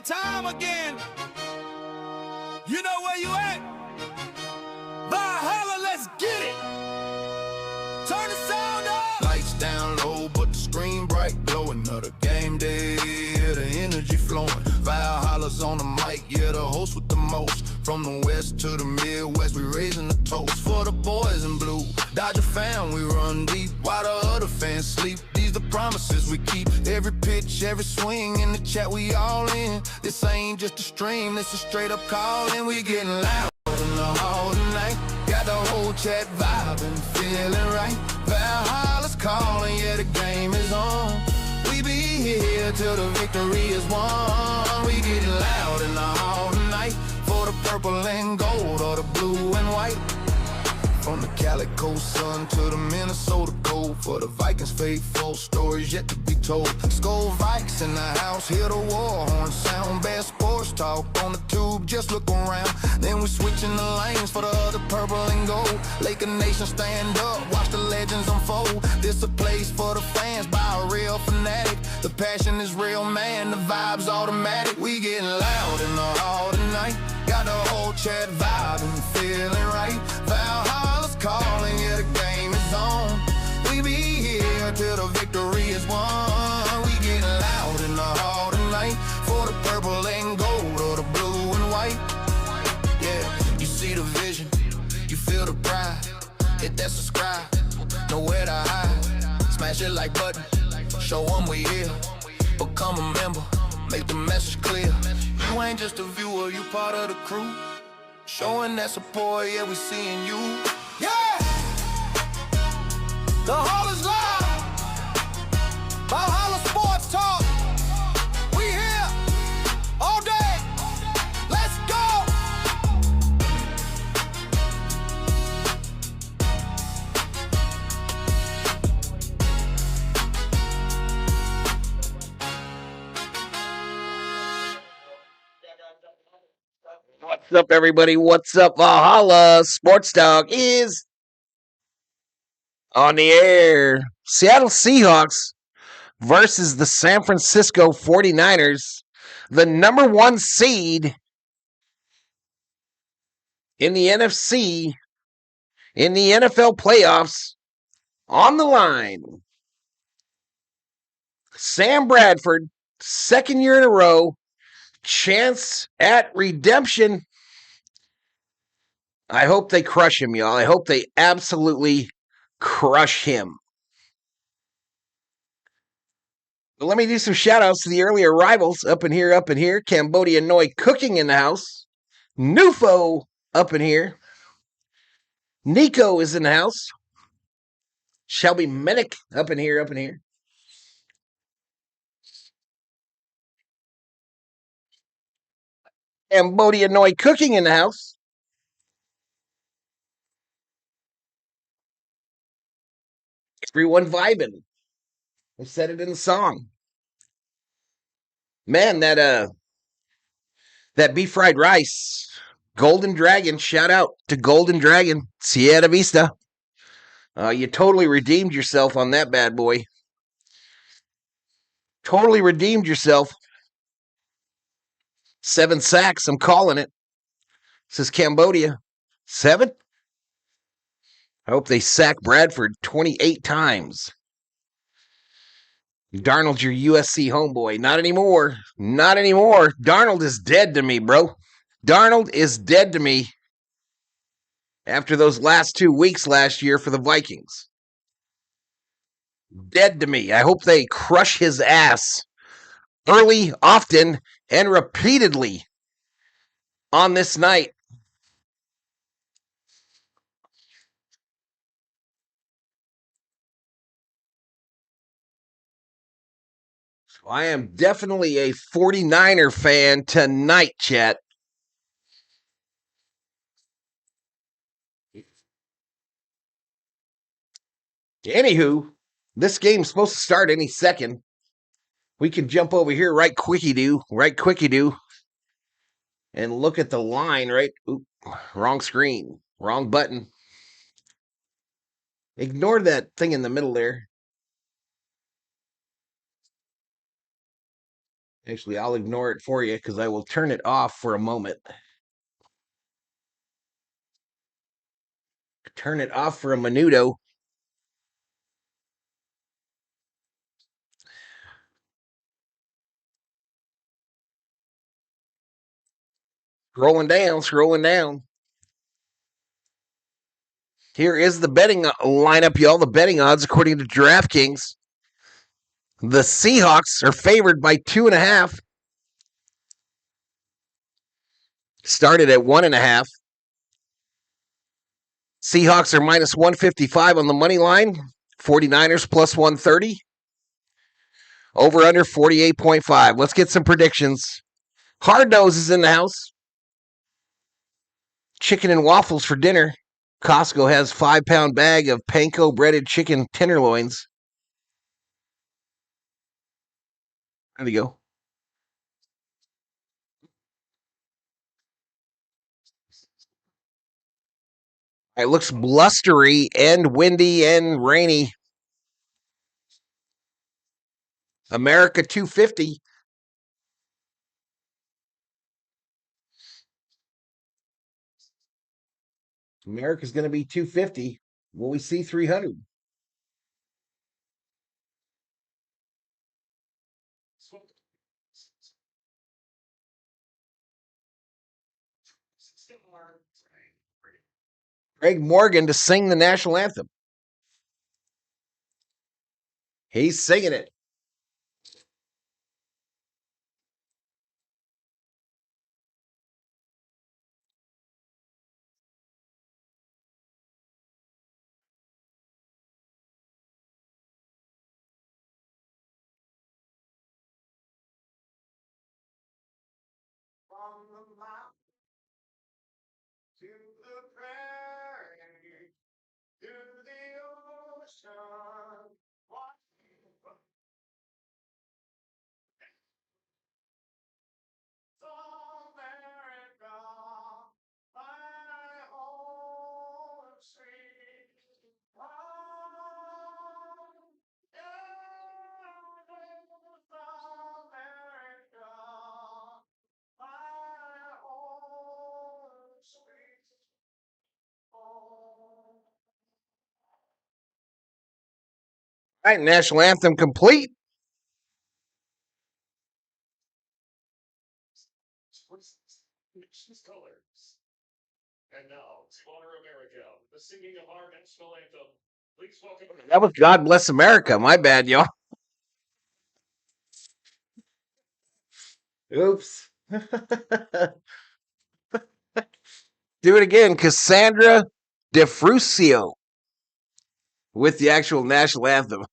that time again. You know where you at? Valhalla, let's get it. Turn the sound up. Lights down low, but the screen bright, glowing. Another game day, yeah, the energy flowing. Valhalla's on the mic, yeah, the host with the most. From the west to the Midwest, we raising the toast for the boys in blue. Dodger fan, we run deep while the other fans sleep. These the promises we keep. Every pitch, every swing in the chat, we all in. This ain't just a stream, this is straight up call, and we getting loud in the hall tonight. Got the whole chat vibing, feeling right. Valhalla's calling, yeah, the game is on. We be here till the victory is won. We getting loud in the hall tonight for the purple and gold or the blue and white. From the Calico sun to the Minnesota cold, for the Vikings faithful, stories yet to be told. Skull Vikes in the house, hear the war horn sound. Bad sports talk on the tube, just look around. Then we switching the lanes for the other purple and gold. Laker Nation stand up, watch the legends unfold. This a place for the fans by a real fanatic. The passion is real, man, the vibe's automatic. We getting loud in the hall tonight. Got the whole chat vibing, feeling right. Valhalla's calling, yeah, the game is on. We be here till the victory is won. We getting loud in the hall tonight for the purple and gold or the blue and white. Yeah, you see the vision, you feel the pride. Hit that subscribe, nowhere to hide. Smash it like button, show them we here. Become a member, make the message clear. You ain't just a viewer, you part of the crew. Showing that support, yeah, we seeing you. Yeah! The hall is live. Valhalla Sports Talk. We here all day. Let's go! What's up, everybody? What's up? Valhalla Sports Talk is on the air. Seattle Seahawks versus the San Francisco 49ers, the number one seed in the NFC, in the NFL playoffs, on the line. Sam Bradford, second year in a row, chance at redemption. I hope they crush him, y'all. I hope they absolutely crush him. But let me do some shout-outs to the early arrivals up in here. Cambodia Noi Cooking in the house. Nufo up in here. Nico is in the house. Shelby Minnick up in here. Cambodia Noi Cooking in the house. Everyone vibing. I said it in the song. Man, that beef fried rice, Golden Dragon, shout out to Golden Dragon, Sierra Vista. You totally redeemed yourself on that bad boy. Totally redeemed yourself. 7 sacks, I'm calling it. This is Cambodia. 7? I hope they sack Bradford 28 times. Darnold's your USC homeboy. Not anymore. Not anymore. Darnold is dead to me, bro. Darnold is dead to me after those last 2 weeks last year for the Vikings. Dead to me. I hope they crush his ass early, often, and repeatedly on this night. I am definitely a 49er fan tonight, chat. Anywho, this game's supposed to start any second. We can jump over here right quickie do, and look at the line, right? Oop, wrong screen, wrong button. Ignore that thing in the middle there. Actually, I'll ignore it for you because I will turn it off for a moment. Turn it off for a minuto. Scrolling down. Here is the betting lineup, y'all. The betting odds according to DraftKings. The Seahawks are favored by 2.5. Started at 1.5. Seahawks are minus 155 on the money line. 49ers plus 130. Over under 48.5. Let's get some predictions. Hard Nose is in the house. Chicken and waffles for dinner. Costco has 5-pound bag of panko breaded chicken tenderloins. There you go. It looks blustery and windy and rainy. America 250. America's going to be 250. Will we see 300? Greg Morgan to sing the national anthem. He's singing it. From the mountain to the prairie, to the ocean. America, my home sweet home. Yeah, America, my home sweet home. All right, national anthem complete. Colors. And now, to honor America, the singing of our national anthem, please welcome. That was God Bless America. My bad, y'all. Oops. Do it again. Cassandra DeFrucio with the actual national anthem.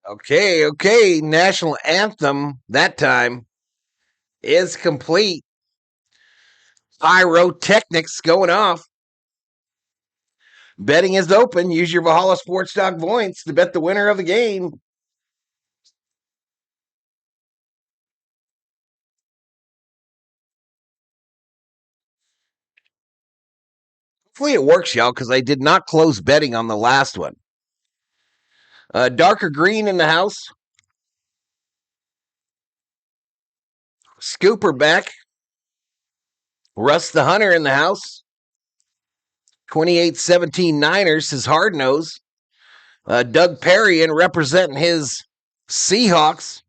Okay. National anthem that time is complete. Pyrotechnics going off. Betting is open. Use your Valhalla Sports Talk points to bet the winner of the game. Hopefully it works, y'all, because I did not close betting on the last one. Darker green in the house. Scooper back. Russ the Hunter in the house. 28-17 Niners, his hard nose. Doug Perry in representing his Seahawks.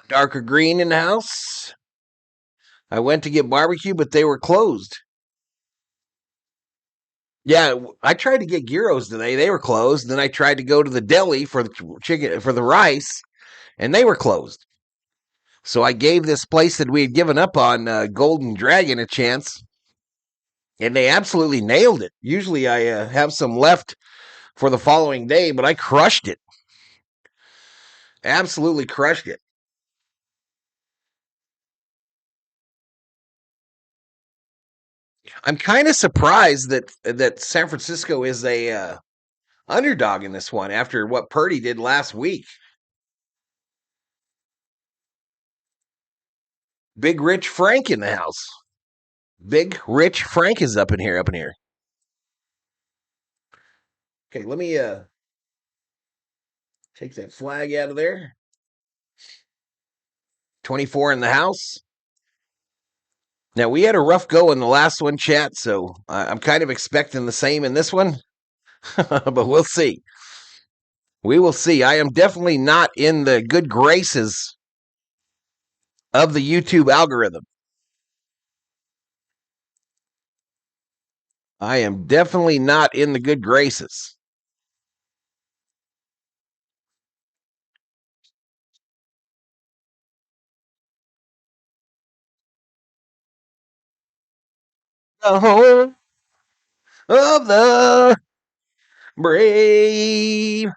Darker green in the house. I went to get barbecue, but they were closed. Yeah, I tried to get gyros today. They were closed. Then I tried to go to the deli for the chicken, for the rice, and they were closed. So I gave this place that we had given up on, Golden Dragon, a chance, and they absolutely nailed it. Usually I have some left for the following day, but I crushed it. Absolutely crushed it. I'm kind of surprised that San Francisco is a underdog in this one after what Purdy did last week. Big Rich Frank in the house. Big Rich Frank is up in here. Okay, let me take that flag out of there. 24 in the house. Now, we had a rough go in the last one, chat, so I'm kind of expecting the same in this one. But we'll see. We will see. I am definitely not in the good graces of the YouTube algorithm. I am definitely not in the good graces. The home of the brave.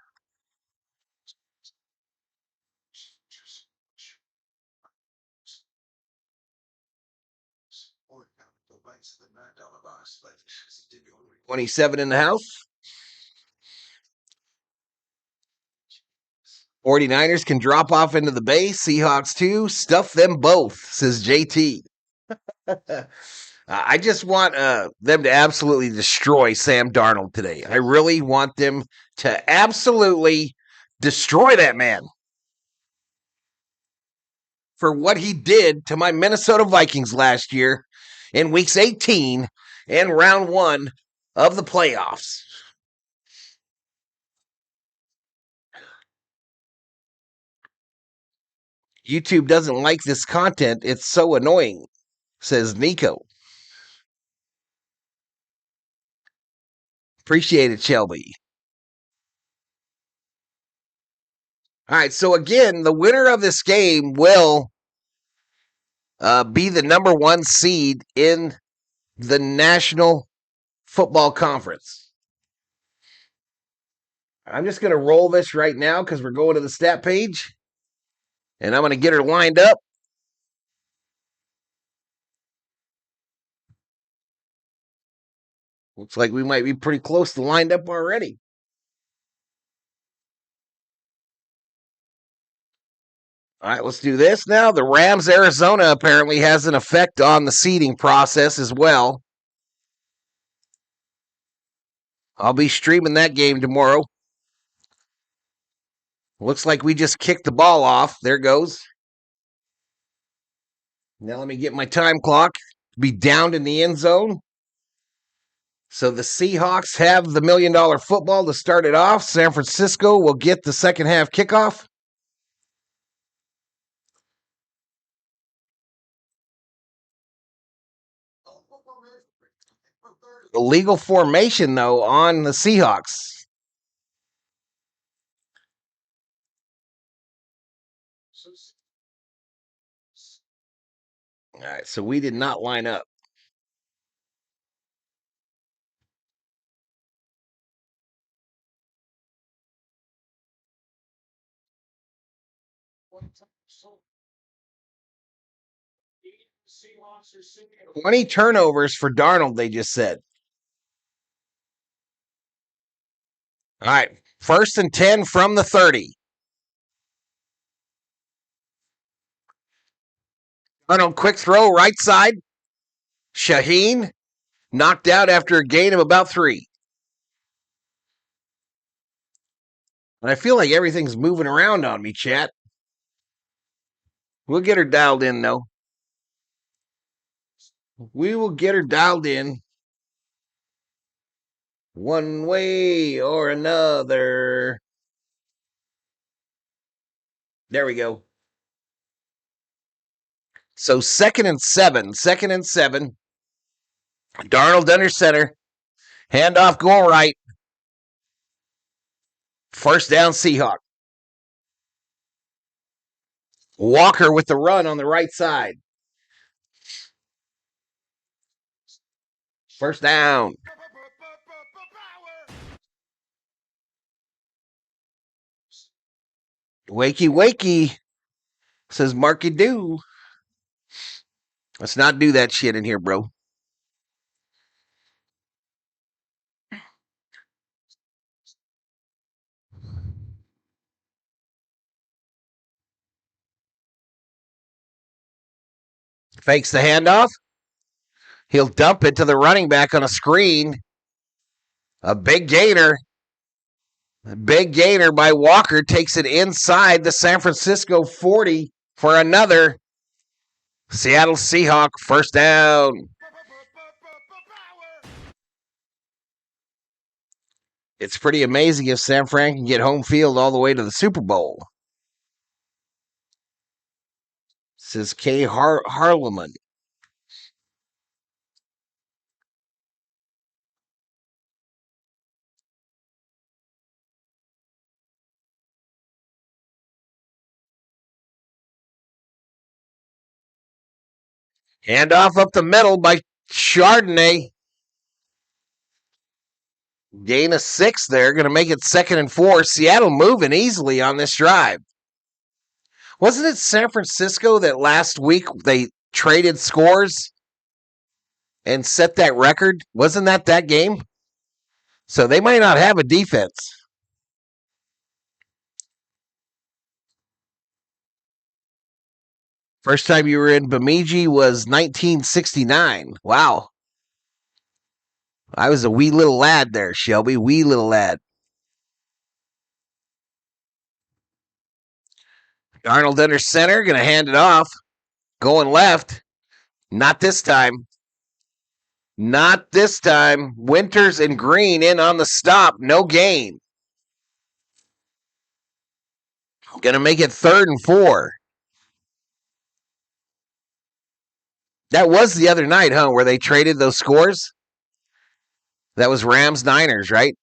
$27 in the house. 49ers can drop off into the base. Seahawks too. Stuff them both, says JT. I just want them to absolutely destroy Sam Darnold today. I really want them to absolutely destroy that man for what he did to my Minnesota Vikings last year in weeks 18 and round 1 of the playoffs. YouTube doesn't like this content. It's so annoying, says Nico. Appreciate it, Shelby. All right, so again, the winner of this game will be the number 1 seed in the National Football Conference. I'm just going to roll this right now because we're going to the stat page. And I'm going to get her lined up. Looks like we might be pretty close to lined up already. All right, let's do this now. The Rams, Arizona apparently has an effect on the seeding process as well. I'll be streaming that game tomorrow. Looks like we just kicked the ball off. There it goes. Now let me get my time clock. Be downed in the end zone. So the Seahawks have the $1 million football to start it off. San Francisco will get the second half kickoff. Illegal formation, though, on the Seahawks. All right, so we did not line up. Seahawks are sitting at 20 turnovers for Darnold, they just said. All right, 1st and 10 from the 30. Darnold, quick throw, right side. Shaheen knocked out after a gain of about 3. And I feel like everything's moving around on me, chat. We'll get her dialed in, though. We will get her dialed in one way or another. There we go. So 2nd and 7. 2nd and 7. Darnold under center. Handoff going right. First down, Seahawks. Walker with the run on the right side. First down. Wakey, wakey, says Marky Do. Let's not do that shit in here, bro. Fakes the handoff. He'll dump it to the running back on a screen. A big gainer. A big gainer by Walker takes it inside the San Francisco 40 for another Seattle Seahawk first down. It's pretty amazing if San Fran can get home field all the way to the Super Bowl. Says K. Harleman. Handoff up the middle by Chardonnay. Gain of 6 there. Going to make it 2nd and 4. Seattle moving easily on this drive. Wasn't it San Francisco that last week they traded scores and set that record? Wasn't that game? So they might not have a defense. First time you were in Bemidji was 1969. Wow. I was a wee little lad there, Shelby. Wee little lad. Darnold under center. Going to hand it off. Going left. Not this time. Not this time. Winters and Green in on the stop. No gain. Going to make it 3rd and 4. That was the other night, huh, where they traded those scores? That was Rams-Niners, right?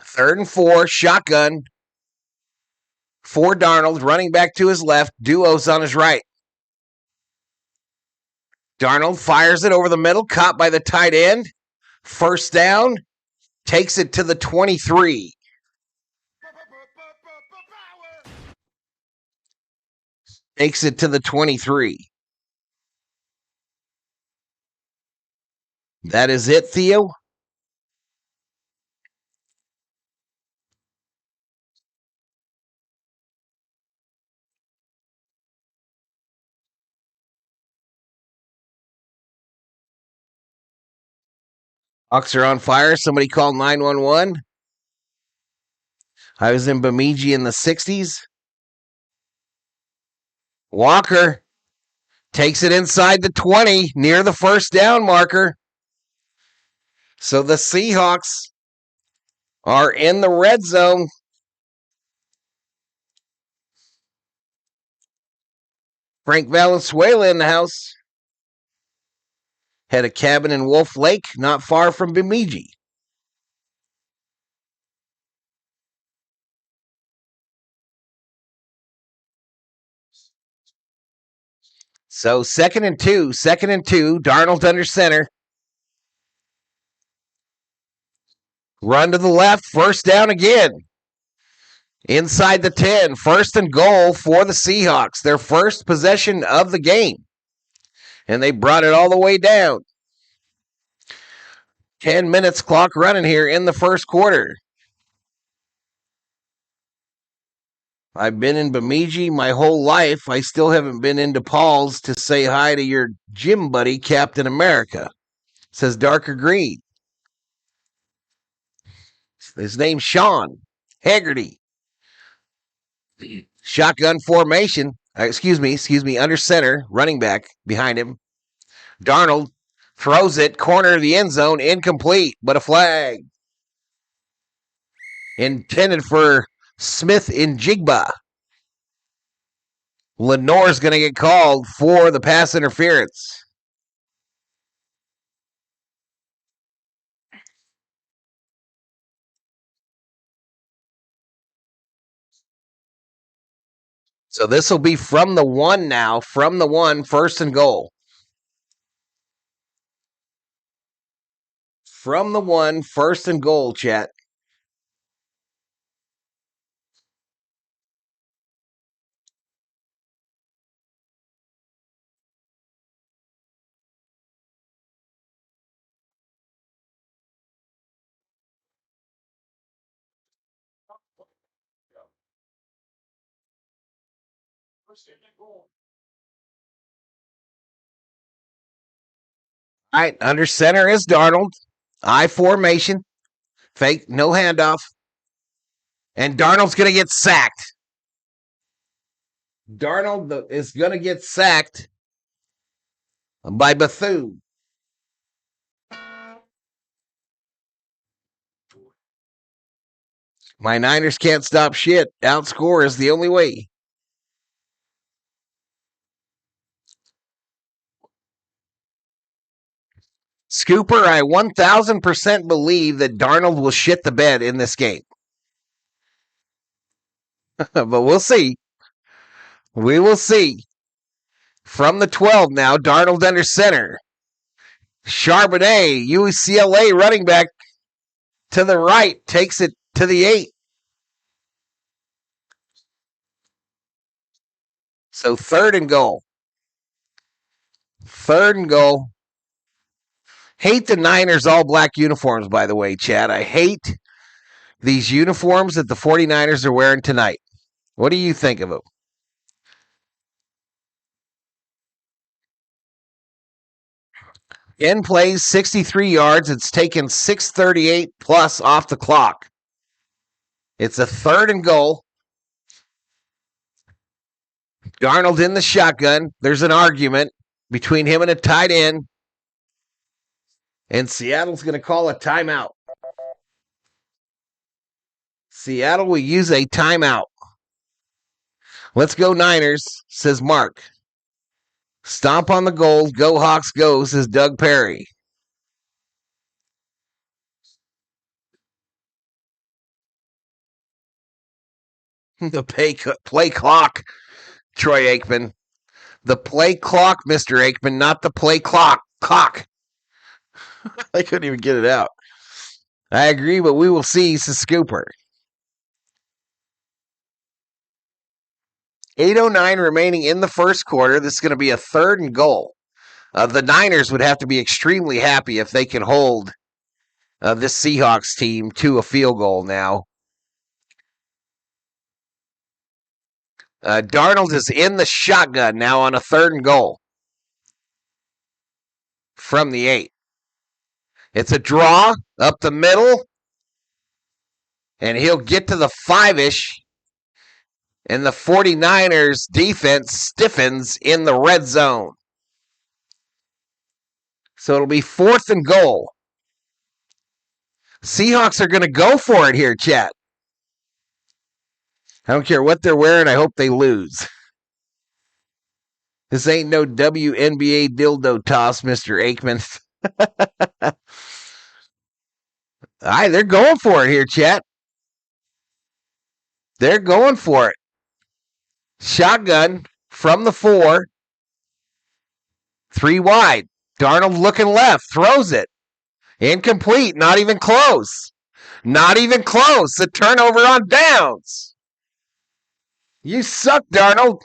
Third and 4, shotgun. For Darnold, running back to his left. Duos on his right. Darnold fires it over the middle, caught by the tight end. First down. Takes it to the 23. Takes it to the 23. That is it, Theo? Hawks are on fire. Somebody called 911. I was in Bemidji in the 60s. Walker takes it inside the 20, near the first down marker. So the Seahawks are in the red zone. Frank Valenzuela in the house. Had a cabin in Wolf Lake, not far from Bemidji. So 2nd and 2. 2nd and 2. Darnold under center. Run to the left. First down again. Inside the 10. 1st and goal for the Seahawks. Their first possession of the game. And they brought it all the way down. 10 minutes clock running here in the first quarter. I've been in Bemidji my whole life. I still haven't been into Paul's to say hi to your gym buddy, Captain America. Says Darker Green. His name's Sean Haggerty. Shotgun formation. Excuse me, under center, running back behind him. Darnold throws it, corner of the end zone, incomplete, but a flag. Intended for Smith in Jigba. Lenore's going to get called for the pass interference. So this will be from the 1 now. From the 1, first and goal. From the 1, first and goal, chat. All right, under center is Darnold. I formation. Fake, no handoff. And Darnold's going to get sacked. Darnold is going to get sacked by Bethune. My Niners can't stop shit. Outscore is the only way. Scooper, I 1,000% believe that Darnold will shit the bed in this game. But we'll see. We will see. From the 12 now, Darnold under center. Charbonnet, UCLA running back to the right, takes it to the 8. So third and goal. Third and goal. Hate the Niners all black uniforms, by the way, Chad. I hate these uniforms that the 49ers are wearing tonight. What do you think of them? In plays 63 yards. It's taken 6:38 plus off the clock. It's a third and goal. Darnold in the shotgun. There's an argument between him and a tight end. And Seattle's going to call a timeout. Seattle will use a timeout. Let's go Niners, says Mark. Stomp on the goal. Go Hawks go, says Doug Perry. The play clock, Troy Aikman. The play clock, Mr. Aikman, not the play clock. Cock. I couldn't even get it out. I agree, but we will see, says Scooper. 8:09 remaining in the first quarter. This is going to be a third and goal. The Niners would have to be extremely happy if they can hold this Seahawks team to a field goal now. Darnold is in the shotgun now on a third and goal from the 8. It's a draw up the middle, and he'll get to the 5-ish, and the 49ers defense stiffens in the red zone. So it'll be fourth and goal. Seahawks are going to go for it here, chat. I don't care what they're wearing. I hope they lose. This ain't no WNBA dildo toss, Mr. Aikman. All right, they're going for it here, chat. They're going for it. Shotgun from the 4. 3 wide. Darnold looking left. Throws it. Incomplete. Not even close. Not even close. A turnover on downs. You suck, Darnold.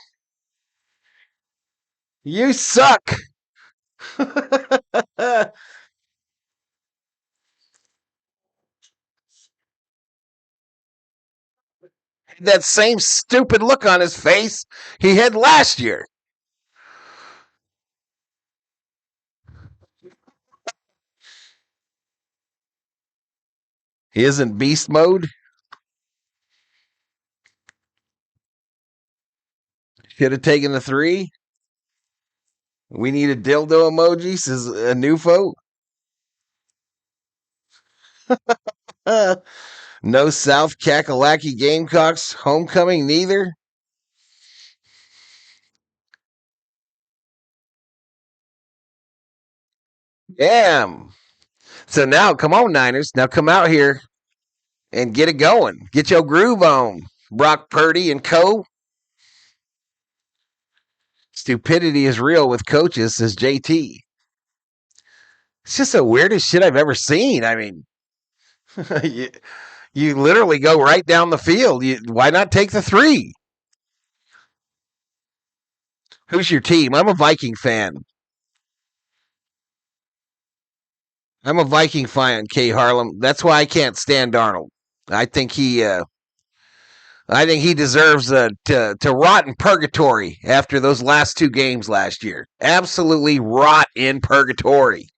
You suck. that same stupid look on his face he had last year. He isn't beast mode. Should have taken the 3. We need a dildo emoji, says a new folk. No South Kakalaki Gamecocks homecoming neither. Damn. So now, come on, Niners. Now come out here and get it going. Get your groove on. Brock Purdy and co. Stupidity is real with coaches, says JT. It's just the weirdest shit I've ever seen. I mean, you literally go right down the field. Why not take the 3? Who's your team? I'm a Viking fan. I'm a Viking fan, K. Harlem. That's why I can't stand Darnold. I think he deserves to rot in purgatory after those last 2 games last year. Absolutely rot in purgatory.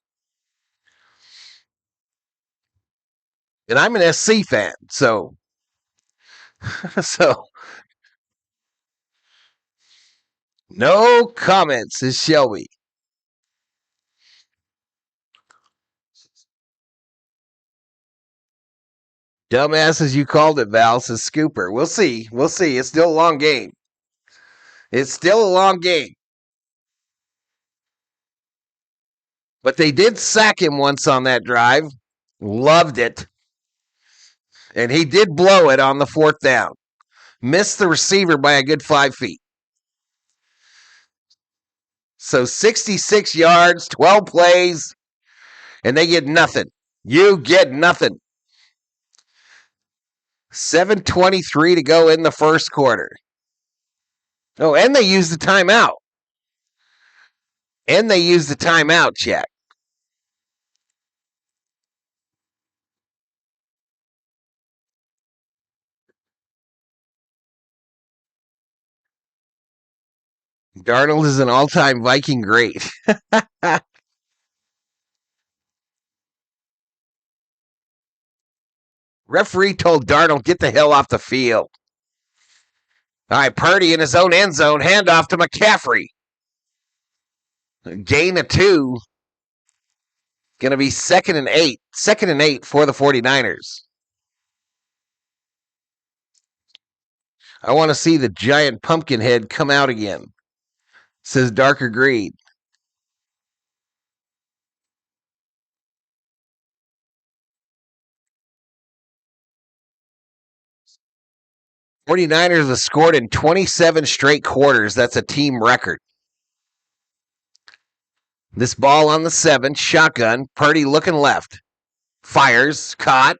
And I'm an SC fan, so no comments, says Shelby. Dumbass as you called it, Val, says Scooper. We'll see. We'll see. It's still a long game. It's still a long game. But they did sack him once on that drive. Loved it. And he did blow it on the 4th down. Missed the receiver by a good 5 feet. So 66 yards, 12 plays, and they get nothing. You get nothing. 7:23 to go in the first quarter. Oh, and they used the timeout. Chat. Darnold is an all-time Viking great. Referee told Darnold, get the hell off the field. All right, Purdy in his own end zone, handoff to McCaffrey. Gain of 2. Going to be 2nd and 8. 2nd and 8 for the 49ers. I want to see the giant pumpkin head come out again, says Darker Greed. '49ers have scored in 27 straight quarters. That's a team record. This ball on the 7, shotgun. Purdy looking left. Fires, caught.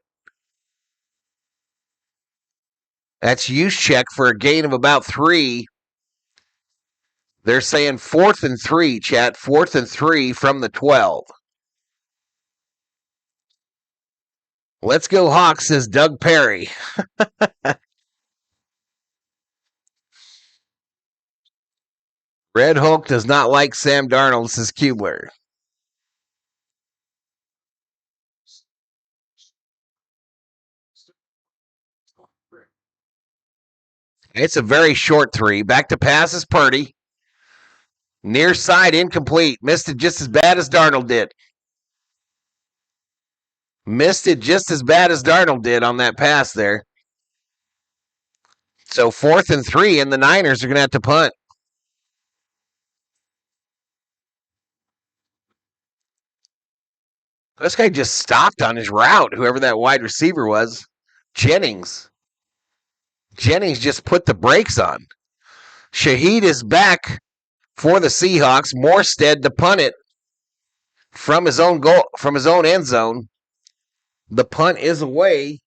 That's use check for a gain of about 3. They're saying 4th and 3, chat. 4th and 3 from the 12. Let's go Hawks, says Doug Perry. Red Hulk does not like Sam Darnold, says Kubler. It's a very short 3. Back to pass is Purdy. Near side incomplete. Missed it just as bad as Darnold did. Missed it just as bad as Darnold did on that pass there. So 4th and 3, and the Niners are going to have to punt. This guy just stopped on his route, whoever that wide receiver was. Jennings just put the brakes on. Shaheed is back for the Seahawks. Morstead to punt it from his own goal, from his own end zone. The punt is away.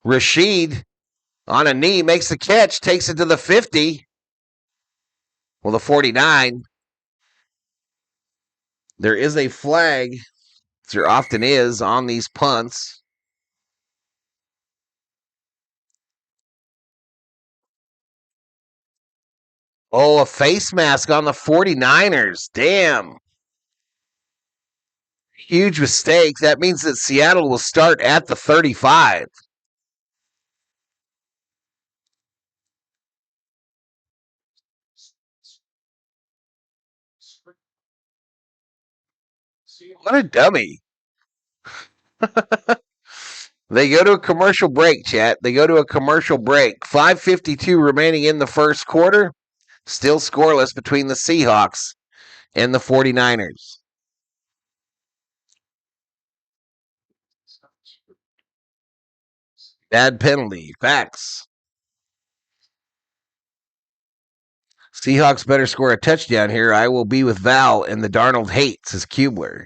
Rashid on a knee makes the catch, takes it to the 50. Well, the 49. There is a flag, as there often is on these punts. Oh, a face mask on the 49ers. Damn. Huge mistake. That means that Seattle will start at the 35. What a dummy. They go to a commercial break, chat. They go to a commercial break. 5:52 remaining in the first quarter. Still scoreless between the Seahawks and the 49ers. Bad penalty. Facts. Seahawks better score a touchdown here. I will be with Val, and the Darnold hates his Kubler.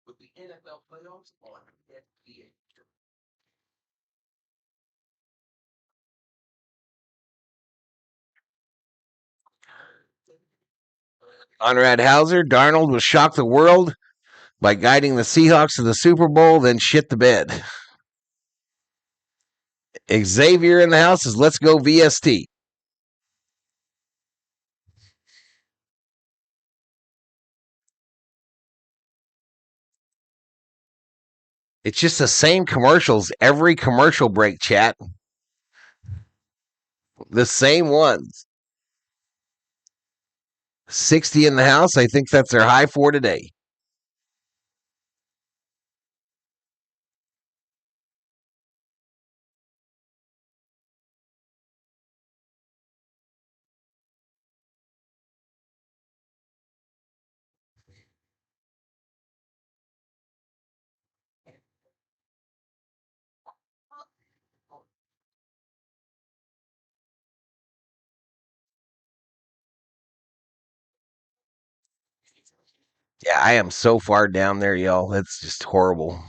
With the NFL playoffs on NBA. Conrad Hauser, Darnold will shock the world by guiding the Seahawks to the Super Bowl, then shit the bed. Xavier in the house is let's go VST. It's just the same commercials every commercial break, chat. The same ones. 60 in the house. I think that's their high for today. Yeah, I am so far down there, y'all. That's just horrible.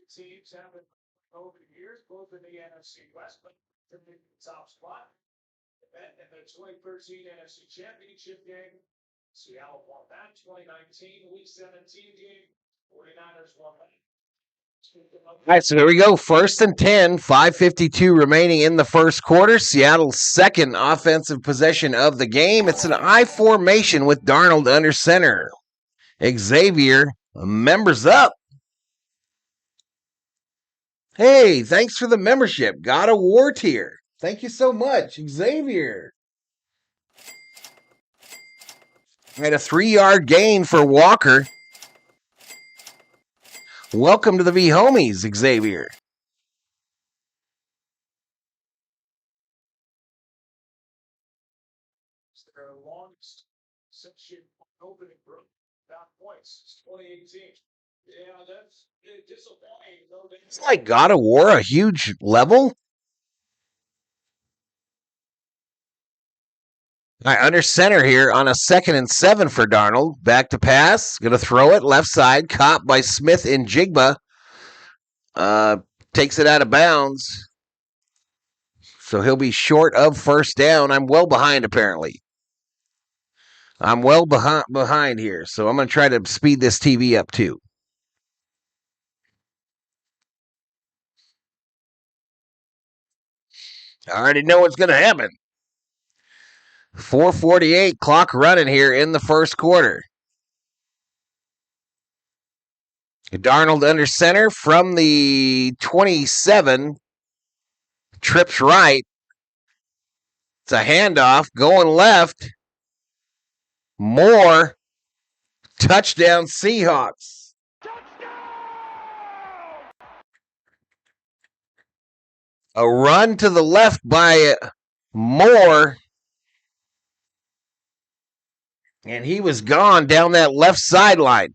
Teams have it over the years, both in the NFC West, but in the top spot. And in the 2013 NFC Championship game, Seattle won that. 2019 Week 17 game, 49ers won that. All right, so here we go. 1st and 10, 5:52 remaining in the first quarter. Seattle's second offensive possession of the game. It's an I formation with Darnold under center. Xavier members up. Hey, thanks for the membership. Got a war tier. Thank you so much, Xavier. All right, a 3-yard gain for Walker. Welcome to the V Homies, Xavier. It's their longest since you opening group without points. 2018. Yeah, that's disappointing. It's like God of War, a huge level. All right, under center here on a 2nd and 7 for Darnold. Back to pass. Going to throw it left side. Caught by Smith in Jigba. Takes it out of bounds. So he'll be short of first down. I'm well behind, apparently. I'm well behind here. So I'm going to try to speed this TV up, too. I already know what's going to happen. 4:48 clock running here in the first quarter. Darnold under center from the 27. Trips right. It's a handoff going left. More. Touchdown Seahawks. A run to the left by Moore. And he was gone down that left sideline.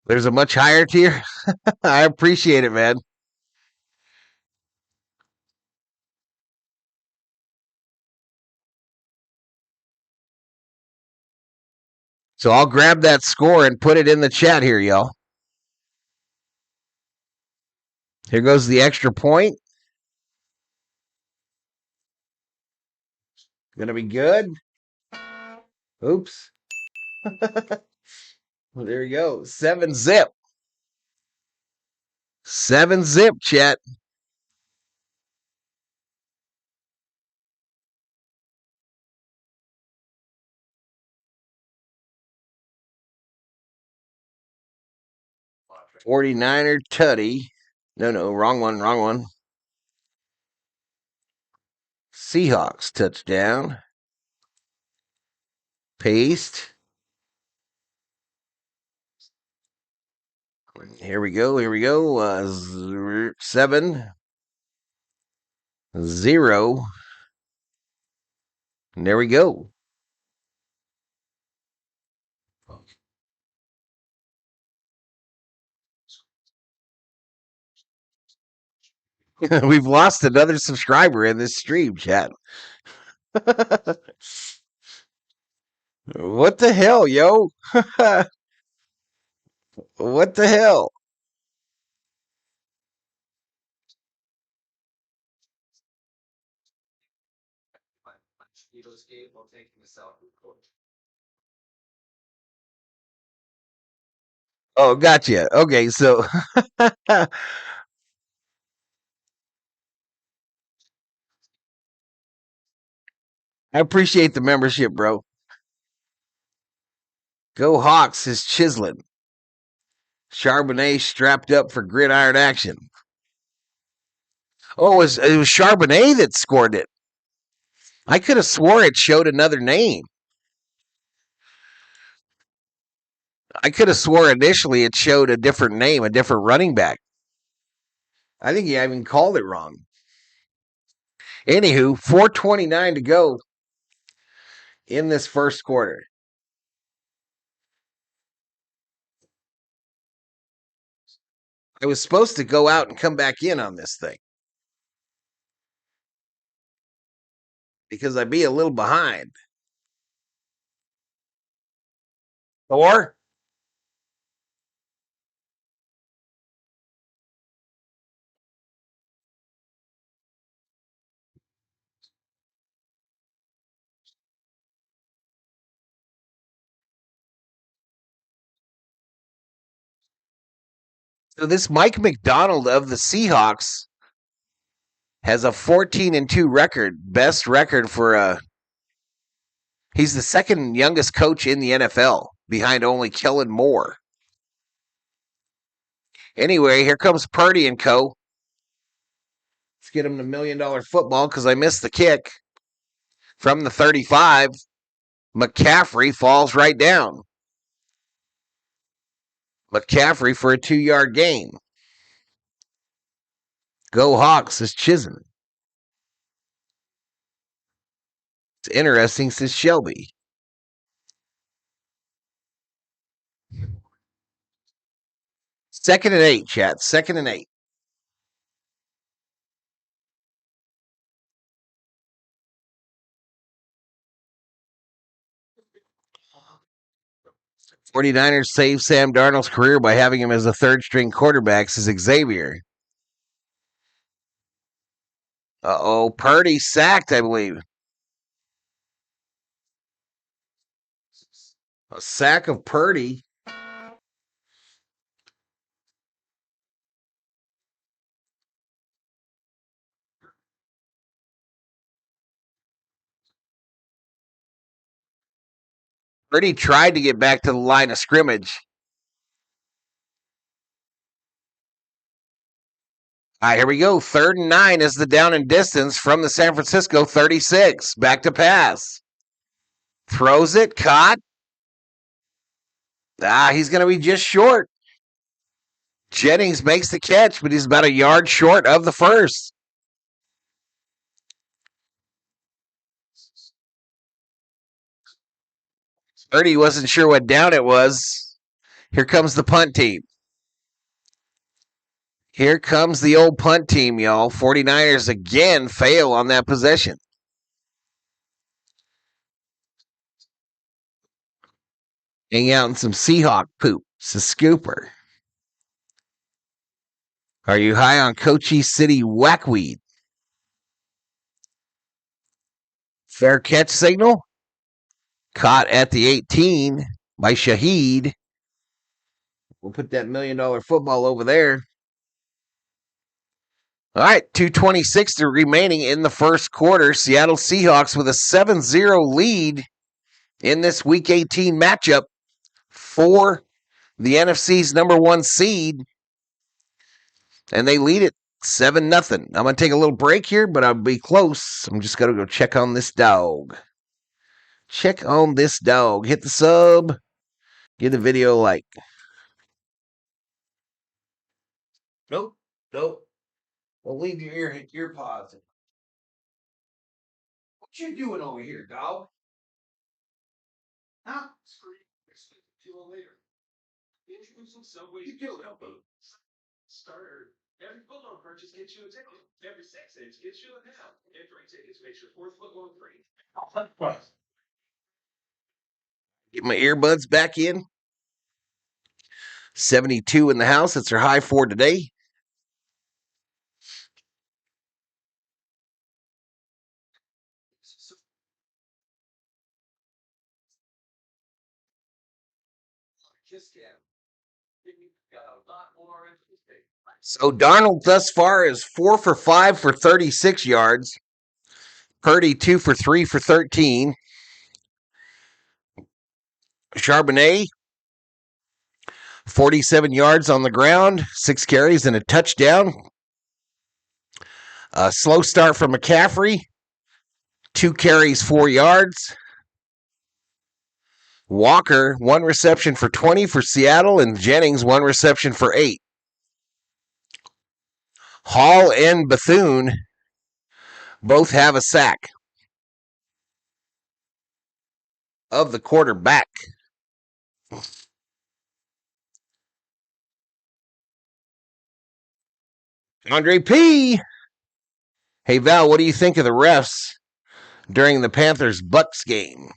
There's a much higher tier. I appreciate it, man. So I'll grab that score and put it in the chat here, y'all. Here goes the extra point. Gonna be good. Oops. Well, there you go. 7-zip. 7-zip, chat. $49er Tutty. No, wrong one. Seahawks touchdown. Paste. Here we go. 7-0. And there we go. We've lost another subscriber in this stream, chat. What the hell, yo? What the hell? Oh, gotcha. Okay, so I appreciate the membership, bro. Go Hawks is chiseling. Charbonnet strapped up for gridiron action. Oh, it was Charbonnet that scored it. I could have swore it showed another name. I could have swore initially it showed a different name, a different running back. I think he even called it wrong. Anywho, 4:29 to go in this first quarter. I was supposed to go out and come back in on this thing because I'd be a little behind. Or so this Mike McDonald of the Seahawks has a 14-2 record, best record for a. He's the second youngest coach in the NFL, behind only Kellen Moore. Anyway, here comes Purdy and co. Let's get him the $1 million football because I missed the kick. From the 35, McCaffrey falls right down. McCaffrey for a 2-yard gain. Go Hawks, says Chisholm. It's interesting, says Shelby. Second and 8, chat. 2nd and 8. '49ers save Sam Darnold's career by having him as a third-string quarterback, says Xavier. Uh-oh, Purdy sacked, I believe. A sack of Purdy. Purdy tried to get back to the line of scrimmage. All right, here we go. 3rd and 9 is the down and distance from the San Francisco 36. Back to pass. Throws it, caught. He's going to be just short. Jennings makes the catch, but he's about a yard short of the first. Purdy wasn't sure what down it was. Here comes the punt team. Here comes the old punt team, y'all. 49ers again fail on that possession. Hang out in some Seahawk poop. It's a scooper. Are you high on Cochise City Wackweed? Fair catch signal. Caught at the 18 by Shaheed. We'll put that $1 million football over there. All right, 2:26 remaining in the first quarter. Seattle Seahawks with a 7-0 lead in this Week 18 matchup for the NFC's number 1 seed. And they lead it 7-0. I'm going to take a little break here, but I'll be close. I'm just going to go check on this dog. Check on this dog. Hit the sub. Give the video a like. Nope. Well, leave your ear pods. What you doing over here, dog? Huh? Later. Introducing Subway's elbow starter. Every football purchase gets you a ticket. Every 6 inch gets you a now. Every tickets makes your fourth football free. Get my earbuds back in. 72 in the house. It's our high for today. So Darnold thus far is 4 for 5 for 36 yards. Purdy 2 for 3 for 13. Charbonnet 47 yards on the ground, 6 carries and a touchdown. A slow start from McCaffrey, 2 carries, 4 yards. Walker, 1 reception for 20 for Seattle, and Jennings, 1 reception for 8. Hall and Bethune both have a sack of the quarterback. Andre P. Hey, Val, what do you think of the refs during the Panthers-Bucks game?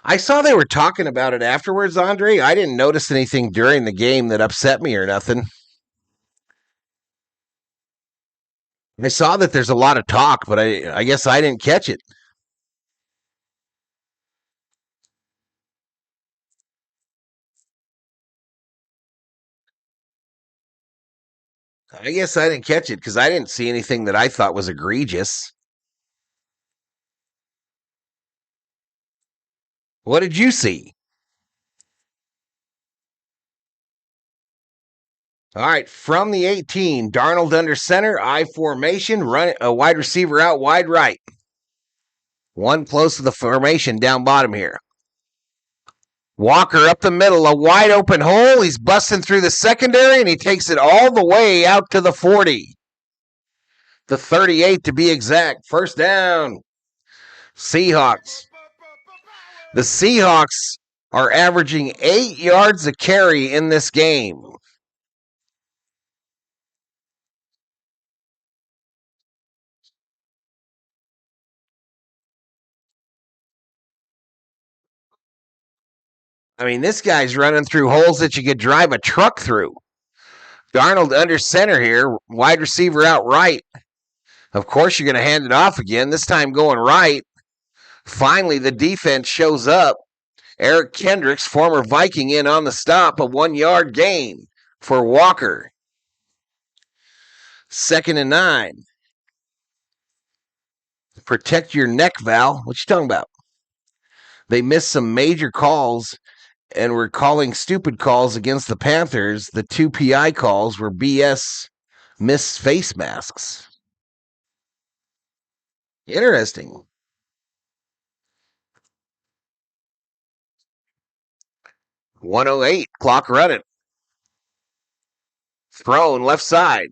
I saw they were talking about it afterwards, Andre. I didn't notice anything during the game that upset me or nothing. I saw that there's a lot of talk, but I guess I didn't catch it. I guess I didn't catch it because I didn't see anything that I thought was egregious. What did you see? All right, from the 18, Darnold under center, I formation, run a wide receiver out wide right. 1 close to the formation down bottom here. Walker up the middle, a wide open hole. He's busting through the secondary, and he takes it all the way out to the 40. The 38 to be exact. First down. Seahawks. The Seahawks are averaging 8 yards a carry in this game. I mean, this guy's running through holes that you could drive a truck through. Darnold under center here, wide receiver out right. Of course, you're going to hand it off again, this time going right. Finally, the defense shows up. Eric Kendricks, former Viking, in on the stop, a 1-yard gain for Walker. 2nd and 9. Protect your neck, Val. What you talking about? They missed some major calls and were calling stupid calls against the Panthers. The 2 PI calls were BS missed face masks. Interesting. .108, clock running. Thrown left side.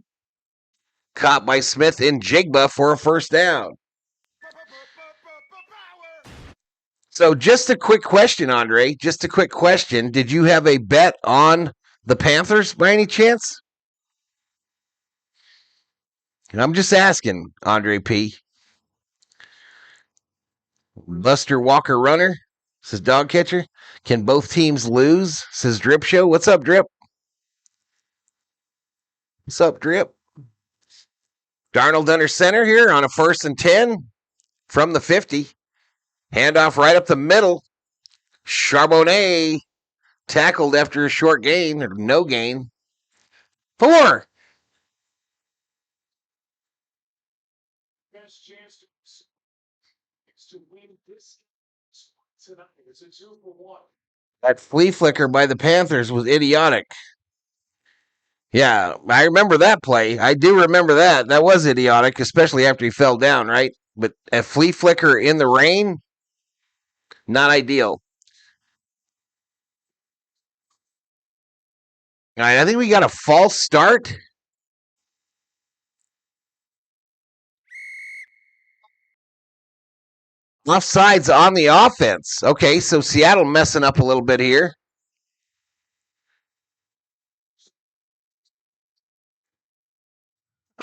Caught by Smith in Jigba for a first down. So just a quick question, Andre. Just a quick question. Did you have a bet on the Panthers by any chance? And I'm just asking, Andre P. Buster Walker runner, says dog catcher. Can both teams lose, says Drip Show. What's up, Drip? What's up, Drip? Darnold under center here on a 1st and 10 from the 50. Handoff right up the middle. Charbonnet tackled after a short gain, or no gain. 4. Best chance to win this tonight. It's a 2-for-1. That flea flicker by the Panthers was idiotic. Yeah, I remember that play. I do remember that. That was idiotic, especially after he fell down, right? But a flea flicker in the rain, not ideal. All right, I think we got a false start. Offsides on the offense. Okay, so Seattle messing up a little bit here.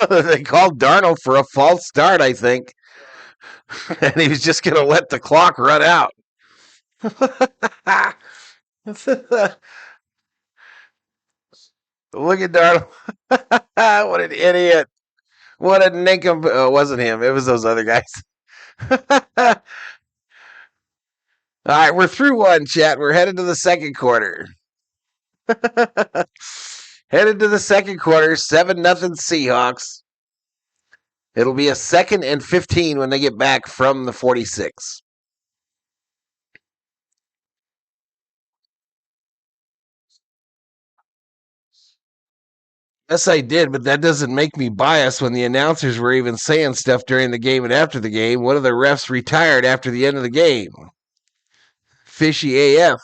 They called Darnold for a false start, I think. And he was just going to let the clock run out. Look at Darnold. What an idiot. What a nincompoop. Oh, it wasn't him. It was those other guys. All right, we're through one, chat. We're headed to the second quarter. Headed to the second quarter, 7-0 Seahawks. It'll be a 2nd and 15 when they get back from the 46. Yes, I did, but that doesn't make me biased when the announcers were even saying stuff during the game and after the game. One of the refs retired after the end of the game. Fishy AF.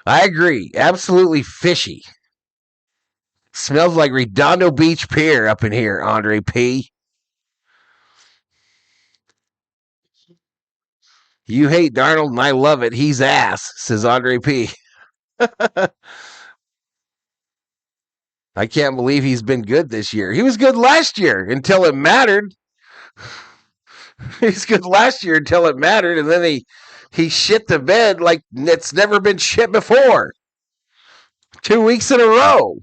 I agree. Absolutely fishy. Smells like Redondo Beach Pier up in here, Andre P. You hate Darnold and I love it. He's ass, says Andre P. I can't believe he's been good this year. He was good last year until it mattered. He's good last year until it mattered, and then he shit the bed like it's never been shit before. 2 weeks in a row.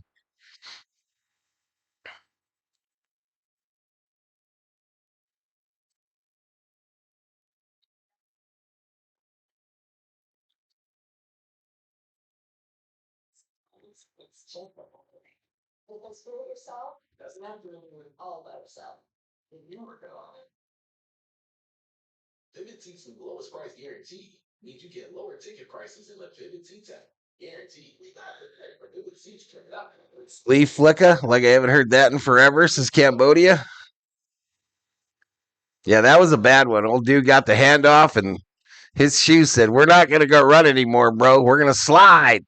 Doesn't have to be all by itself. If you were gone. Pivot Seats with the lowest price guarantee means you get lower ticket prices in the Pivot Seats app. Guaranteed. We got it for Pivot Seats. Turn it up. Lee Flicka, like I haven't heard that in forever since Cambodia. Yeah, that was a bad one. Old dude got the handoff, and his shoe said, "We're not going to go run anymore, bro. We're going to slide."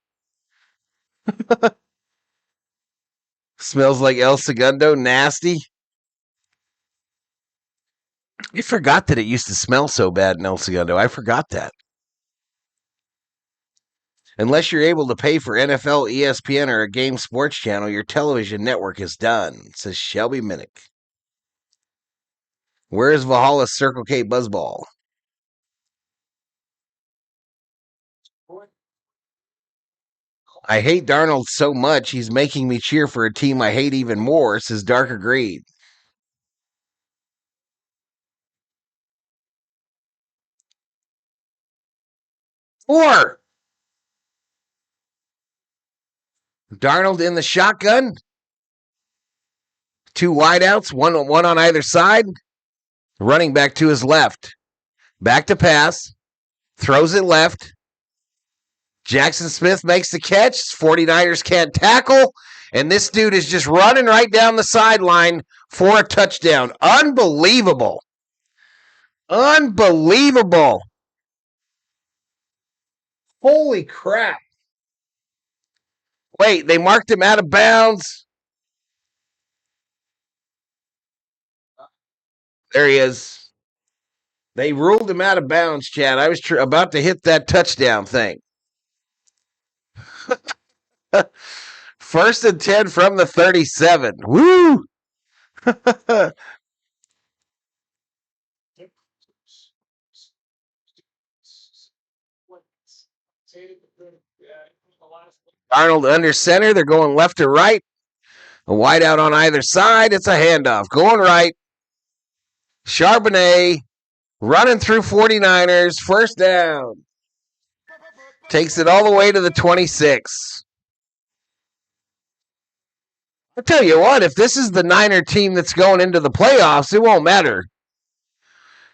Smells like El Segundo. Nasty. I forgot that it used to smell so bad in El Segundo. I forgot that. Unless you're able to pay for NFL, ESPN, or a game sports channel, your television network is done, says Shelby Minnick. Where is Valhalla Circle K Buzzball? I hate Darnold so much, he's making me cheer for a team I hate even more, says Darker Greed. Four. Darnold in the shotgun. 2 wideouts, one on either side. Running back to his left. Back to pass. Throws it left. Jackson Smith makes the catch. 49ers can't tackle. And this dude is just running right down the sideline for a touchdown. Unbelievable. Unbelievable. Holy crap. Wait, they marked him out of bounds. There he is. They ruled him out of bounds, Chad. I was about to hit that touchdown thing. 1st and 10 from the 37. Woo! Arnold under center. They're going left to right. A wide out on either side. It's a handoff. Going right. Charbonnet running through 49ers. First down. Takes it all the way to the 26. I'll tell you what, if this is the Niner team that's going into the playoffs, it won't matter.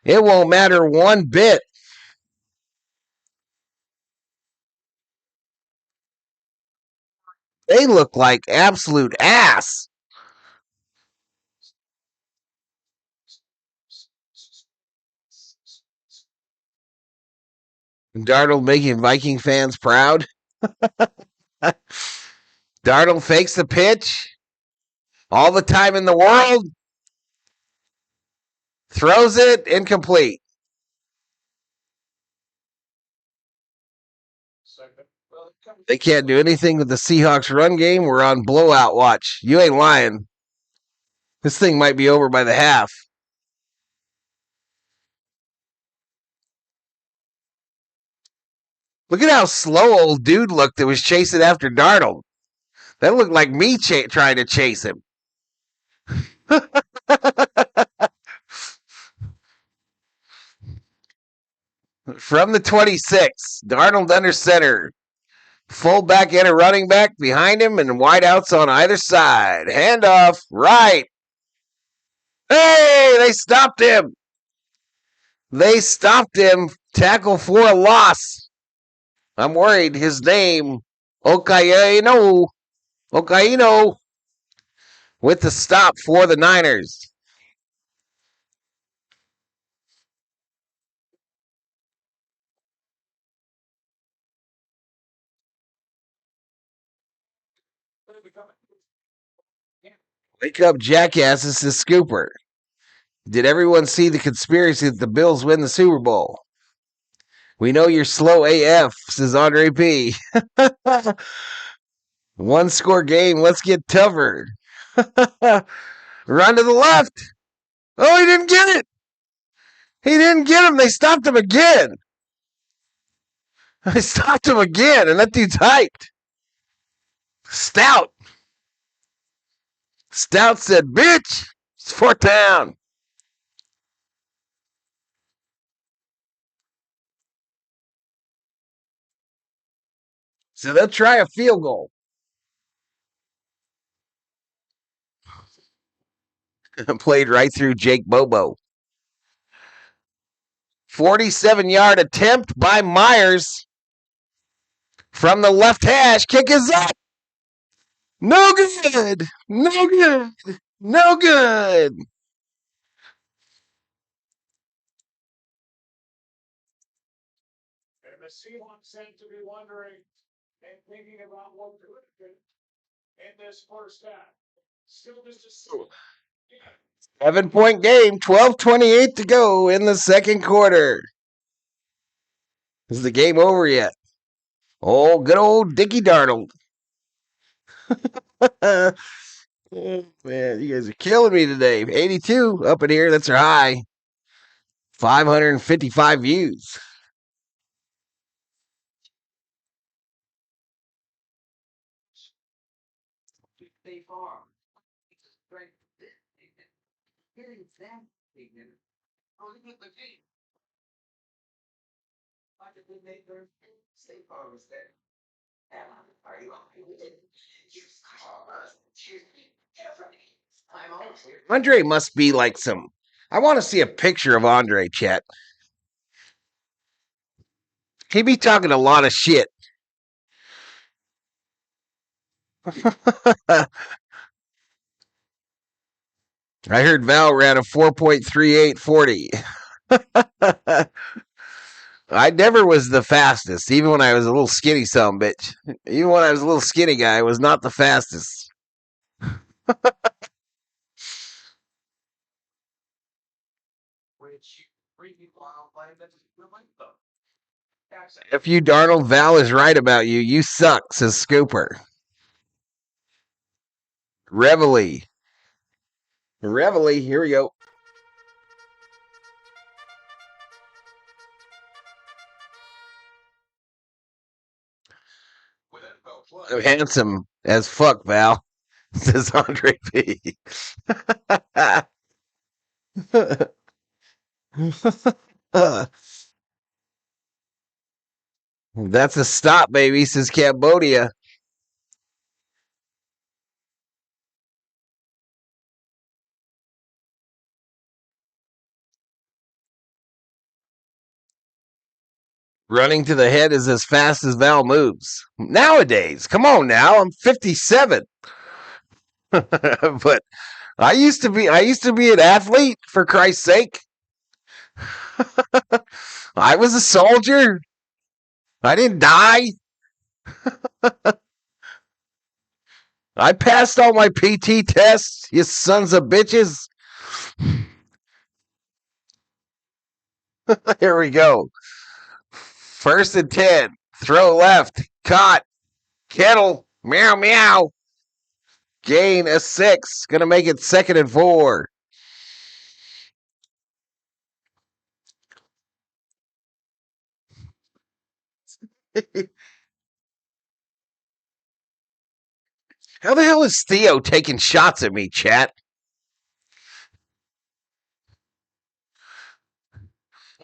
It won't matter one bit. They look like absolute ass. Darnold making Viking fans proud. Darnold fakes the pitch. All the time in the world. Throws it incomplete. They can't do anything with the Seahawks run game. We're on blowout watch. You ain't lying. This thing might be over by the half. Look at how slow old dude looked that was chasing after Darnold. That looked like me trying to chase him. From the 26, Darnold under center. Fullback and a running back behind him and wideouts on either side. Handoff, right. Hey, they stopped him. They stopped him. Tackle for a loss. I'm worried. His name, Okaino, with the stop for the Niners. Wake up, jackasses, says Scooper. Did everyone see the conspiracy that the Bills win the Super Bowl? We know you're slow AF, says Andre P. One score game. Let's get tougher. Run to the left. Oh, he didn't get it. He didn't get him. They stopped him again. They stopped him again, and that dude's hyped. Stout. Stout said, bitch, it's fourth down. So they'll try a field goal. Played right through Jake Bobo. 47-yard attempt by Myers. From the left hash. Kick is up. No good. No good. No good. And the Seahawks seem to be wondering and thinking about what could have been in this first half. Still just a 7-point game. 12:28 to go in the second quarter. Is the game over yet? Oh, good old Dickie Darnold. Oh, man, you guys are killing me today. 82 up in here. That's our high. 555 views. Andre must be like some. I want to see a picture of Andre, chat. He be talking a lot of shit. I heard Val ran a 4.3840. I never was the fastest, even when I was a little skinny bitch. Even when I was a little skinny guy, I was not the fastest. If you Darnold, Val is right about you. You suck, says Scooper. Reveille. Reveille, here we go. I'm handsome as fuck, Val, says Andre P. That's a stop, baby, says Cambodia. Running to the head is as fast as Val moves. Nowadays, come on now, I'm 57. But I used to be an athlete, for Christ's sake. I was a soldier. I didn't die. I passed all my PT tests, you sons of bitches. Here we go. 1st and 10. Throw left. Caught. Kettle. Meow, meow. Gain a 6. Going to make it 2nd and 4. How the hell is Theo taking shots at me, chat?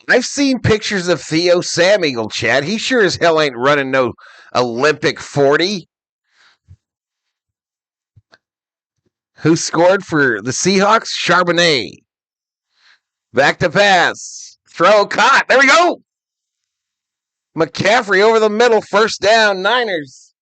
I've seen pictures of Theo Sam Eagle, chat. He sure as hell ain't running no Olympic 40. Who scored for the Seahawks? Charbonnet. Back to pass. Throw caught. There we go. McCaffrey over the middle. 1st down. Niners.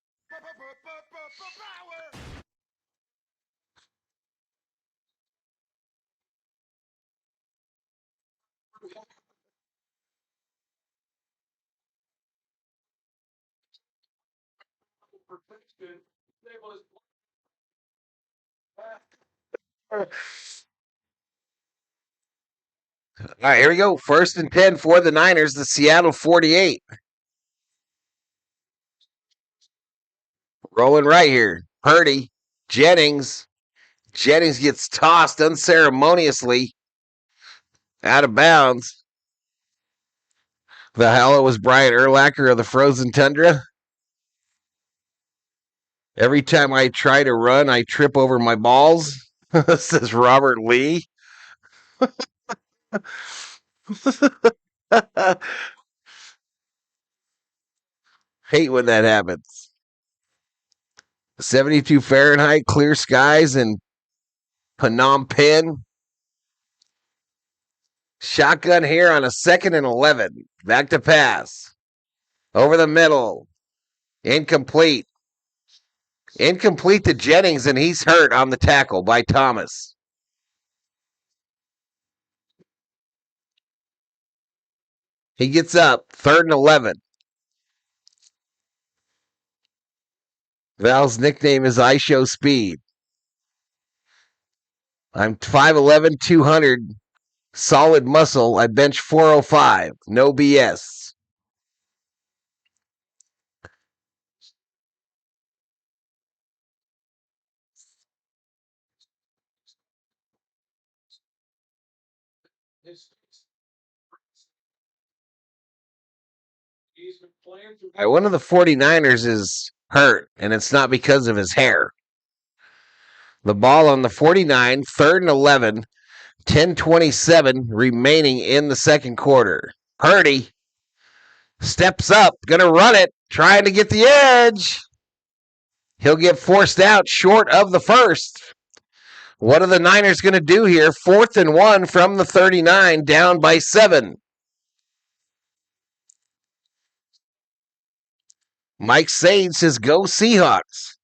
All right, here we go. 1st and 10 for the Niners, the Seattle 48. Rolling right here. Purdy, Jennings. Jennings gets tossed unceremoniously out of bounds. Valhalla was Brian Urlacher of the Frozen Tundra. Every time I try to run, I trip over my balls, says Robert Lee. Hate when that happens. 72 Fahrenheit, clear skies in Phnom Penh. Shotgun here on a 2nd and 11. Back to pass. Over the middle. Incomplete. Incomplete to Jennings, and he's hurt on the tackle by Thomas. He gets up. 3rd and 11. Val's nickname is I Show Speed. I'm 5'11", 200. Solid muscle. I bench 405. No BS. One of the 49ers is hurt, and it's not because of his hair. The ball on the 49, 3rd and 11, 10:27 remaining in the 2nd quarter. Purdy steps up, gonna run it, trying to get the edge. He'll get forced out short of the 1st. What are the Niners going to do here? 4th and 1 from the 39, down by 7. Mike Sage says, go Seahawks.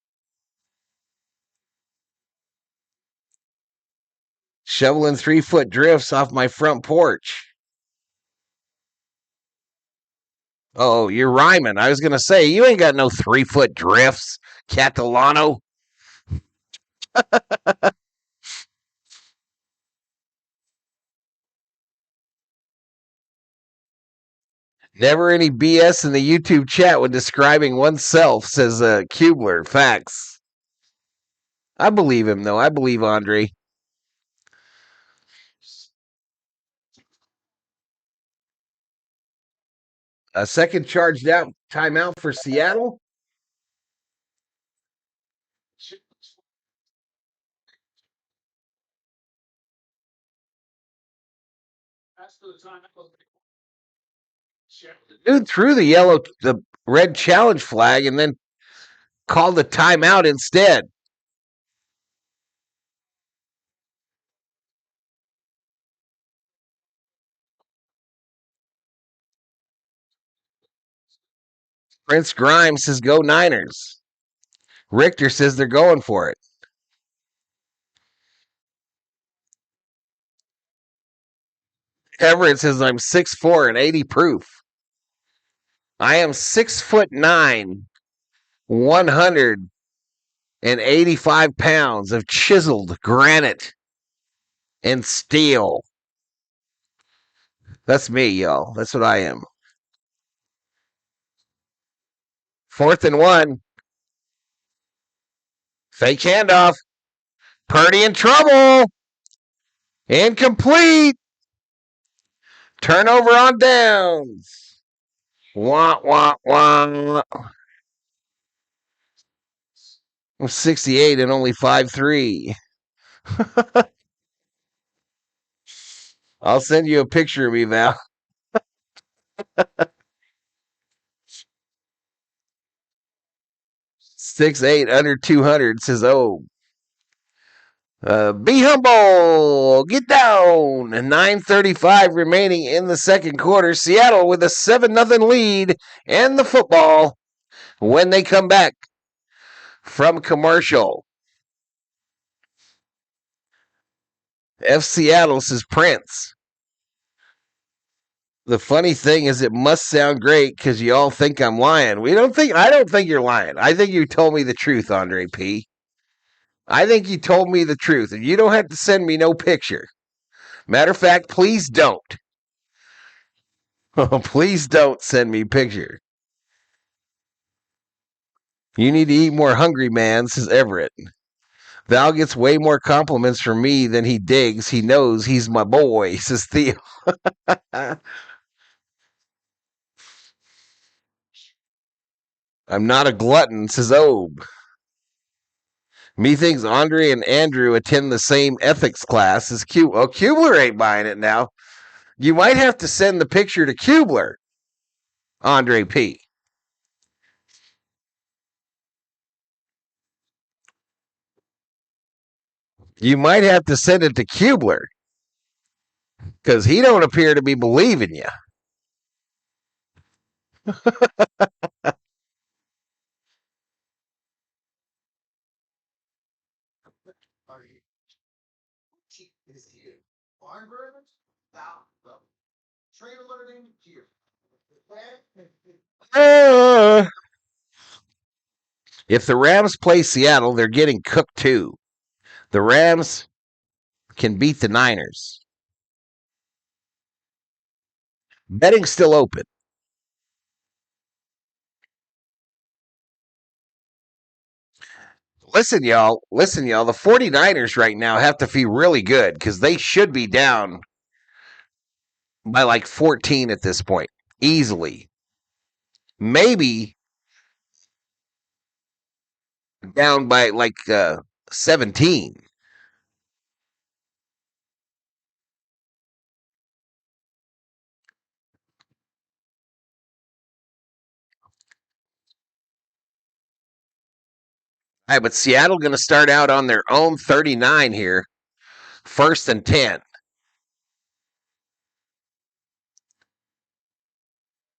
Shoveling 3-foot drifts off my front porch. Oh, you're rhyming. I was going to say, you ain't got no 3-foot drifts, Catalano. Never any BS in the YouTube chat when describing oneself, says Kubler. Facts. I believe him, though. I believe Andre. A second charged out timeout for Seattle. Dude threw the red challenge flag and then called the timeout instead. Prince Grimes says, go Niners. Richter says they're going for it. Everett says, I'm 6'4" and 80 proof. I am 6'9", 185 pounds of chiseled granite and steel. That's me, y'all. That's what I am. 4th and 1. Fake handoff. Purdy in trouble. Incomplete. Turnover on downs. Wah, wah, wah. I'm 68 and only 5'3". I'll send you a picture of me, Val. 6'8", under 200, says, oh. Be humble. Get down. 9:35 remaining in the second quarter. Seattle with a 7-0 lead and the football when they come back from commercial. F. Seattle says Prince. The funny thing is it must sound great because you all think I'm lying. I don't think you're lying. I think you told me the truth, Andre P. I think you told me the truth, and you don't have to send me no picture. Matter of fact, please don't. Please don't send me a picture. You need to eat more, hungry man, says Everett. Val gets way more compliments from me than he digs. He knows he's my boy, says Theo. I'm not a glutton, says Obe. Methinks Andre and Andrew attend the same ethics class as Kubler. Oh, Kubler ain't buying it now. You might have to send the picture to Kubler, Andre P. You might have to send it to Kubler because he don't appear to be believing you. If the Rams play Seattle, they're getting cooked too. The Rams can beat the Niners. Betting's still open. Listen, y'all. The 49ers right now have to feel really good because they should be down by like 14 at this point. Easily. Maybe down by like 17. All right, but Seattle going to start out on their own 39 here. 1st and 10.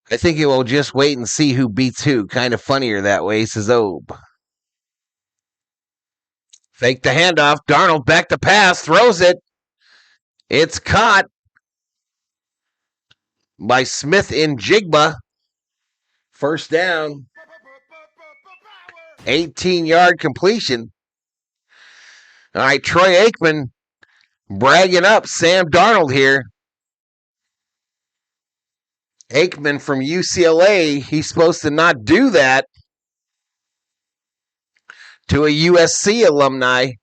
I think it will just wait and see who beats who. Kind of funnier that way, says Obe. Fake the handoff. Darnold back to pass. Throws it. It's caught by Smith in Jigba. 1st down. 18-yard completion. All right, Troy Aikman bragging up Sam Darnold here. Aikman from UCLA, he's supposed to not do that to a USC alumni.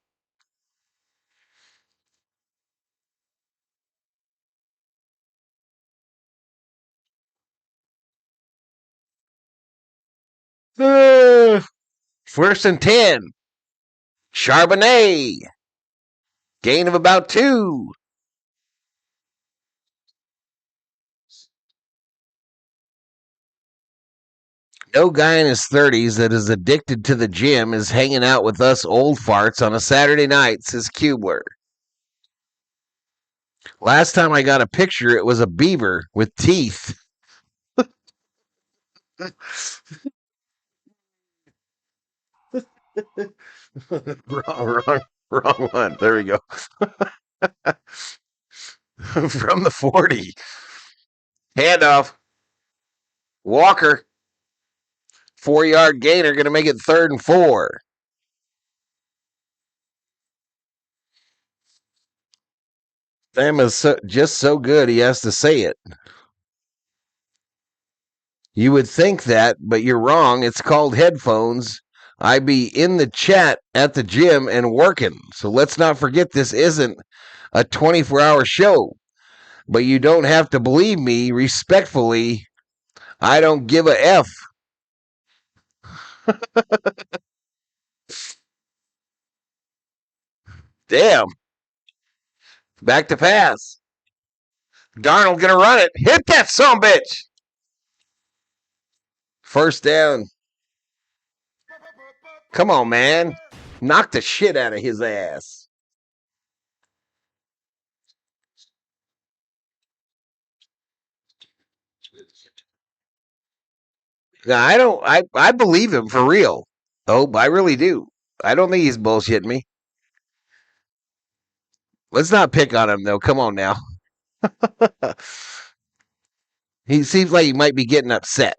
First and 10. Charbonnet. Gain of about 2. No guy in his 30s that is addicted to the gym is hanging out with us old farts on a Saturday night, says Kubler. Last time I got a picture, it was a beaver with teeth. wrong one. There we go. From the 40. Handoff. Walker. 4-yard gainer, going to make it 3rd and 4. Sam is just so good, he has to say it. You would think that, but you're wrong. It's called headphones. I be in the chat at the gym and working. So let's not forget this isn't a 24-hour show. But you don't have to believe me. Respectfully, I don't give a F. Damn. Back to pass. Darnold gonna run it. Hit that sumbitch. 1st down. Come on, man. Knock the shit out of his ass. Now, I believe him for real. Oh, I really do. I don't think he's bullshitting me. Let's not pick on him, though. Come on now. He seems like he might be getting upset.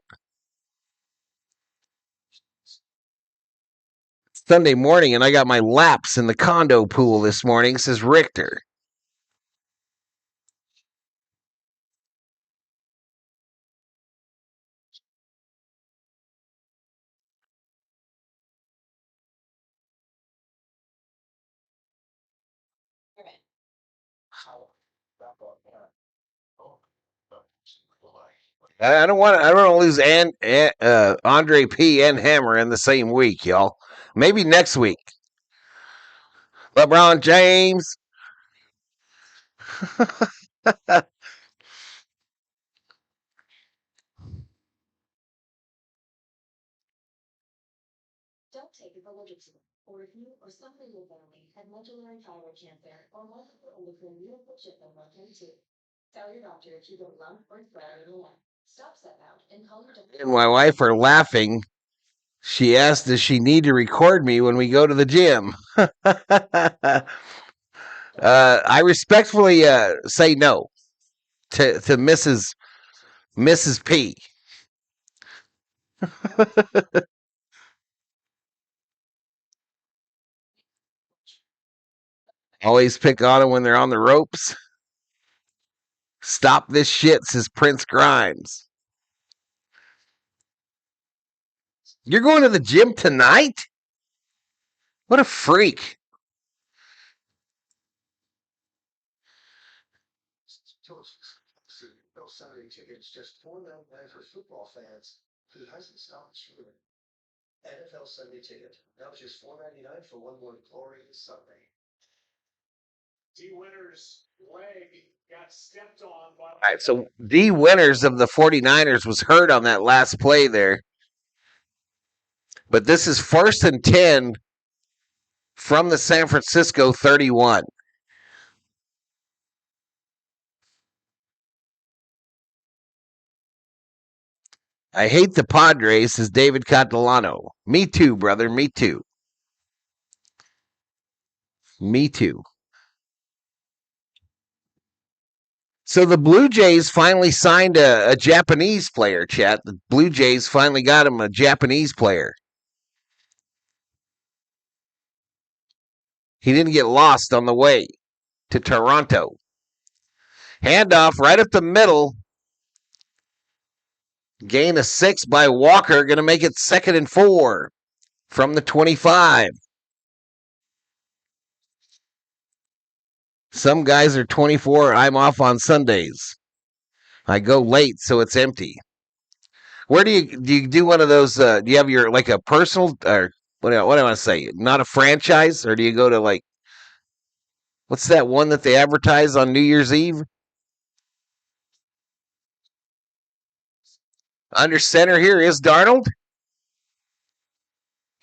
Sunday morning, and I got my laps in the condo pool this morning, says Richter. I don't want to lose Andre P. and Hammer in the same week, y'all. Maybe next week. LeBron James. Don't take a religion, or if you or somebody in your family had medullary thyroid cancer or multiple endocrine chip number 22. Tell your doctor if you don't lump or thread in the line. Stop step out and call your doctor. And my wife are laughing. She asked, does she need to record me when we go to the gym? I respectfully say no to Mrs. P. Always pick on them when they're on the ropes. Stop this shit, says Prince Grimes. You're going to the gym tonight? What a freak. Sunday tickets just $4.99 for football fans who hasn't stopped streaming. NFL Sunday ticket, now just $4.99 for one more glorious Sunday. D. Winner's leg got stepped on by. All right, so D. Winners of the 49ers was hurt on that last play there. But this is 1st and 10 from the San Francisco 31. I hate the Padres, says David Catalano. Me too, brother. Me too. Me too. So the Blue Jays finally signed a Japanese player, chat. The Blue Jays finally got him a Japanese player. He didn't get lost on the way to Toronto. Handoff right up the middle. Gain of 6 by Walker. Going to make it 2nd and 4 from the 25. Some guys are 24. I'm off on Sundays. I go late, so it's empty. Where do you do one of those? Do you have your like a personal or what do I want to say? Not a franchise, or do you go to like what's that one that they advertise on New Year's Eve? Under center here is Darnold.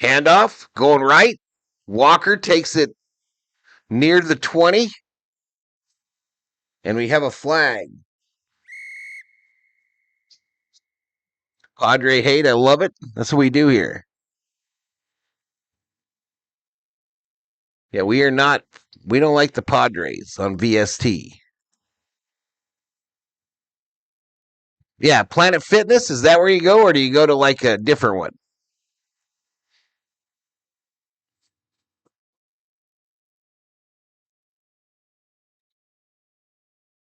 Handoff going right. Walker takes it near the 20. And we have a flag. Padre hate, I love it. That's what we do here. Yeah, we don't like the Padres on VST. Yeah, Planet Fitness, is that where you go, or do you go to like a different one?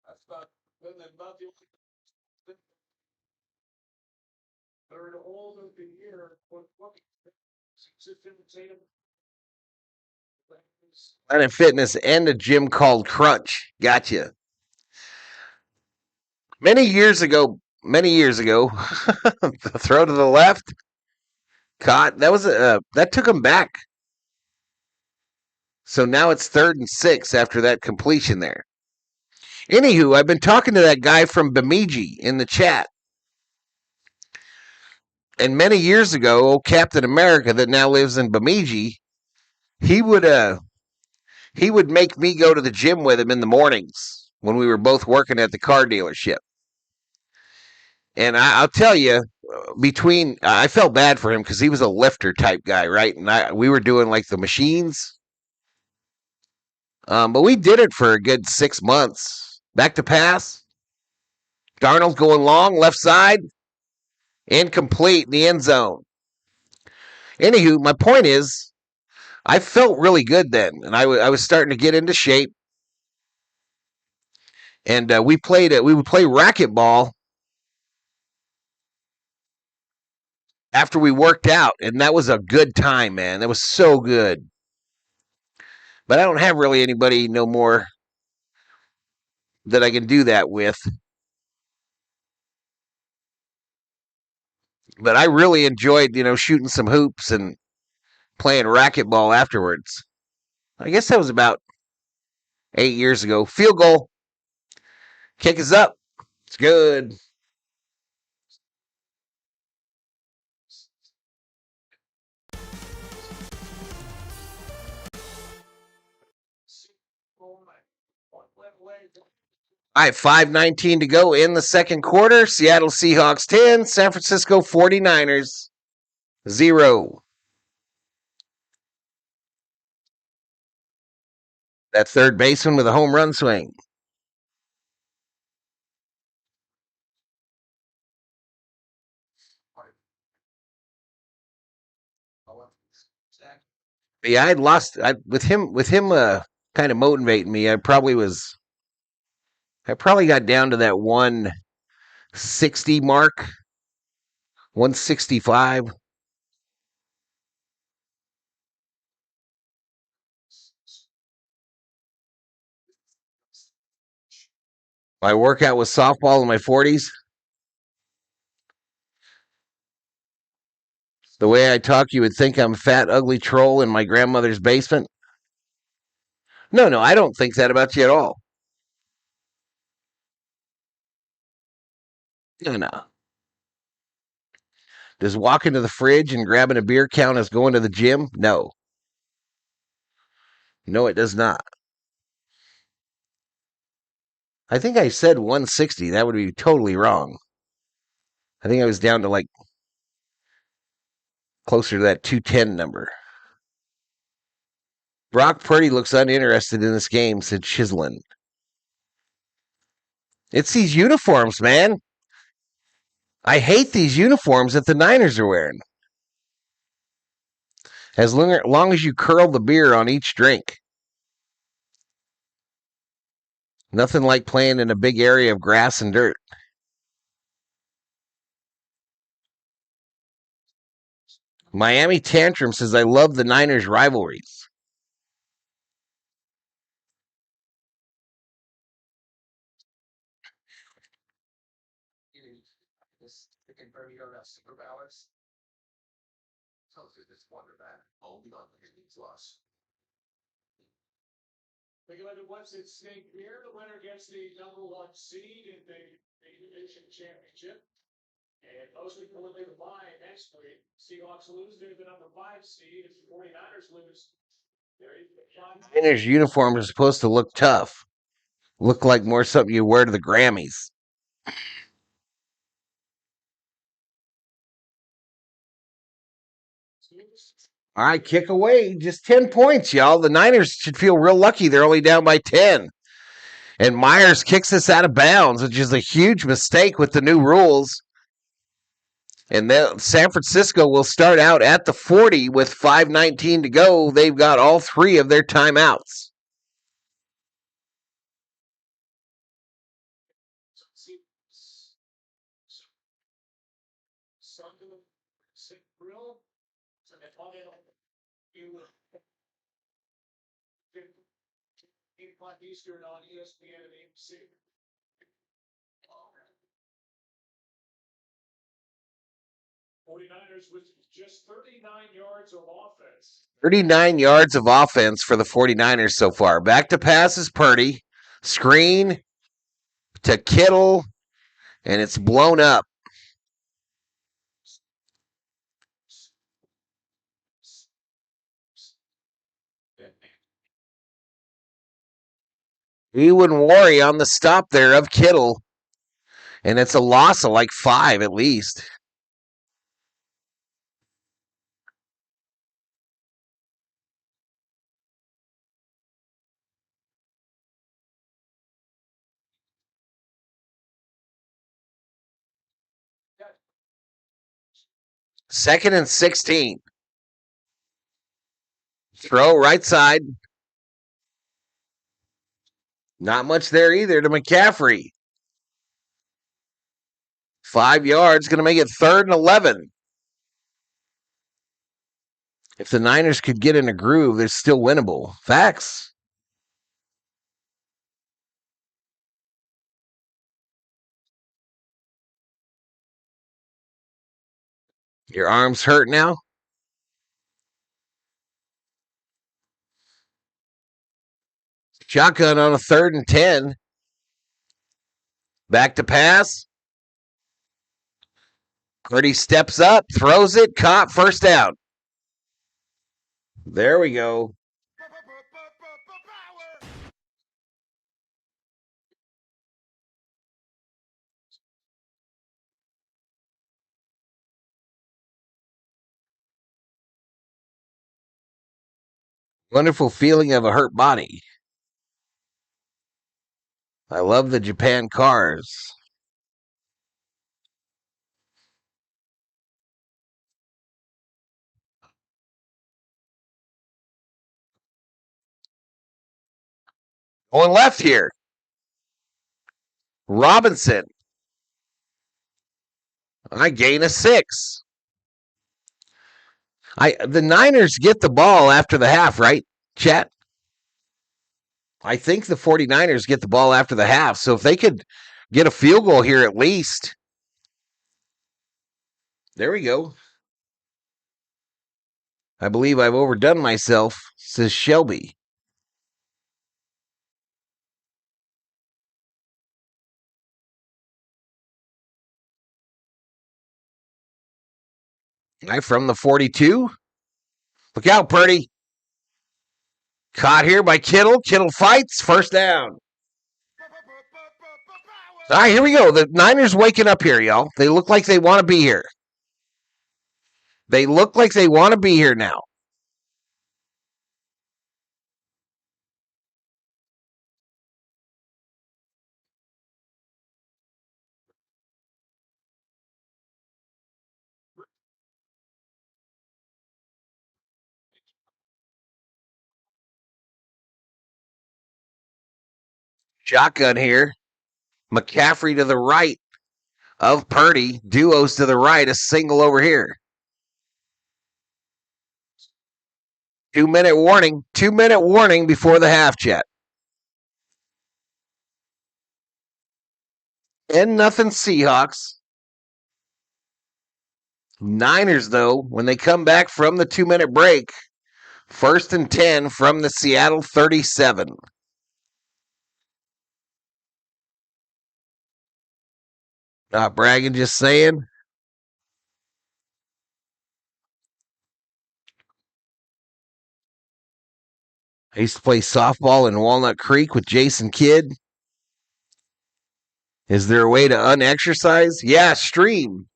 That's about the third hold of the year. What Planet Fitness and a gym called Crunch. Gotcha. Many years ago, throw to the left. Caught. That took him back. So now it's 3rd and 6 after that completion there. Anywho, I've been talking to that guy from Bemidji in the chat. And many years ago, old Captain America that now lives in Bemidji, he would make me go to the gym with him in the mornings when we were both working at the car dealership. And I'll tell you, I felt bad for him because he was a lifter type guy, right? And we were doing like the machines. But we did it for a good 6 months. Back to pass. Darnold going long, left side. Incomplete in the end zone. Anywho, my point is, I felt really good then, and I was starting to get into shape. And we would play racquetball after we worked out, and that was a good time, man. That was so good. But I don't have really anybody no more that I can do that with. But I really enjoyed, shooting some hoops and playing racquetball afterwards. I guess that was about 8 years ago. Field goal. Kick is up. It's good. All right, 5:19 to go in the second quarter. Seattle Seahawks 10, San Francisco 49ers 0. That third baseman with a home run swing. Yeah, I'd lost with him kind of motivating me. I probably got down to that 160 mark, 165. My workout was softball in my 40s. The way I talk, you would think I'm a fat, ugly troll in my grandmother's basement. No, I don't think that about you at all. No. Does walking to the fridge and grabbing a beer count as going to the gym? No. No, it does not. I think I said 160. That would be totally wrong. I think I was down to like closer to that 210 number. Brock Purdy looks uninterested in this game, said Chislin. It's these uniforms, man. I hate these uniforms that the Niners are wearing. As long as you curl the beer on each drink. Nothing like playing in a big area of grass and dirt. Miami Tantrum says, I love the Niners rivalries. Take a look at what's at stake here. The winner gets the #1 seed in the division championship. And most people would leave a bye next week. Seahawks lose, they're the #5 seed. If the 49ers lose, they're Niners uniforms are supposed to look tough. Look like more something you wear to the Grammys. All right, kick away. Just 10 points, y'all. The Niners should feel real lucky. They're only down by 10. And Myers kicks us out of bounds, which is a huge mistake with the new rules. And then San Francisco will start out at the 40 with 5:19 to go. They've got all 3 of their timeouts. Eastern on ESPN and ABC. 49ers with just 39 yards of offense. 39 yards of offense for the 49ers so far. Back to passes, Purdy. Screen to Kittle, and it's blown up. He wouldn't worry on the stop there of Kittle, and it's a loss of like 5 at least. Second and 16. Throw right side. Not much there either to McCaffrey. 5 yards, going to make it 3rd and 11. If the Niners could get in a groove, they're still winnable. Facts. Your arm's hurt now? Shotgun on a 3rd and 10. Back to pass. Purdy steps up, throws it, caught, first down. There we go. Wonderful feeling of a hurt body. I love the Japan cars. Going left here. Robinson. I gain a 6. The Niners get the ball after the half, right, chat? I think the 49ers get the ball after the half. So if they could get a field goal here at least. There we go. I believe I've overdone myself, says Shelby. From the 42. Look out, Purdy. Caught here by Kittle. Kittle fights. First down. All right, here we go. The Niners waking up here, y'all. They look like they want to be here. They look like they want to be here now. Shotgun here. McCaffrey to the right of Purdy. Duos to the right. A single over here. 2-minute warning. 2-minute warning before the half, chat. 10-0 Seahawks. Niners, though, when they come back from the 2-minute break, First and 10 from the Seattle 37. Not bragging, just saying. I used to play softball in Walnut Creek with Jason Kidd. Is there a way to unexercise? Yeah, stream.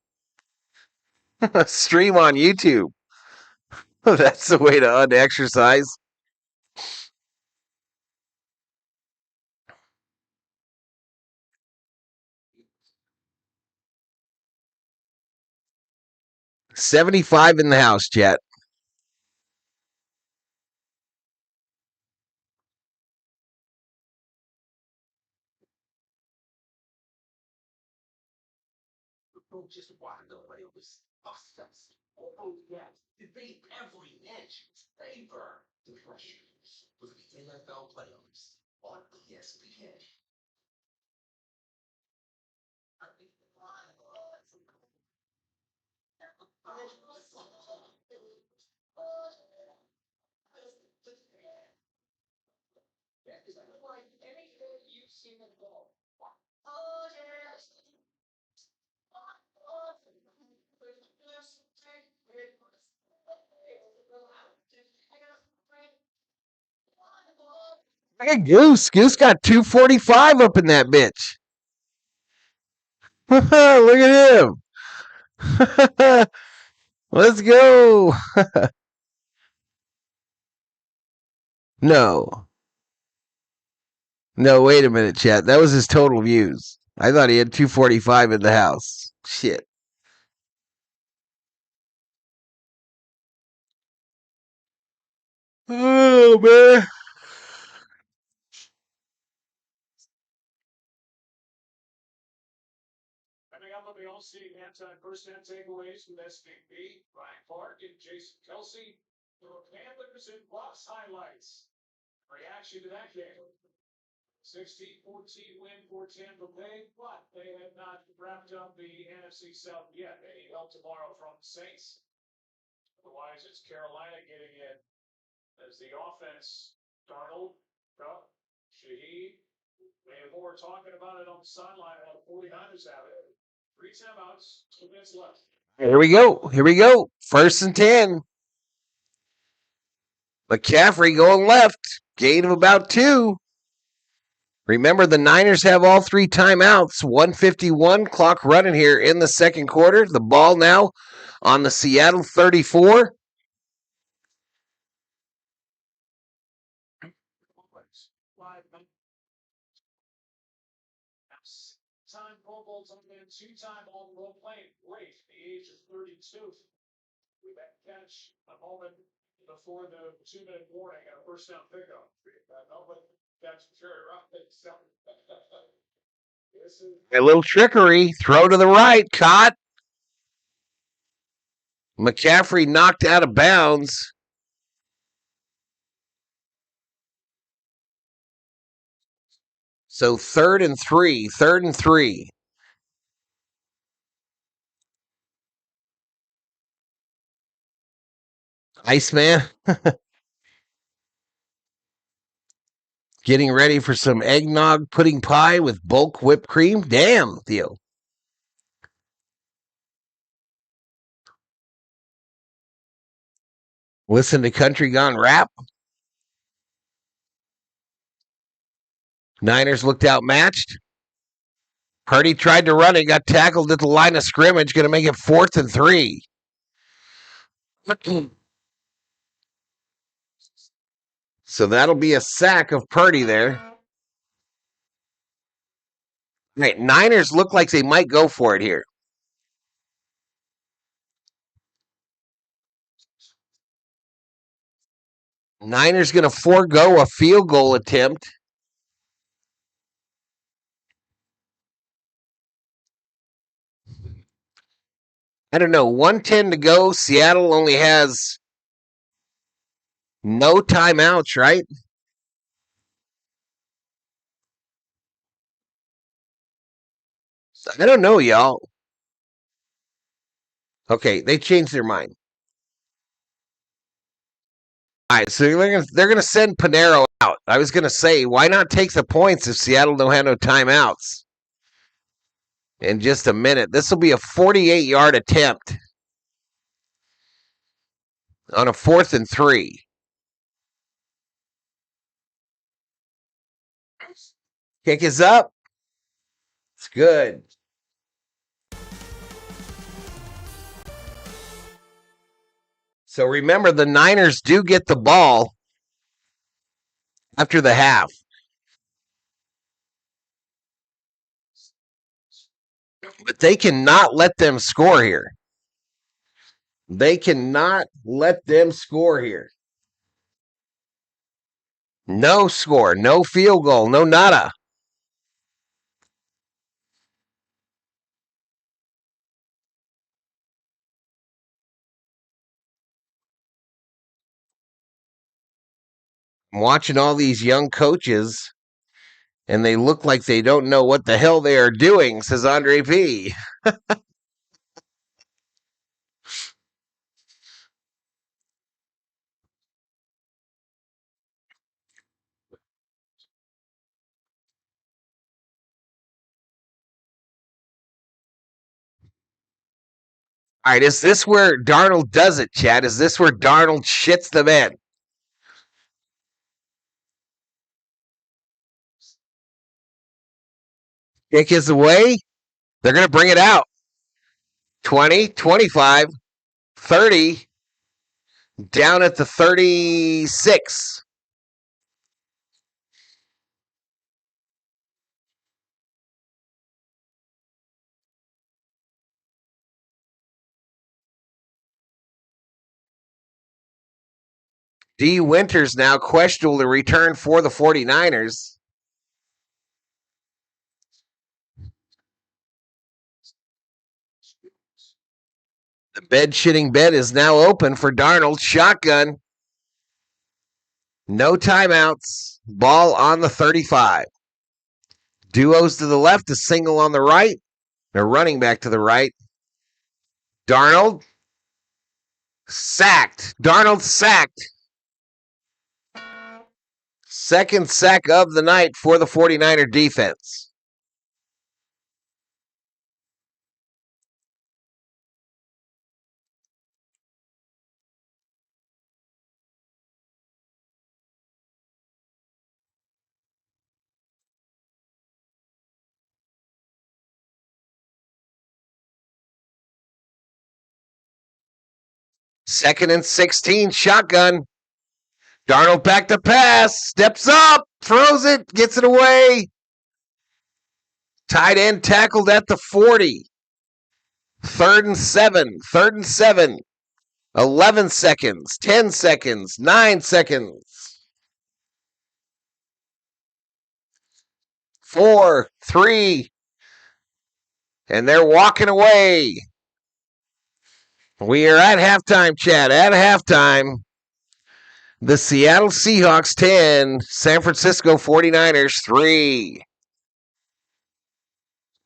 Stream on YouTube. That's the way to unexercise. $75 in the house, chat. Just walked away. It was obsessed. Oh, yes. Debate every inch. Favor the pressures with the NFL playoffs on ESPN. Look at Goose. Goose got 245 up in that bitch. Look at him. Let's go. No. No, wait a minute, chat. That was his total views. I thought he had 245 in the house. Shit. Oh, man. Coming up on the All-State halftime first-half takeaways from SVP, Brian Clark and Jason Kelsey. The Panthers and Bucks highlights. Reaction to that game. 16-14 win for Tampa Bay, but they have not wrapped up the NFC South yet. They need help tomorrow from the Saints. Otherwise, it's Carolina getting in as the offense. Darnold, Cup, Shaheed. We have more talking about it on the sideline while the 49ers have it. 3 timeouts, 2 minutes left. Here we go. Here we go. First and 10. McCaffrey going left. Gain of about 2. Remember, the Niners have all 3 timeouts. 151 clock running here in the second quarter. The ball now on the Seattle 34. Time Pro Bowls on the 2-time All-Pro playing late at the age of 32. We bet catch a moment before the 2-minute warning and a first down pickup. Nobody catch Jerry Robinson. A little trickery. Throw to the right. Caught. McCaffrey knocked out of bounds. So 3rd and 3. 3rd and 3. Iceman. Getting ready for some eggnog pudding pie with bulk whipped cream. Damn, Theo. Listen to Country Gone Rap. Niners looked outmatched. Purdy tried to run it, got tackled at the line of scrimmage, going to make it 4th and 3. So that'll be a sack of Purdy there. Right, Niners look like they might go for it here. Niners going to forego a field goal attempt. I don't know, 1:10 to go. Seattle only has no timeouts, right? I don't know, y'all. Okay, they changed their mind. All right, so they're gonna send Panero out. I was gonna say, why not take the points if Seattle don't have no timeouts? In just a minute, this will be a 48-yard attempt on a 4th and 3. Kick is up. It's good. So remember, the Niners do get the ball after the half. But they cannot let them score here. They cannot let them score here. No score, no field goal, no nada. I'm watching all these young coaches, and they look like they don't know what the hell they are doing, says Andre P. All right, is this where Darnold does it, Chad? Is this where Darnold shits the bed? Kick is away. They're going to bring it out. 20, 25, 30, down at the 36. D. Winters now questionable to return for the 49ers. The bed-shitting bed is now open for Darnold. Shotgun. No timeouts. Ball on the 35. Duos to the left, a single on the right. A running back to the right. Darnold. Sacked. Darnold sacked. Second sack of the night for the 49er defense. Second and 16, shotgun. Darnold back to pass, steps up, throws it, gets it away. Tight end tackled at the 40. 3rd and 7, 3rd and 7. 11 seconds, 10 seconds, 9 seconds. 4, 3, and they're walking away. We are at halftime, Chad, at halftime. The Seattle Seahawks 10, San Francisco 49ers 3.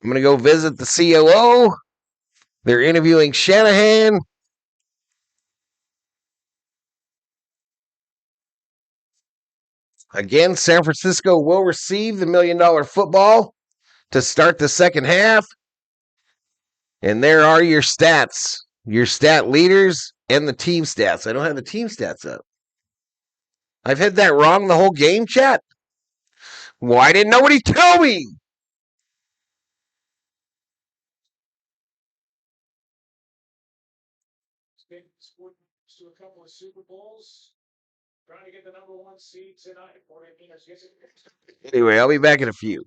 I'm going to go visit the COO. They're interviewing Shanahan. Again, San Francisco will receive the $1 million football to start the second half. And there are your stats, your stat leaders, and the team stats. I don't have the team stats up. I've had that wrong the whole game, chat. Why didn't nobody tell me? To a couple of Super Bowls. Trying to get the number 1 seed tonight. Anyway, I'll be back in a few.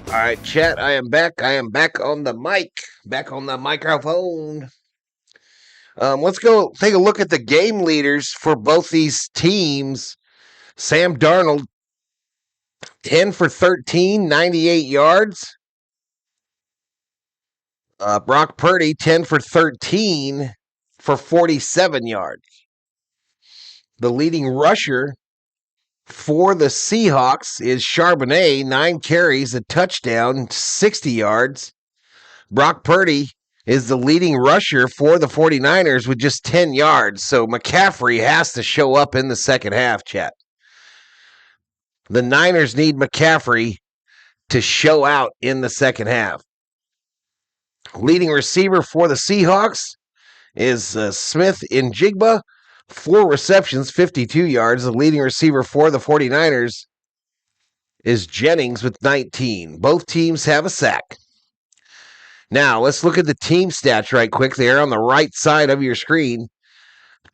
All right, chat. I am back. I am back on the mic, back on the microphone. Let's go take a look at the game leaders for both these teams. Sam Darnold, 10 for 13, 98 yards. Brock Purdy, 10 for 13 for 47 yards. The leading rusher for the Seahawks is Charbonnet, 9 carries, a touchdown, 60 yards. Brock Purdy is the leading rusher for the 49ers with just 10 yards. So McCaffrey has to show up in the second half, chat. The Niners need McCaffrey to show out in the second half. Leading receiver for the Seahawks is Smith Njigba, 4 receptions, 52 yards. The leading receiver for the 49ers is Jennings with 19. Both teams have a sack. Now, let's look at the team stats right quick. They're on the right side of your screen.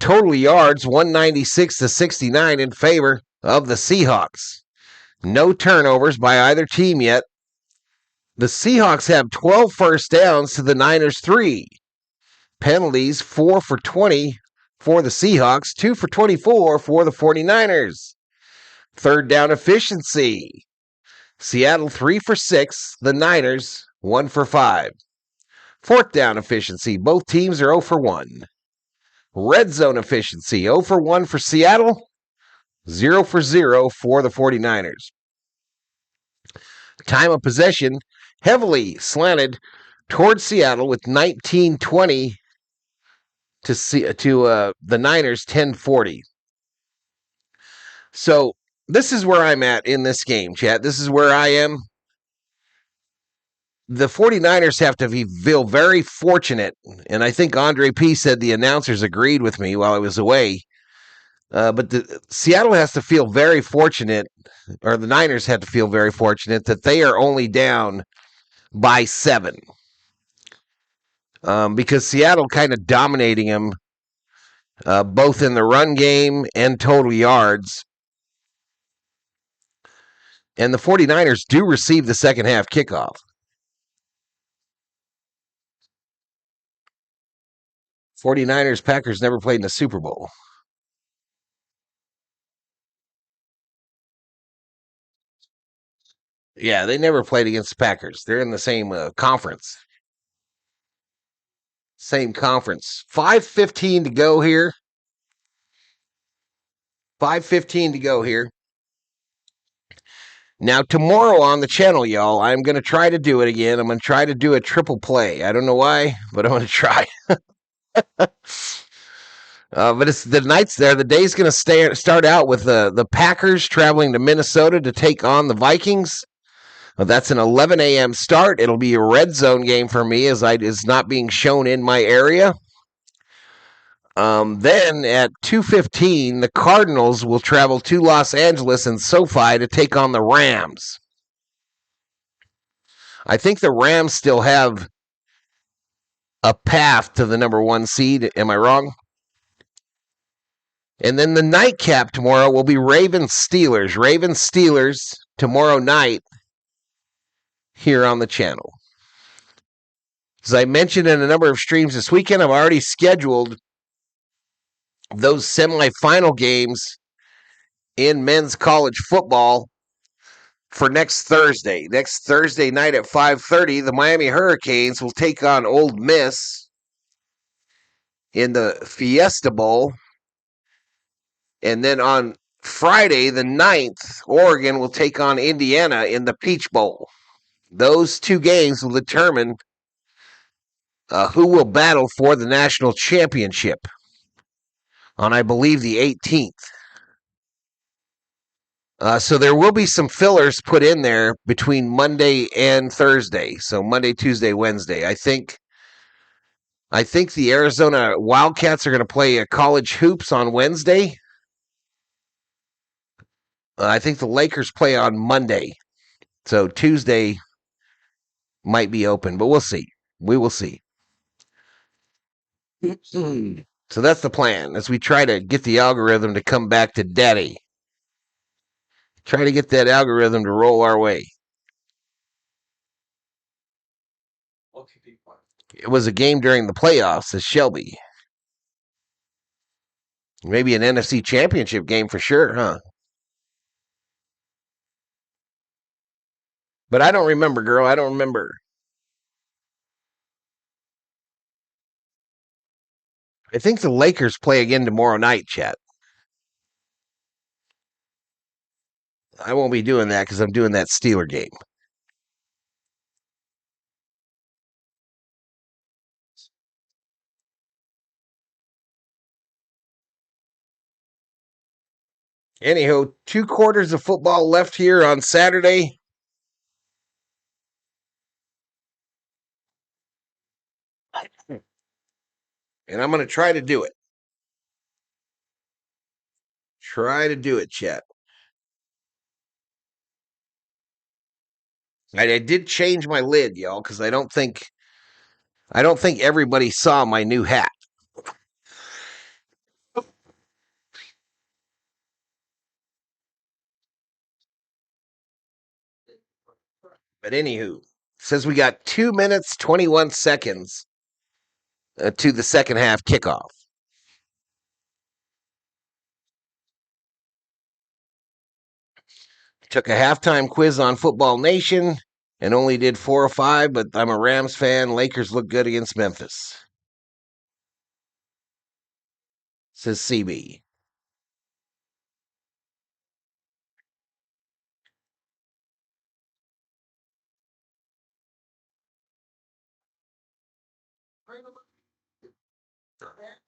Total yards, 196 to 69 in favor of the Seahawks. No turnovers by either team yet. The Seahawks have 12 first downs to the Niners 3. Penalties, 4 for 20 for the Seahawks, 2 for 24 for the 49ers. Third down efficiency. Seattle 3 for 6, the Niners 1 for 5. Fourth down efficiency, both teams are 0 for 1. Red zone efficiency, 0 for 1 for Seattle, 0 for 0 for the 49ers. Time of possession, heavily slanted towards Seattle with 19:20 to the Niners 10:40. So this is where I'm at in this game, chat. This is where I am. The 49ers have to feel very fortunate, and I think Andre P. said the announcers agreed with me while I was away. But Seattle has to feel very fortunate, or the Niners have to feel very fortunate that they are only down by 7. Because Seattle kind of dominating them both in the run game and total yards. And the 49ers do receive the second half kickoff. 49ers, Packers never played in the Super Bowl. Yeah, they never played against the Packers. They're in the same conference. Same conference. 5:15 to go here. 5:15 to go here. Now, tomorrow on the channel, y'all, I'm going to try to do it again. I'm going to try to do a triple play. I don't know why, but I'm going to try. But it's the nights there. The day's going to start out with the Packers traveling to Minnesota to take on the Vikings. That's an 11 a.m. start. It'll be a red zone game for me as it's not being shown in my area. Then at 2:15, the Cardinals will travel to Los Angeles and SoFi to take on the Rams. I think the Rams still have a path to the number 1 seed. Am I wrong? And then the nightcap tomorrow will be Ravens-Steelers. Ravens-Steelers tomorrow night here on the channel. As I mentioned in a number of streams this weekend, I've already scheduled those semifinal games in men's college football for next Thursday. Next Thursday night at 5:30, the Miami Hurricanes will take on Ole Miss in the Fiesta Bowl. And then on Friday, the 9th, Oregon will take on Indiana in the Peach Bowl. Those 2 games will determine who will battle for the national championship on, I believe, the 18th. So there will be some fillers put in there between Monday and Thursday. So Monday, Tuesday, Wednesday. I think the Arizona Wildcats are going to play college hoops on Wednesday. I think the Lakers play on Monday. So Tuesday might be open, but we'll see. We will see. So that's the plan as we try to get the algorithm to come back to daddy. Try to get that algorithm to roll our way. It was a game during the playoffs, says Shelby. Maybe an NFC championship game for sure, huh? But I don't remember, girl. I don't remember. I think the Lakers play again tomorrow night, chat. I won't be doing that because I'm doing that Steeler game. Anyhow, 2 quarters of football left here on Saturday. And I'm going to try to do it. Try to do it, chat. I did change my lid, y'all, because I don't think everybody saw my new hat. But anywho, says we got 2 minutes, 21 seconds to the second half kickoff. Took a halftime quiz on Football Nation and only did 4 or 5, but I'm a Rams fan. Lakers look good against Memphis. Says CB.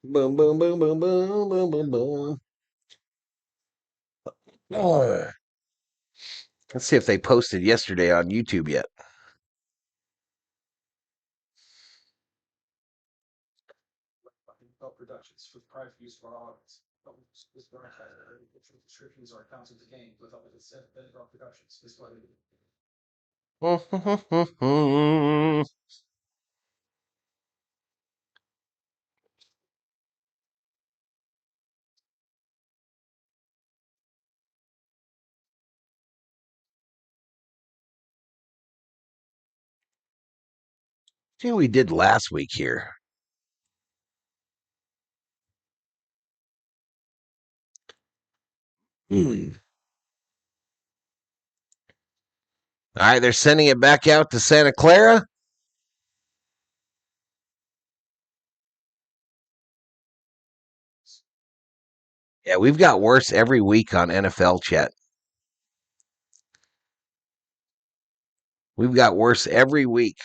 Boom, boom, boom, boom, boom, boom, boom, boom. Oh. Let's see if they posted yesterday on YouTube yet. Productions for private use for our audience. Descriptions are accounts of the game with up to 7 productions. This way. See what we did last week here. All right, they're sending it back out to Santa Clara. Yeah, we've got worse every week on NFL chat. We've got worse every week.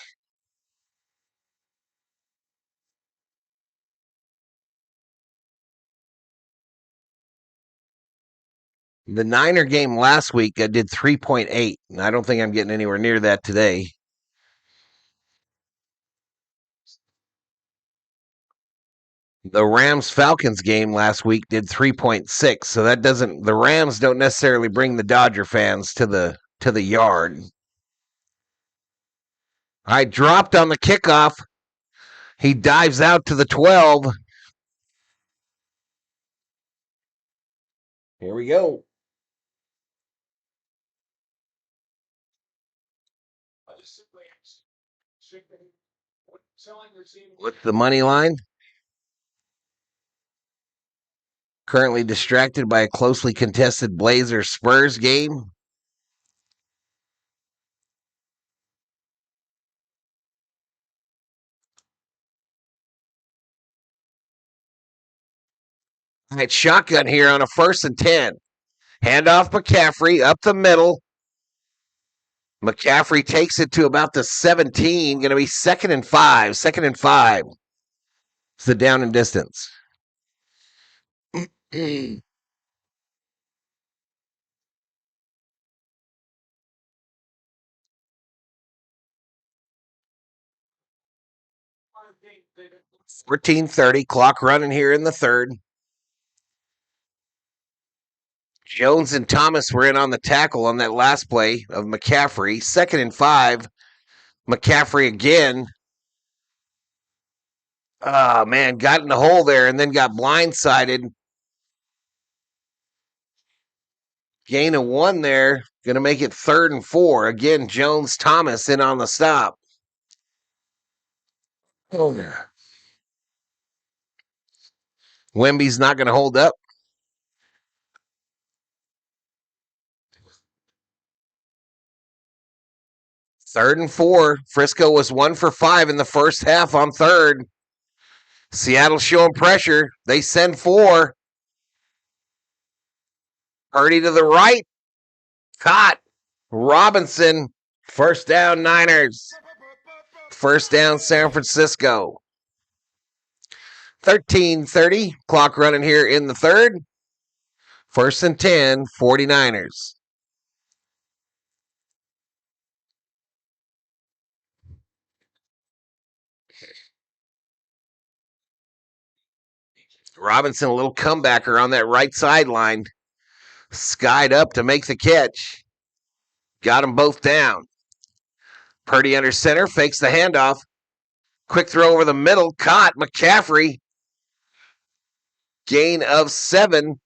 The Niner game last week, I did 3.8, and I don't think I'm getting anywhere near that today. The Rams-Falcons game last week did 3.6, so that doesn't. The Rams don't necessarily bring the Dodger fans to the yard. I dropped on the kickoff. He dives out to the 12. Here we go. What's the money line? Currently distracted by a closely contested Blazers-Spurs game. All right, shotgun here on a 1st and 10. Hand off McCaffrey up the middle. McCaffrey takes it to about the 17. Going to be 2nd and 5. 2nd and 5. It's the down and distance. 14:30. Clock running here in the 3rd. Jones and Thomas were in on the tackle on that last play of McCaffrey. 2nd and 5. McCaffrey again. Oh, man, got in the hole there and then got blindsided. Gain of 1 there. Going to make it 3rd and 4. Again, Jones, Thomas in on the stop. Oh, yeah. Wemby's not going to hold up. Third and 4. Frisco was 1 for 5 in the first half on third. Seattle showing pressure. They send 4. Purdy to the right. Caught. Robinson. First down, Niners. First down, San Francisco. 13:30. Clock running here in the third. First and 10, 49ers. Robinson, a little comebacker on that right sideline. Skied up to make the catch. Got them both down. Purdy under center, fakes the handoff. Quick throw over the middle, caught. McCaffrey. Gain of 7.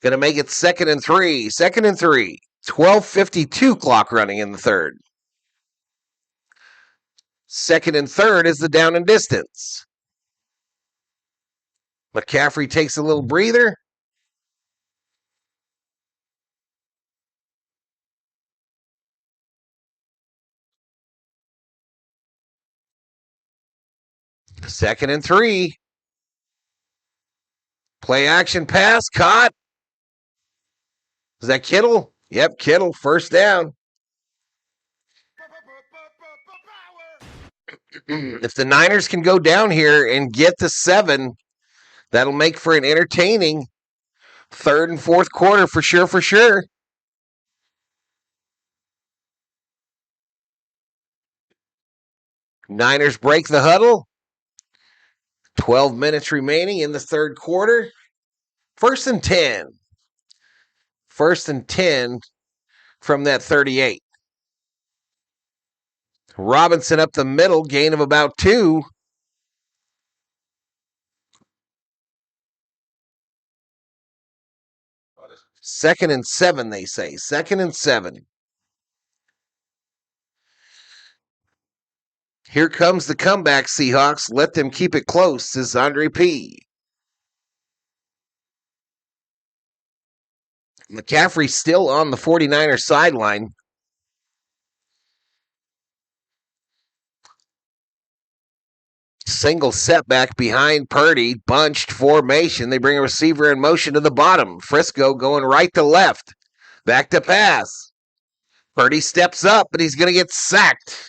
Going to make it 2nd and 3. 2nd and 3. 12:52 clock running in the third. 2nd and 3rd is the down and distance. McCaffrey takes a little breather. Second and 3. Play action pass, caught. Is that Kittle? Yep, Kittle, first down. If the Niners can go down here and get to 7, that'll make for an entertaining third and fourth quarter for sure. Niners break the huddle. 12 minutes remaining in the third quarter. First and 10. First and 10 from that 38. Robinson up the middle, gain of about 2. Second and 7, they say. 2nd and 7. Here comes the comeback, Seahawks. Let them keep it close, says Andre P. McCaffrey still on the 49ers sideline. Single setback behind Purdy. Bunched formation. They bring a receiver in motion to the bottom. Frisco going right to left. Back to pass. Purdy steps up, but he's going to get sacked.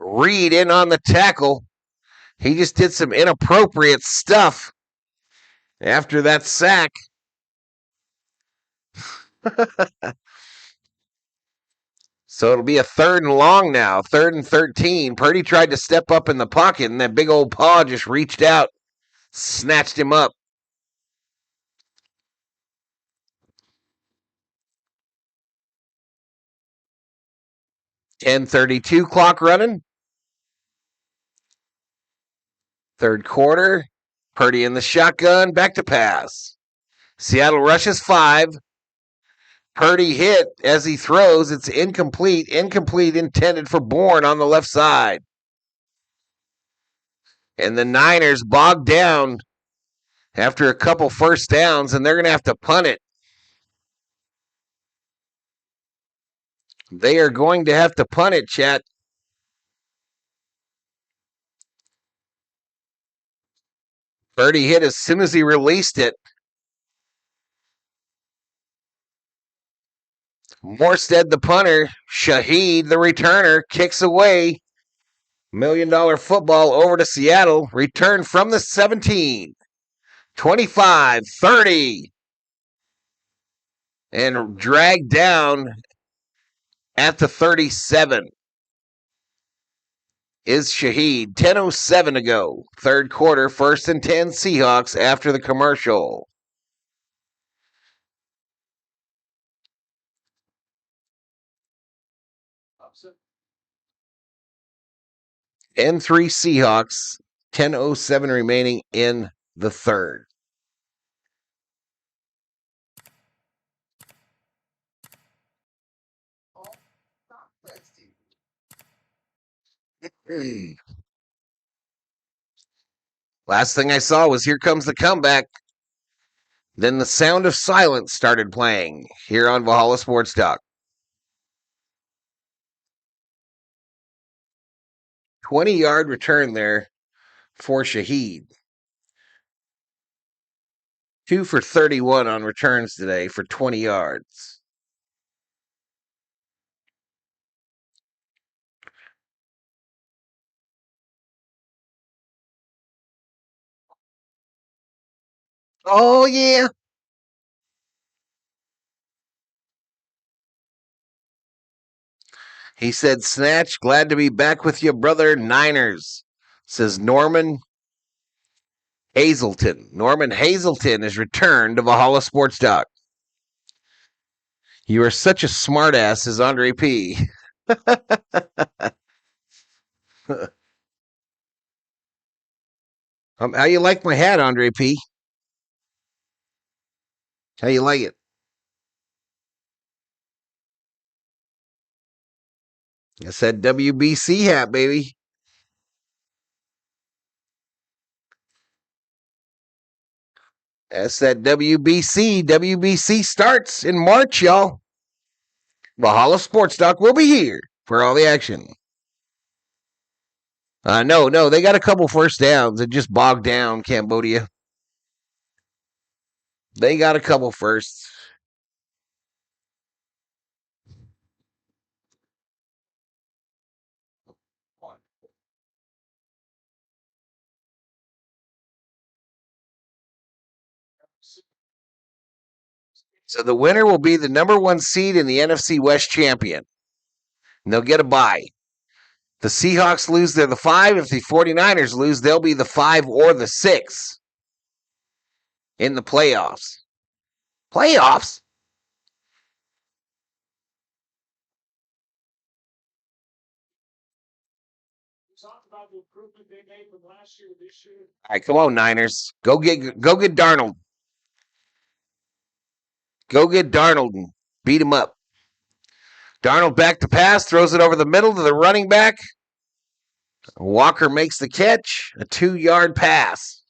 Reed in on the tackle. He just did some inappropriate stuff after that sack. So it'll be a 3rd and long now. 3rd and 13. Purdy tried to step up in the pocket, and that big old paw just reached out, snatched him up. .32 clock running. Third quarter. Purdy in the shotgun. Back to pass. Seattle rushes 5. Purdy hit as he throws. It's incomplete. Incomplete intended for Bourne on the left side. And the Niners bogged down after a couple first downs, and they're going to have to punt it. They are going to have to punt it, chat. Purdy hit as soon as he released it. Morstead, the punter. Shaheed, the returner, kicks away. $1 million football over to Seattle. Return from the 17. 25, 30. And dragged down at the 37. Is Shaheed. 10:07 to go. Third quarter, 1st and 10 Seahawks after the commercial. N3 Seahawks. 10:07 remaining in the third. Last thing I saw was Here Comes the Comeback. Then the sound of silence started playing here on Valhalla Sports Talk. 20-yard return there for Shaheed. 2 for 31 on returns today for 20 yards. Oh, yeah. He said, Snatch, glad to be back with you, brother. Niners, says Norman Hazelton. Norman Hazelton is returned to Valhalla Sports Talk. You are such a smartass, says Andre P. How you like my hat, Andre P? How you like it? I said WBC hat, baby. That's that WBC. WBC starts in March, y'all. Valhalla Sports Talk will be here for all the action. No, they got a couple first downs. It just bogged down Cambodia. They got a couple firsts. So the winner will be the number 1 seed in the NFC West champion. And they'll get a bye. The Seahawks lose, they're the 5. If the 49ers lose, they'll be the 5 or the 6 in the playoffs. Playoffs? Talk about the improvement they made from last year to this year. All right, come on, Niners. Go get Darnold. Go get Darnold and beat him up. Darnold back to pass, throws it over the middle to the running back. Walker makes the catch, a 2-yard pass.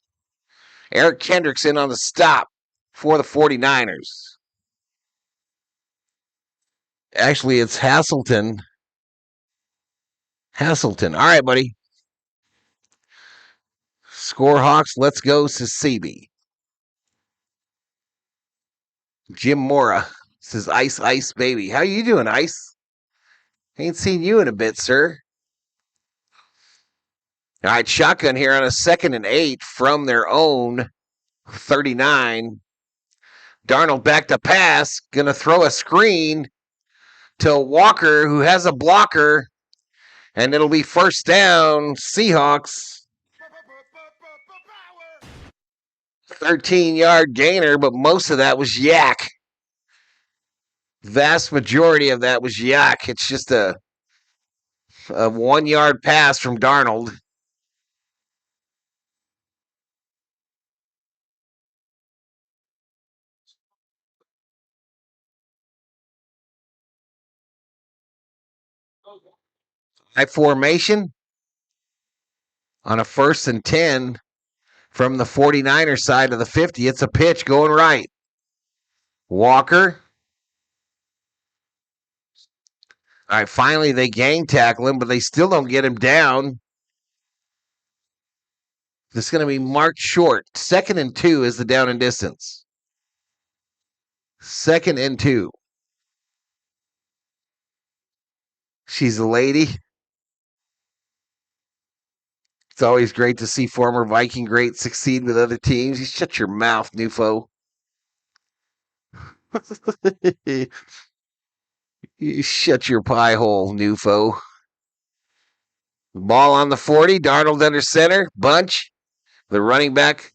Eric Kendricks in on the stop for the 49ers. Actually, it's Hasselton. All right, buddy. Score Hawks, let's go Sisibi. Jim Mora says, Ice, ice, baby. How you doing, Ice? Ain't seen you in a bit, sir. All right, shotgun here on a 2nd and 8 from their own 39. Darnold back to pass. Going to throw a screen to Walker, who has a blocker. And it'll be first down, Seahawks. 13-yard gainer, but most of that was yak. Vast majority of that was yak. It's just a 1-yard pass from Darnold. High formation on a 1st and 10 from the 49er side of the 50. It's a pitch going right. Walker. All right, finally they gang tackle him, but they still don't get him down. This is going to be marked short. 2nd and 2 is the down and distance. 2nd and 2. She's a lady. It's always great to see former Viking greats succeed with other teams. You shut your mouth, Nufo. You shut your pie hole, Nufo. Ball on the 40. Darnold under center. Bunch. The running back.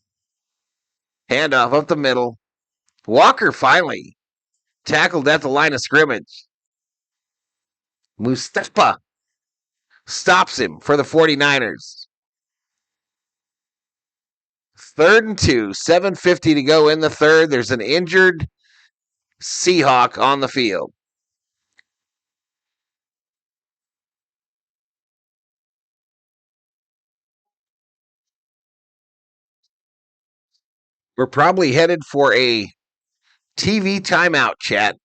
Handoff up the middle. Walker finally tackled at the line of scrimmage. Mustafa stops him for the 49ers. 3rd and 2. 7:50 to go in the 3rd. There's an injured Seahawk on the field. We're probably headed for a TV timeout, chat.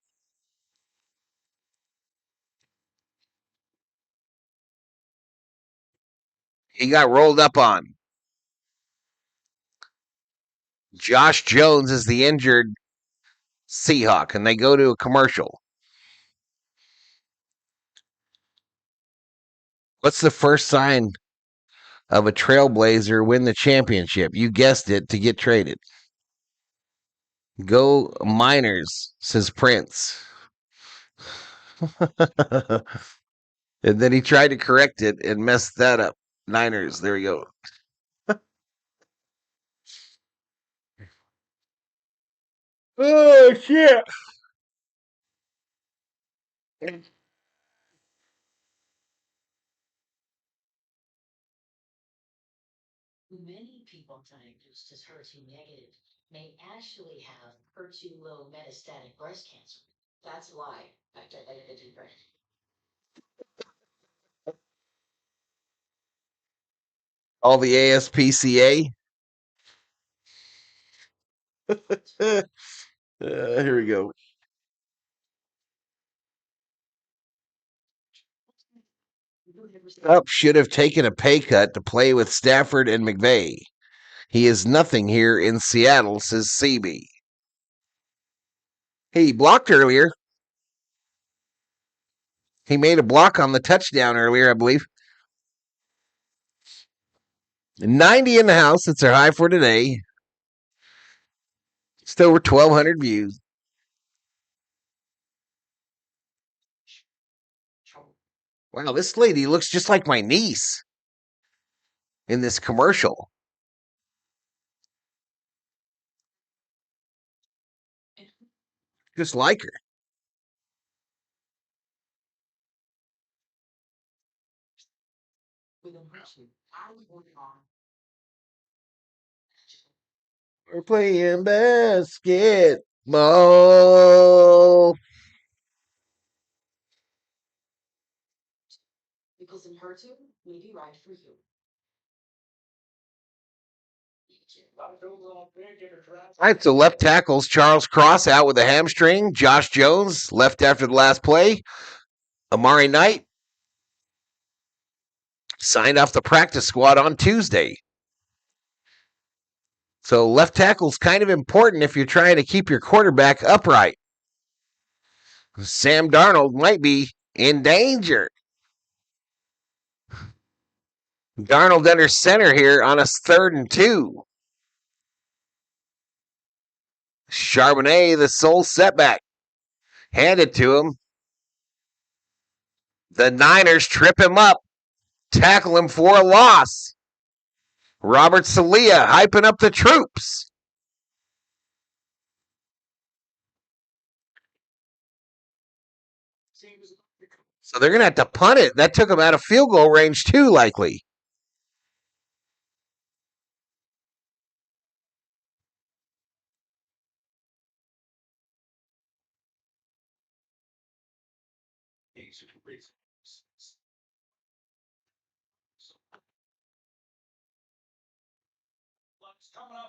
He got rolled up on. Josh Jones is the injured Seahawk, and they go to a commercial. What's the first sign of a trailblazer win the championship? You guessed it, to get traded. Go Miners, says Prince. And then he tried to correct it and messed that up. Niners, there we go. Oh, shit. Many people diagnosed as HER2 negative may actually have HER2 low metastatic breast cancer. That's why I did breast. All the ASPCA. Here we go. Up should have taken a pay cut to play with Stafford and McVay. He is nothing here in Seattle, says CB. He blocked earlier. He made a block on the touchdown earlier, I believe. 90 in the house. It's our high for today. Still over 1,200 views. Wow, this lady looks just like my niece in this commercial. Just like her. We're playing basketball. Because in HER2 may be right for you. All right, so left tackles Charles Cross out with a hamstring. Josh Jones left after the last play. Amari Knight signed off the practice squad on Tuesday. So left tackle's kind of important if you're trying to keep your quarterback upright. Sam Darnold might be in danger. Darnold under center here on a 3rd and 2. Charbonnet, the sole setback. Handed to him. The Niners trip him up. Tackle him for a loss. Robert Salia hyping up the troops. So they're going to have to punt it. That took them out of field goal range too, likely.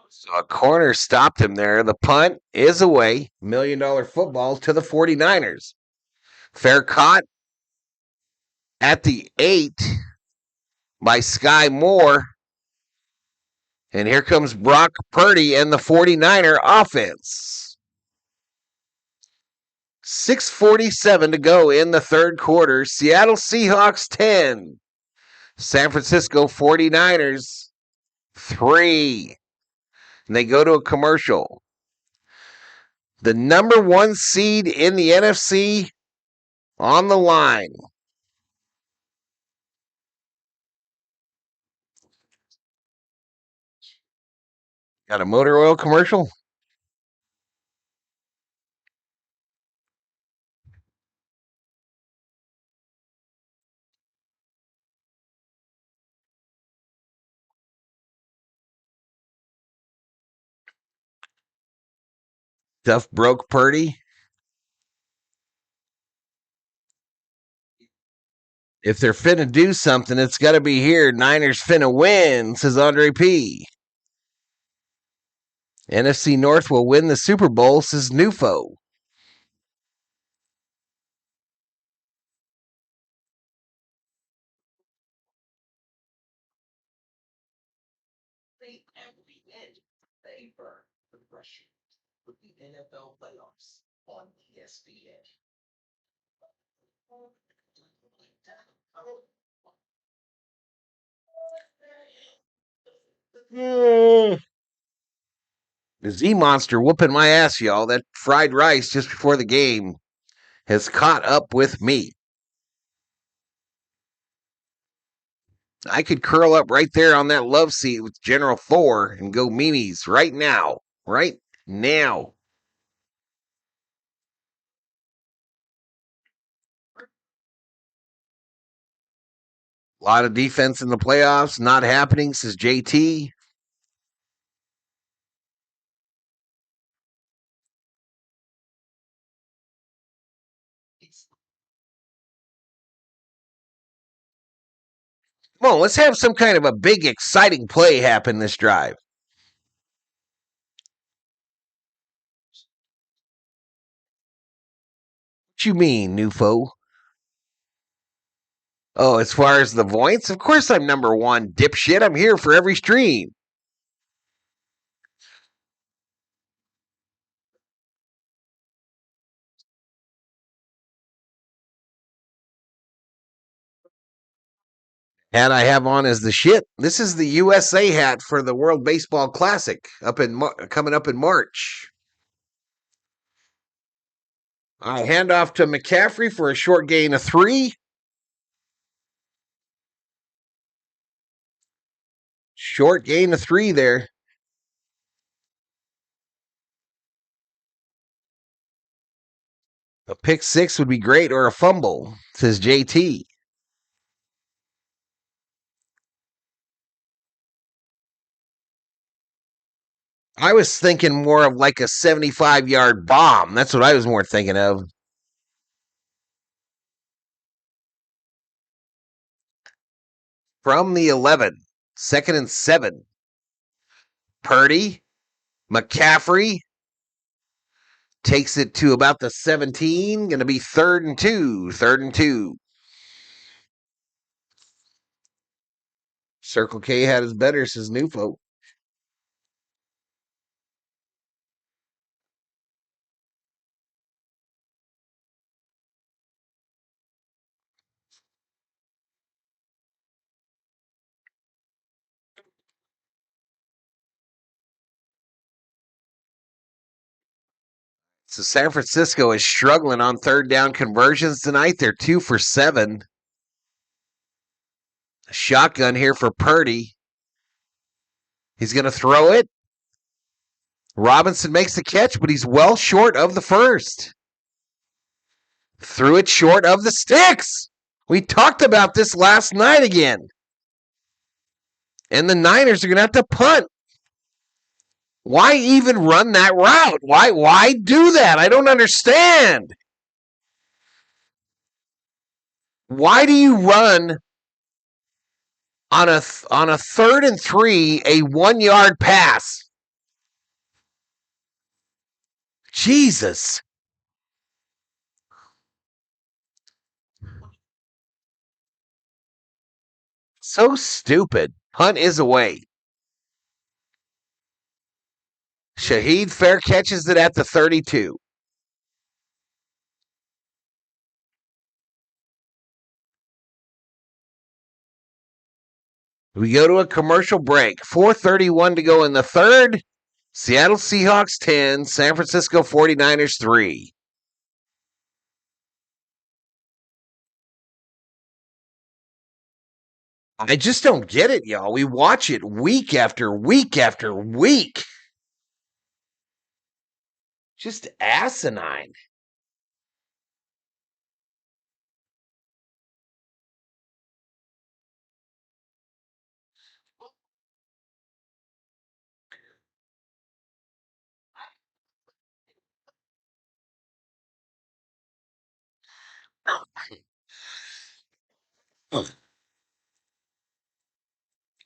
So a corner stopped him there. The punt is away. $1 million football to the 49ers. Fair caught at the 8 by Sky Moore. And here comes Brock Purdy and the 49er offense. 6:47 to go in the 3rd quarter. Seattle Seahawks 10. San Francisco 49ers 3. And they go to a commercial. The number 1 seed in the NFC on the line. Got a motor oil commercial? Stuff broke Purdy. If they're finna do something, it's got to be here. Niners finna win, says Andre P. NFC North will win the Super Bowl, says Nufo. They every inch favor the pressure with the NFL playoffs on ESPN. The Z Monster whooping my ass, y'all. That fried rice just before the game has caught up with me. I could curl up right there on that love seat with General Thor and go Mimi's right now. Right now. A lot of defense in the playoffs. Not happening, says JT. Come on, let's have some kind of a big, exciting play happen this drive. What you mean, Nufo? Oh, as far as the points? Of course I'm number one, dipshit. I'm here for every stream. Hat I have on is the shit. This is the USA hat for the World Baseball Classic coming up in March. I hand off to McCaffrey for a short gain of 3. Short gain of 3 there. A pick 6 would be great, or a fumble, says JT. I was thinking more of like a 75-yard bomb. That's what I was more thinking of. From the 11, 2nd and 7. Purdy, McCaffrey takes it to about the 17. Going to be 3rd and 2. 3rd and 2. Circle K had his better, says Nufo. So San Francisco is struggling on 3rd down conversions tonight. They're 2 for 7. Shotgun here for Purdy. He's going to throw it. Robinson makes the catch, but he's well short of the first. Threw it short of the sticks. We talked about this last night again. And the Niners are going to have to punt. Why even run that route? Why do that? I don't understand. Why do you run on a 3rd and 3 a 1-yard pass? Jesus. So stupid. Punt is away. Shaheed fair catches it at the 32. We go to a commercial break. 4:31 to go in the 3rd. Seattle Seahawks 10, San Francisco 49ers 3. I just don't get it, y'all. We watch it week after week after week. Just asinine.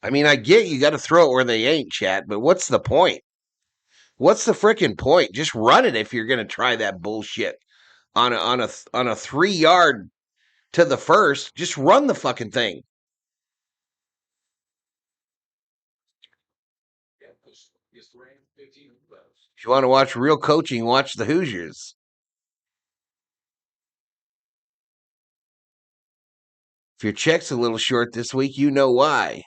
I mean, I get you got to throw it where they ain't, chat, but what's the point? What's the freaking point? Just run it if you're going to try that bullshit on a 3-yard to the first. Just run the fucking thing. If you want to watch real coaching, watch the Hoosiers. If your check's a little short this week, you know why.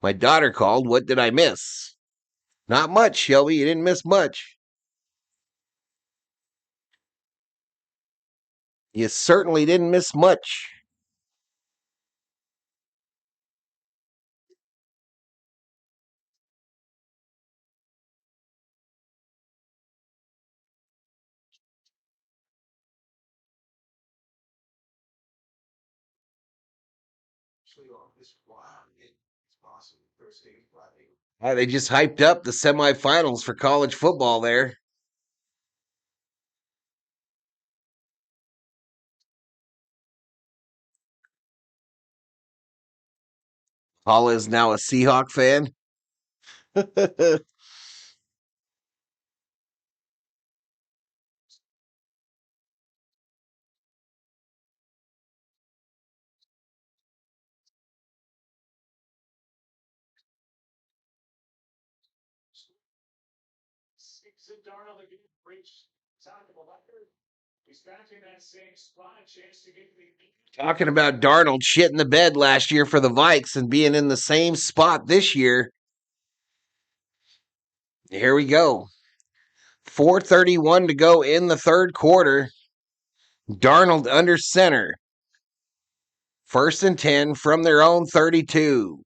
My daughter called. What did I miss? Not much, Shelby. You didn't miss much. You certainly didn't miss much. They just hyped up the semifinals for college football there. Paula is now a Seahawk fan. Darnold again reached top of the record. He's back in that same spot. Chance to get the. Talking about Darnold shit in the bed last year for the Vikes and being in the same spot this year. Here we go. 4:31 to go in the third quarter. Darnold under center. 1st and 10 from their own 32.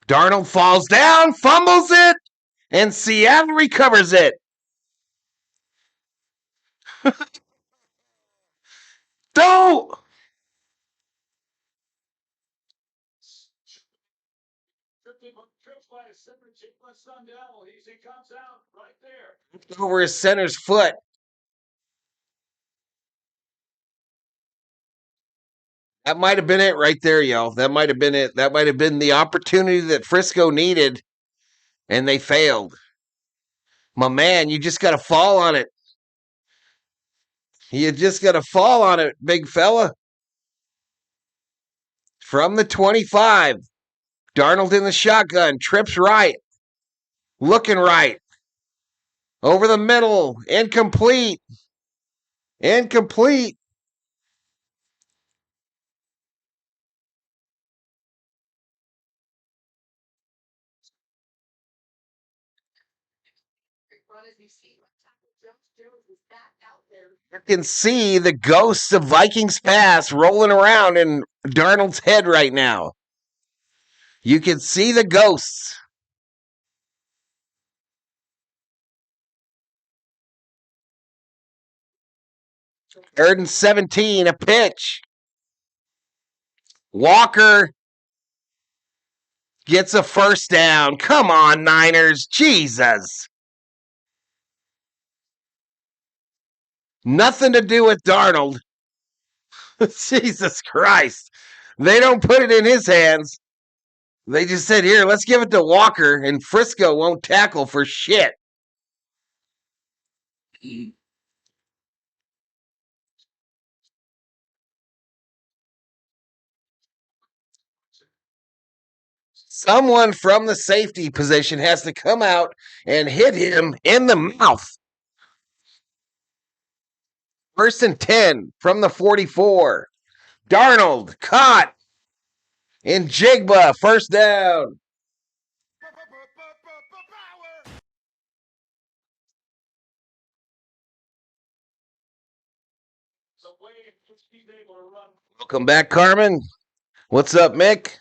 Darnold falls down, fumbles it, and Seattle recovers it. Don't! He comes out right there. Over his center's foot. That might have been it right there, y'all. That might have been it. That might have been the opportunity that Frisco needed, and they failed. My man, you just got to fall on it. You just got to fall on it, big fella. From the 25, Darnold in the shotgun, trips right, looking right. Over the middle, incomplete. Incomplete. You can see the ghosts of Vikings past rolling around in Darnold's head right now. You can see the ghosts. Third and 17, a pitch. Walker gets a first down. Come on, Niners. Jesus. Nothing to do with Darnold. Jesus Christ. They don't put it in his hands. They just said, here, let's give it to Walker, and Frisco won't tackle for shit. Someone from the safety position has to come out and hit him in the mouth. 1st and 10 from the 44. Darnold caught. And Jigba, first down. Welcome back, Carmen. What's up, Mick?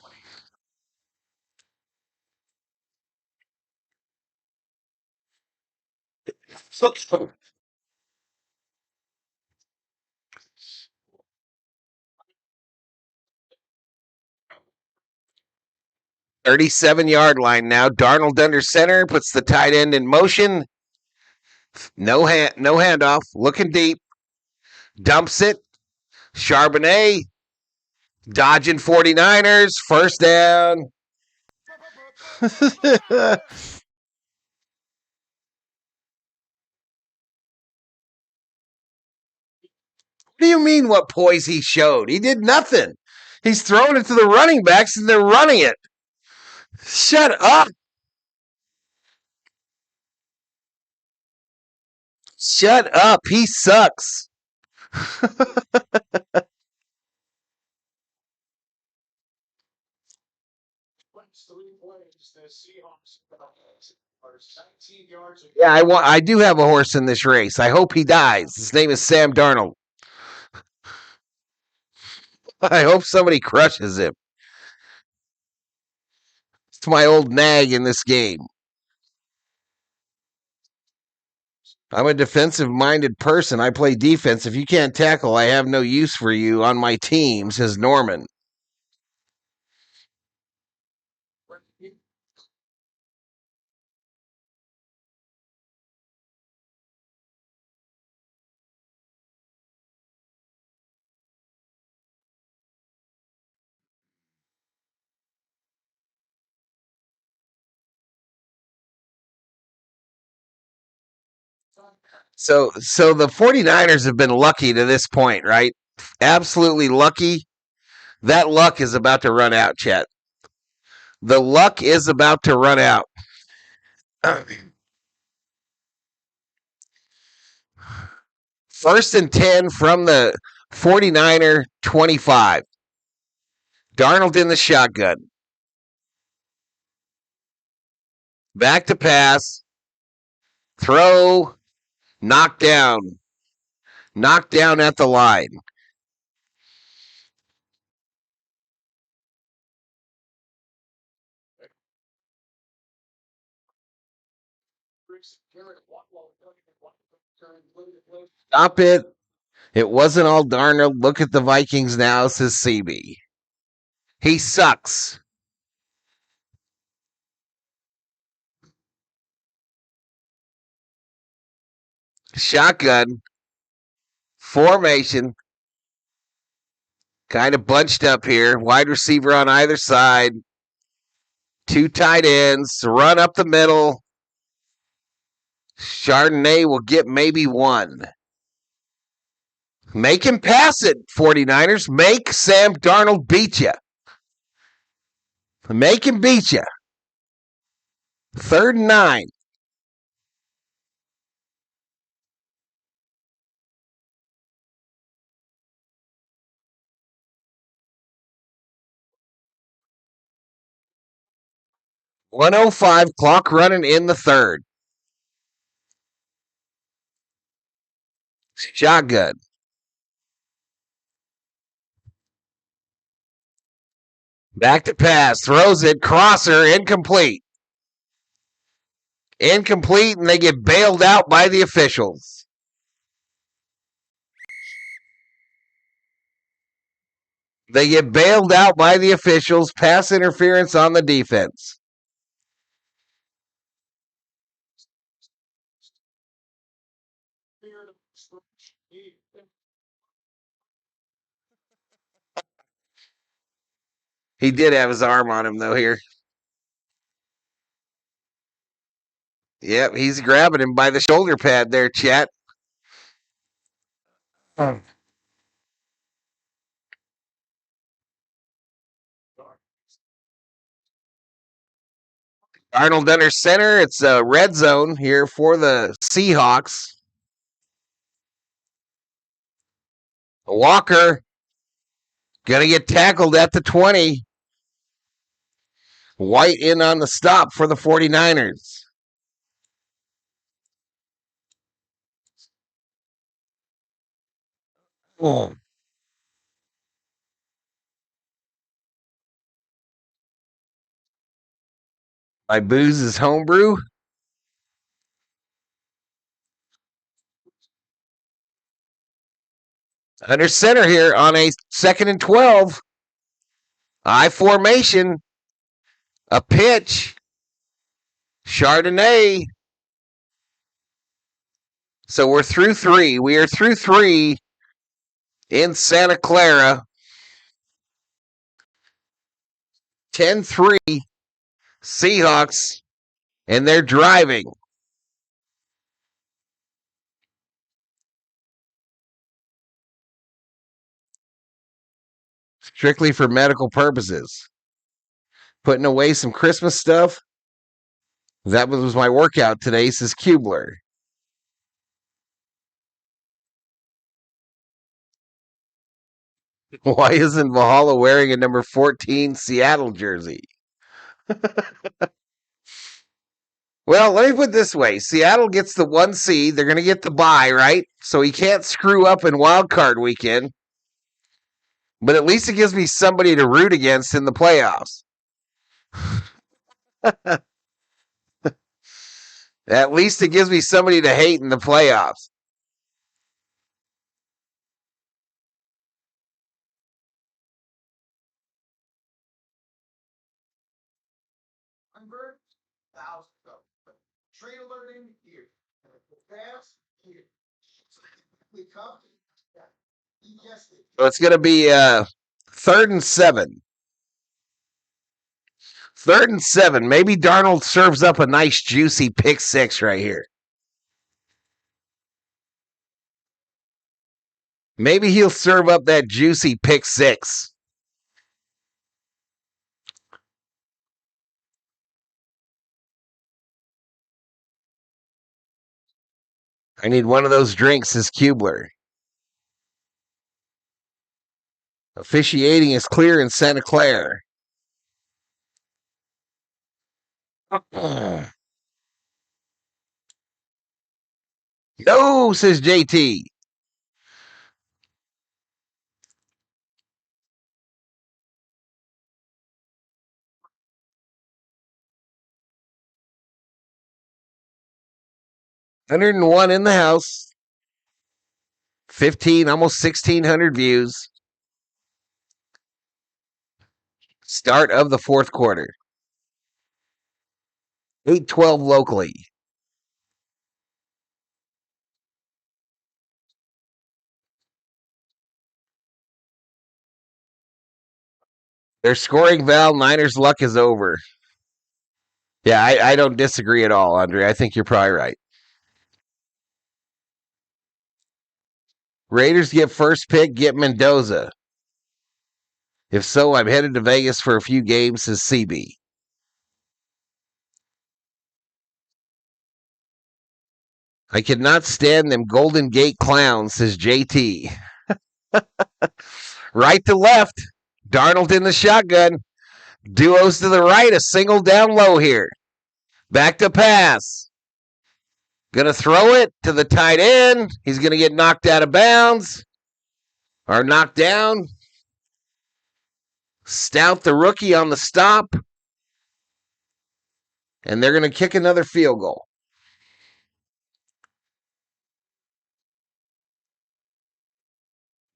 So 37-yard line now. Darnold under center, puts the tight end in motion. No handoff. Looking deep. Dumps it. Charbonnet Dodging 49ers. First down. What do you mean what poise he showed? He did nothing. He's throwing it to the running backs and they're running it. Shut up. Shut up. He sucks. Last 3 plays, the Seahawks are 19 yards. Yeah, I do have a horse in this race. I hope he dies. His name is Sam Darnold. I hope somebody crushes him. It's my old nag in this game. I'm a defensive-minded person. I play defense. If you can't tackle, I have no use for you on my team, says Norman. So the 49ers have been lucky to this point, right? Absolutely lucky. That luck is about to run out, Chet. The luck is about to run out. First and 10 from the 49er 25. Darnold in the shotgun. Back to pass. Throw. Knocked down. Knocked down at the line. Stop it. It wasn't all Darnold. Look at the Vikings now, says CB. He sucks. Shotgun. Formation. Kind of bunched up here. Wide receiver on either side. 2 tight ends. Run up the middle. Chardonnay will get maybe 1. Make him pass it, 49ers. Make Sam Darnold beat you. Make him beat you. 3rd and 9. .105 clock running in the 3rd. Shotgun. Back to pass. Throws it. Crosser. Incomplete. Incomplete, and they get bailed out by the officials. They get bailed out by the officials. Pass interference on the defense. He did have his arm on him, though, here. Yep, he's grabbing him by the shoulder pad there, Chet. Arnold under center. It's a red zone here for the Seahawks. Walker going to get tackled at the 20. White in on the stop for the 49ers. Oh. By Booze's Homebrew. Under center here on a 2nd and 12. I formation. A pitch. Chardonnay. So we're through 3. We are through 3 in Santa Clara. 10-3 Seahawks, and they're driving. Strictly for medical purposes. Putting away some Christmas stuff. That was my workout today, says Kubler. Why isn't Valhalla wearing a number 14 Seattle jersey? Well, let me put it this way. Seattle gets the 1 seed. They're going to get the bye, right? So he can't screw up in wild card weekend. But at least it gives me somebody to root against in the playoffs. At least it gives me somebody to hate in the playoffs. Trade alerting here. Fast here. We come. You guessed it. So it's going to be 3rd and 7. 3rd and 7. Maybe Darnold serves up a nice juicy pick 6 right here. Maybe he'll serve up that juicy pick 6. I need one of those drinks, says Kubler. Officiating is clear in Santa Clara. No, says JT. $101 in the house. 15, almost 1,600 views. Start of the 4th quarter. 8:12 locally. They're scoring Val. Niners' luck is over. Yeah, I don't disagree at all, Andre. I think you're probably right. Raiders get first pick, get Mendoza. If so, I'm headed to Vegas for a few games, says CB. I cannot stand them Golden Gate clowns, says JT. Right to left. Darnold in the shotgun. Duos to the right, a single down low here. Back to pass. Gonna throw it to the tight end. He's gonna get knocked out of bounds. Or knocked down. Stout, the rookie, on the stop. And they're gonna kick another field goal.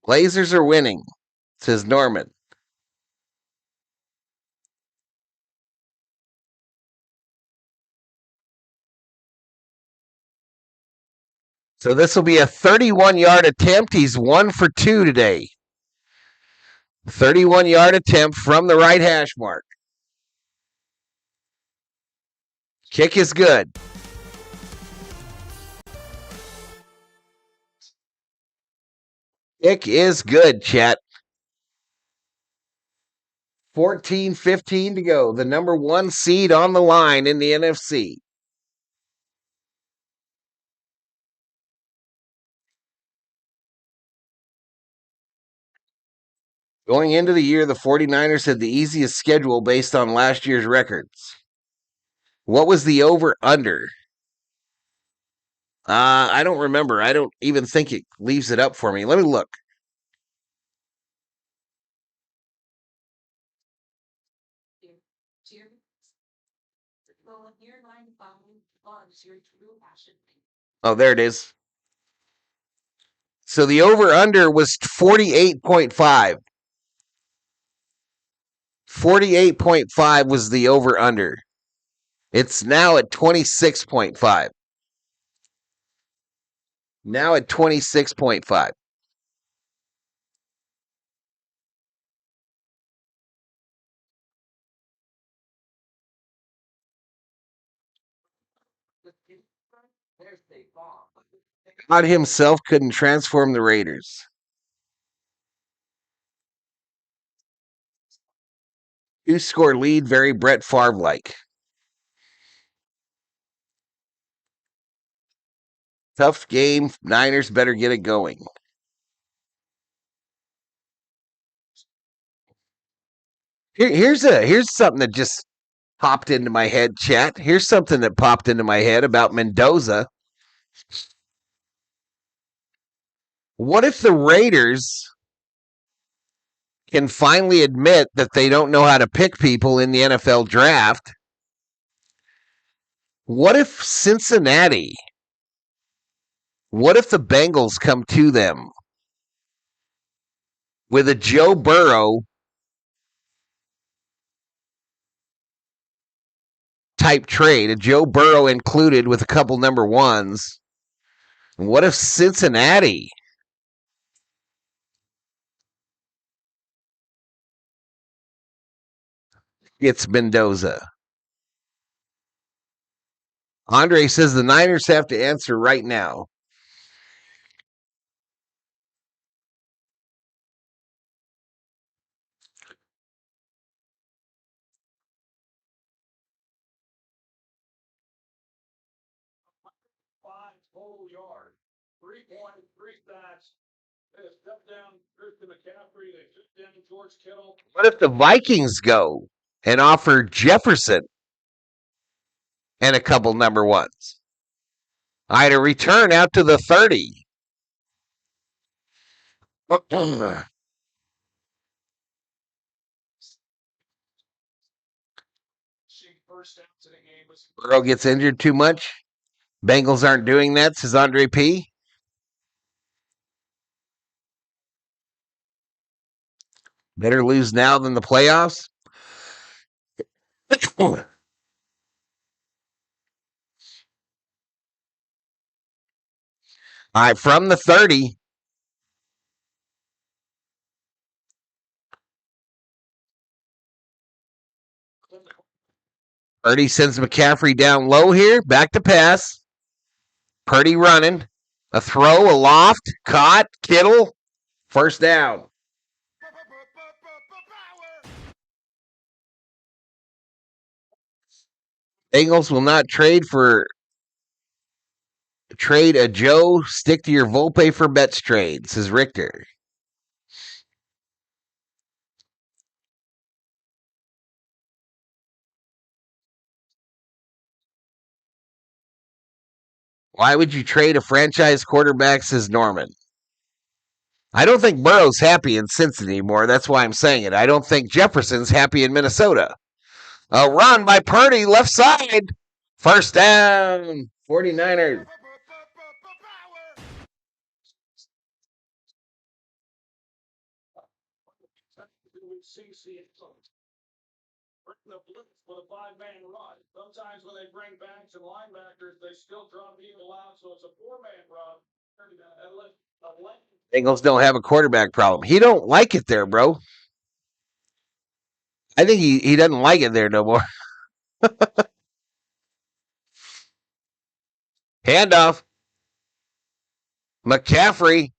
Blazers are winning, says Norman. So this will be a 31-yard attempt. He's 1 for 2 today. 31-yard attempt from the right hash mark. Kick is good. Kick is good, chat. 14-15 to go. The number 1 seed on the line in the NFC. Going into the year, the 49ers had the easiest schedule based on last year's records. What was the over-under? I don't remember. I don't even think it leaves it up for me. Let me look. Oh, there it is. So the over-under was 48.5. 48.5 was the over-under. It's now at 26.5. Now at 26.5. There's State Farm. God himself couldn't transform the Raiders. Two-score lead, very Brett Favre-like. Tough game. Niners better get it going. Here's something that just popped into my head, chat. Here's something that popped into my head about Mendoza. What if the Raiders can finally admit that they don't know how to pick people in the NFL draft? What if Cincinnati? What if the Bengals come to them with a Joe Burrow type trade, a Joe Burrow included with a couple number ones? What if Cincinnati gets Mendoza? Andre says the Niners have to answer right now. Total yard, 3 points, 3 stats. They step down Christian McCaffrey. They took down George Kittle. What if the Vikings go and offer Jefferson and a couple number ones? I had a return out to the 30. First down to the game was Burrow gets injured too much. Bengals aren't doing that, says Andre P. Better lose now than the playoffs. All right, from the 30. Purdy sends McCaffrey down low here. Back to pass. Purdy running. A throw, a loft. Caught. Kittle. First down. Bengals will not trade a Joe. Stick to your Volpe for bets trade, says Richter. Why would you trade a franchise quarterback, says Norman? I don't think Burrow's happy in Cincinnati anymore. That's why I'm saying it. I don't think Jefferson's happy in Minnesota. A run by Purdy, left side. First down, 49ers. CC bring the blitz with a 5-man run. Sometimes when they bring backs and linebackers, they still drop people out, so it's a 4-man run. Bengals don't have a quarterback problem. He don't like it there, bro. I think he doesn't like it there no more. Handoff. McCaffrey.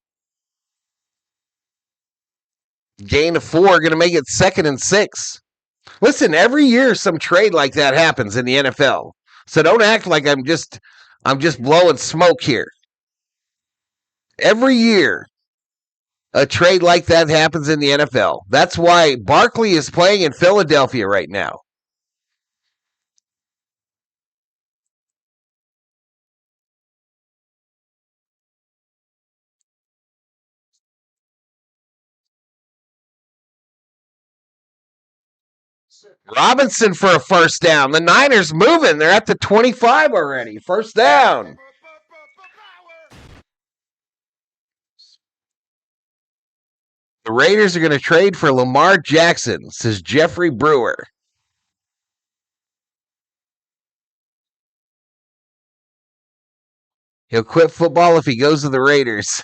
Gain of 4, going to make it 2nd and 6. Listen, every year some trade like that happens in the NFL. So don't act like I'm just blowing smoke here. Every year a trade like that happens in the NFL. That's why Barkley is playing in Philadelphia right now. Robinson for a first down. The Niners moving. They're at the 25 already. First down. The Raiders are going to trade for Lamar Jackson, says Jeffrey Brewer. He'll quit football if he goes to the Raiders.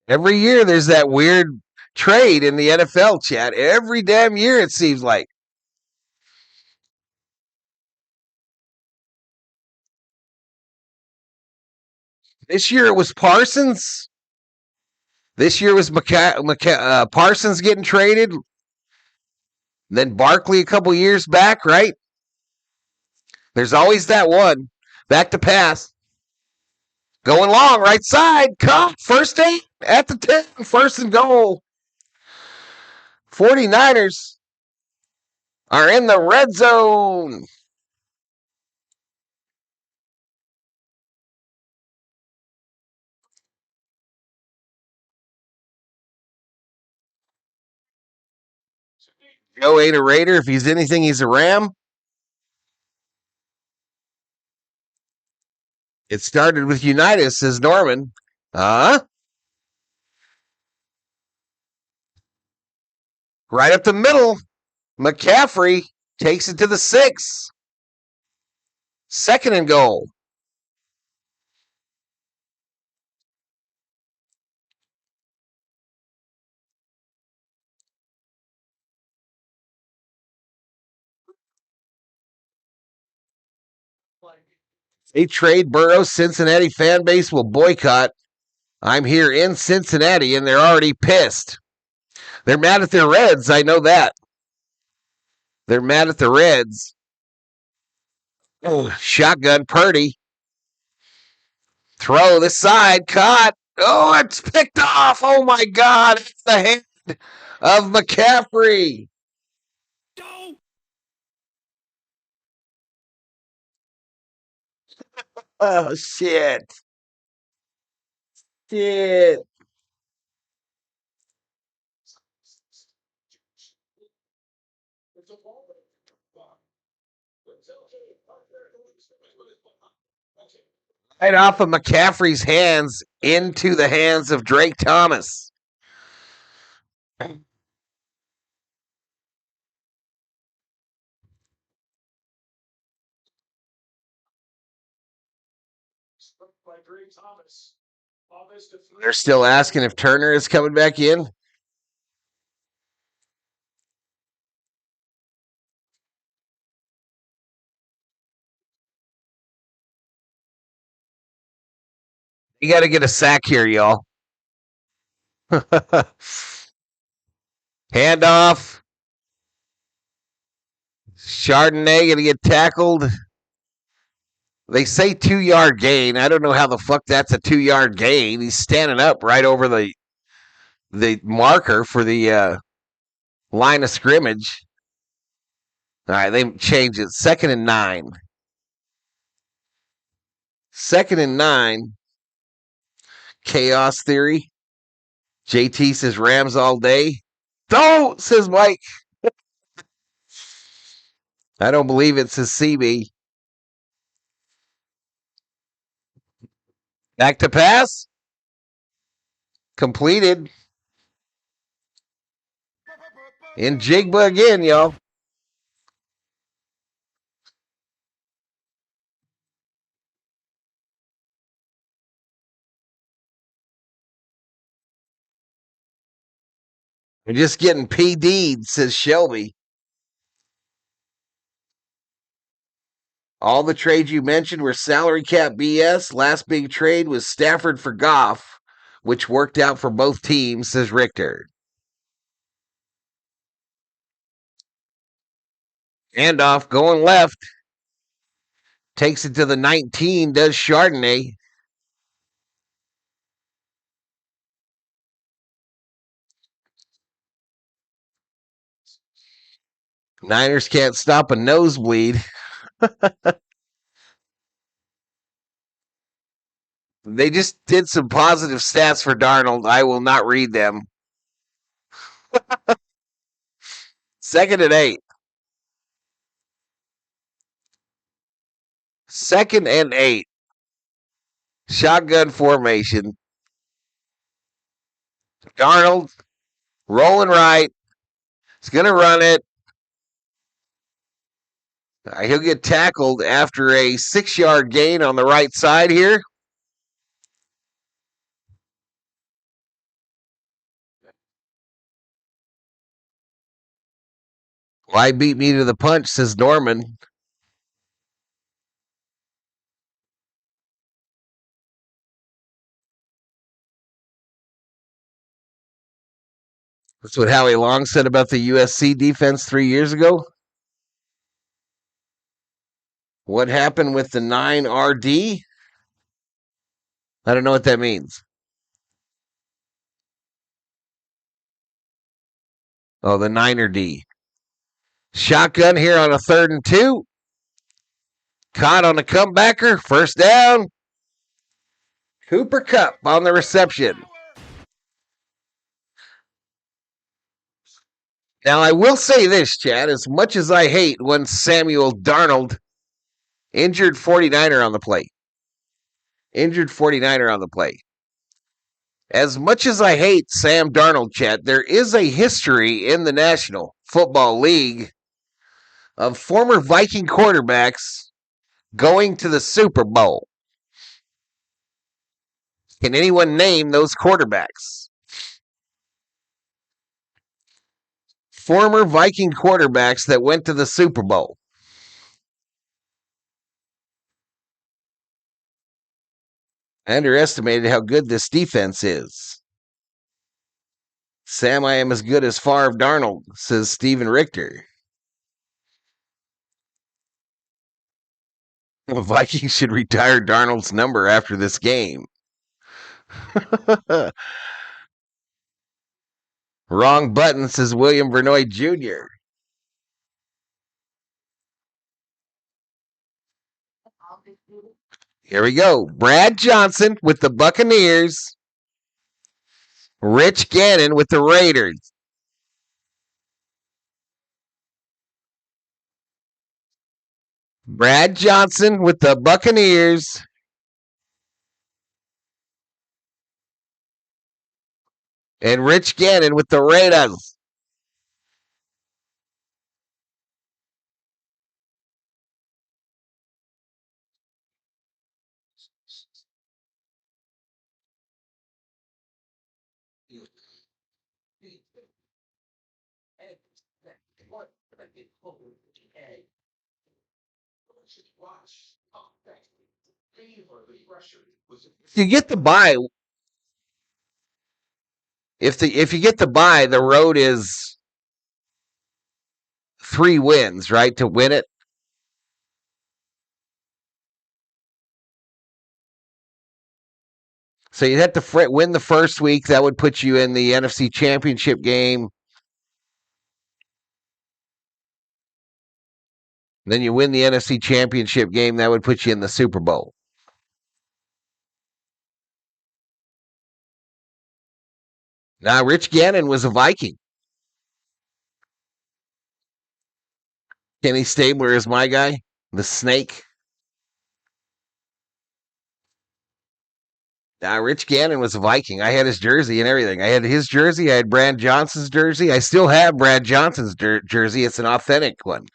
Every year there's that weird trade in the NFL, chat. Every damn year it seems like. This year it was Parsons. This year was Parsons getting traded. Then Barkley a couple years back, right? There's always that one. Back to pass. Going long, right side. Caught. First 8 at the 10. First and goal. 49ers are in the red zone. Joe ain't a Raider. If he's anything, he's a Ram. It started with Unitas, says Norman. Right up the middle. McCaffrey takes it to the 6. Second and goal. They trade Burrow. Cincinnati fan base will boycott. I'm here in Cincinnati, and they're already pissed. They're mad at their Reds. I know that. They're mad at the Reds. Oh, shotgun Purdy. Throw this side. Caught. Oh, it's picked off. Oh, my God. It's the hand of McCaffrey. Oh, shit. Shit. Right off of McCaffrey's hands into the hands of Drake Thomas. They're still asking if Turner is coming back in. You got to get a sack here, y'all. Handoff. Chardonnay going to get tackled. They say 2-yard gain. I don't know how the fuck that's a 2-yard gain. He's standing up right over the marker for the line of scrimmage. All right, they changed it. 2nd and 9. 2nd and 9. Chaos theory. JT says Rams all day. Don't, says Mike. I don't believe it, says CB. Back to pass. Completed. In Jigba again, y'all. We're just getting PD'd, says Shelby. All the trades you mentioned were salary cap BS. Last big trade was Stafford for Goff, which worked out for both teams, says Richter. Handoff going left. Takes it to the 19, does Chardonnay. Niners can't stop a nosebleed. They just did some positive stats for Darnold. I will not read them. 2nd and 8. 2nd and 8. Shotgun formation. Darnold rolling right. He's going to run it. He'll get tackled after a 6-yard gain on the right side here. Why beat me to the punch, says Norman. That's what Howie Long said about the USC defense 3 years ago. What happened with the 9RD? I don't know what that means. Oh, the 9D. Shotgun here on a 3rd and 2. Caught on the comebacker. First down. Cooper Kupp on the reception. Now, I will say this, Chad. As much as I hate when Samuel Darnold injured 49er on the play. As much as I hate Sam Darnold, Chad, there is a history in the National Football League of former Viking quarterbacks going to the Super Bowl. Can anyone name those quarterbacks? Former Viking quarterbacks that went to the Super Bowl. I underestimated how good this defense is. Sam, I am as good as Favre Darnold, says Steven Richter. The Vikings should retire Darnold's number after this game. Wrong button, says William Vernoy Jr. Here we go. Brad Johnson with the Buccaneers. Rich Gannon with the Raiders. Brad Johnson with the Buccaneers. And Rich Gannon with the Raiders. You get the bye. If you get the bye, the road is 3 wins, right, to win it. So you'd have to win the first week. That would put you in the NFC Championship game. Then you win the NFC Championship game. That would put you in the Super Bowl. Now, Rich Gannon was a Viking. Kenny Stabler is my guy, the Snake. Now, Rich Gannon was a Viking. I had his jersey and everything. I had his jersey. I had Brad Johnson's jersey. I still have Brad Johnson's jersey. It's an authentic one.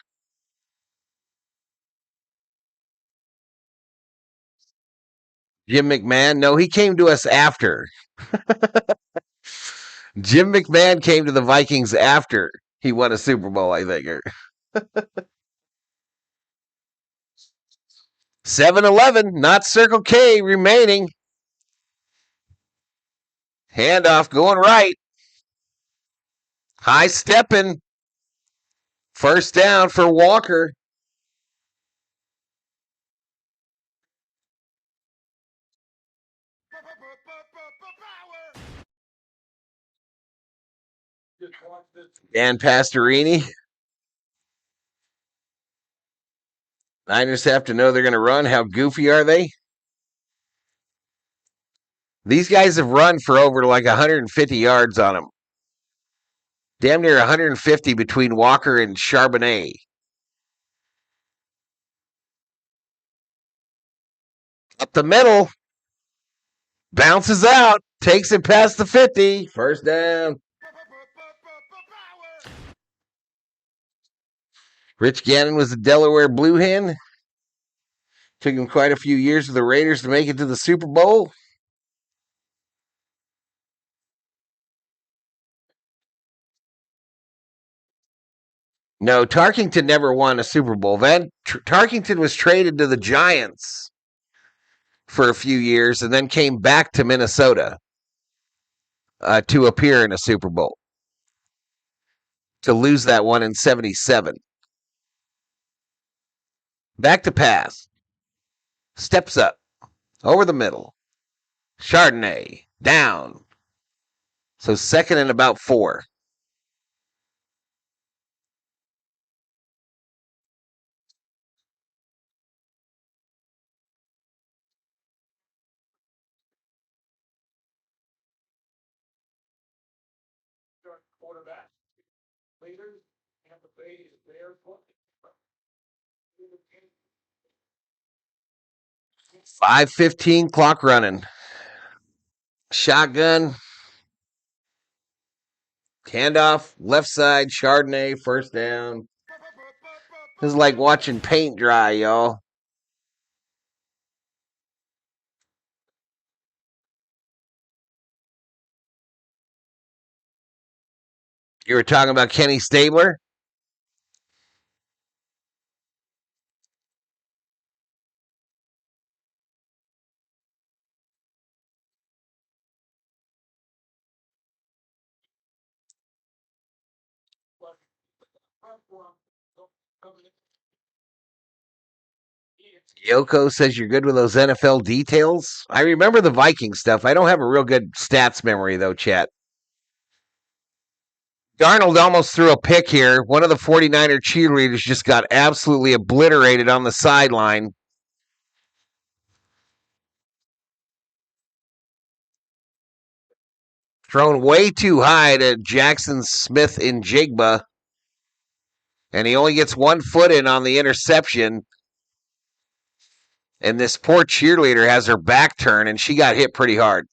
Jim McMahon? No, he came to us after. Jim McMahon came to the Vikings after he won a Super Bowl, I think. 7-11, not Circle K remaining. Handoff going right. High stepping. First down for Walker. Dan Pastorini. Niners have to know they're going to run. How goofy are they? These guys have run for over like 150 yards on them. Damn near 150 between Walker and Charbonnet. Up the middle. Bounces out. Takes it past the 50. First down. Rich Gannon was a Delaware Blue Hen. Took him quite a few years with the Raiders to make it to the Super Bowl. No, Tarkington never won a Super Bowl. Tarkington was traded to the Giants for a few years and then came back to Minnesota to appear in a Super Bowl, to lose that one in 77. Back to pass. Steps up. Over the middle. Chardonnay. Down. So second and about 4. Quarterback. Leaders. And the Bay is there. 5:15 clock running. Shotgun. Handoff. Left side. Chardonnay. First down. This is like watching paint dry, y'all. You were talking about Kenny Stabler? Yoko says you're good with those NFL details. I remember the Viking stuff. I don't have a real good stats memory, though, chat. Darnold almost threw a pick here. One of the 49er cheerleaders just got absolutely obliterated on the sideline. Thrown way too high to Jackson Smith in Jigba. And he only gets 1 foot in on the interception. And this poor cheerleader has her back turned, and she got hit pretty hard.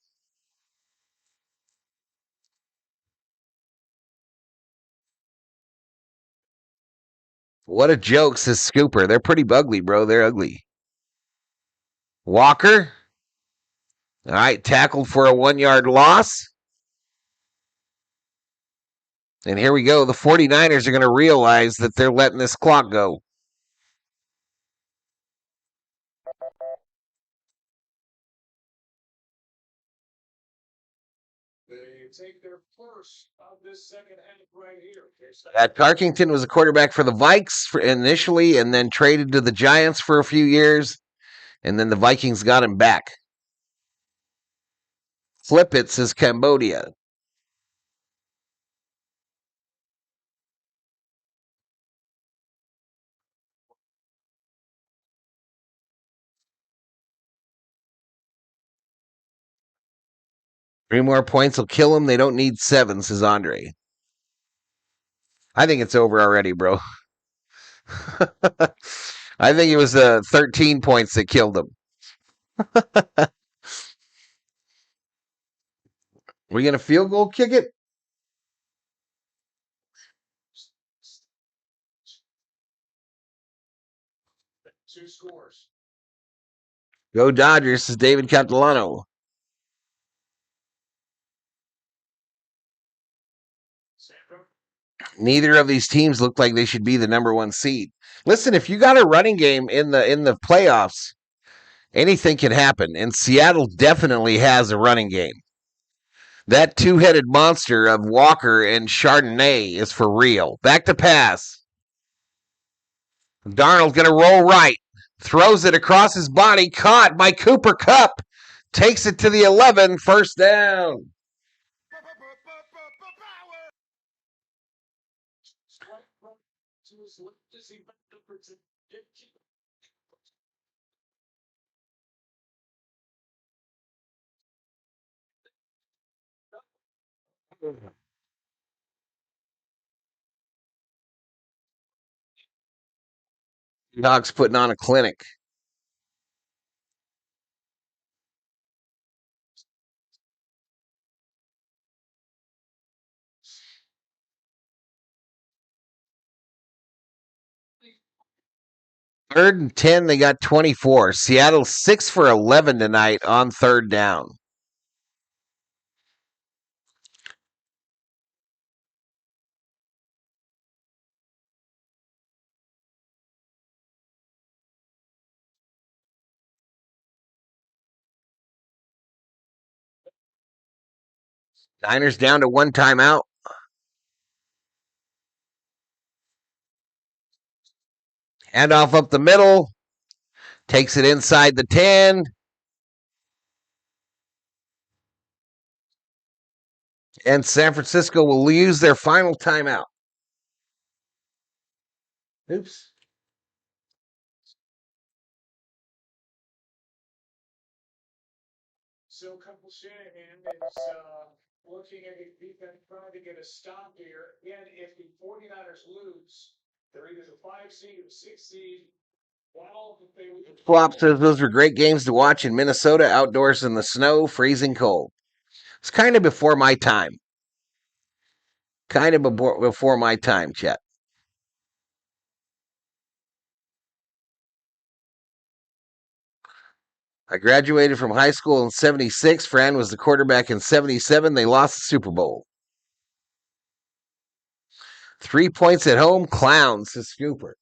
What a joke, says Scooper. They're pretty ugly, bro. They're ugly. Walker. All right, tackled for a 1-yard loss. And here we go. The 49ers are going to realize that they're letting this clock go. They take their first of this second half right here. Tarkington was a quarterback for the Vikes initially and then traded to the Giants for a few years. And then the Vikings got him back. Flip it, says Cambodia. Three more points will kill them. They don't need 7, says Andre. I think it's over already, bro. I think it was 13 points that killed them. We going to field goal kick it? 2 scores. Go Dodgers, says David Catalano. Neither of these teams look like they should be the number 1 seed. Listen, if you got a running game in the playoffs, anything can happen. And Seattle definitely has a running game. That 2-headed monster of Walker and Chardonnay is for real. Back to pass. Darnold going to roll right. Throws it across his body. Caught by Cooper Kupp. Takes it to the 11. First down. Seahawks putting on a clinic. Third and 10, they got 24. Seattle 6 for 11 tonight on third down. Niners down to one timeout. Handoff up the middle. Takes it inside the 10. And San Francisco will use their final timeout. Oops. So Couple Shanahan is looking at his defense, trying to get a stop here. Again, if the 49ers lose, they're either the 5 seed or 6 seed. Well, if they lose. Flop says those were great games to watch in Minnesota, outdoors in the snow, freezing cold. It's kind of before my time. Before my time, Chet. I graduated from high school in 76. Fran was the quarterback in 77. They lost the Super Bowl. 3 points at home. Clowns, says Scooper.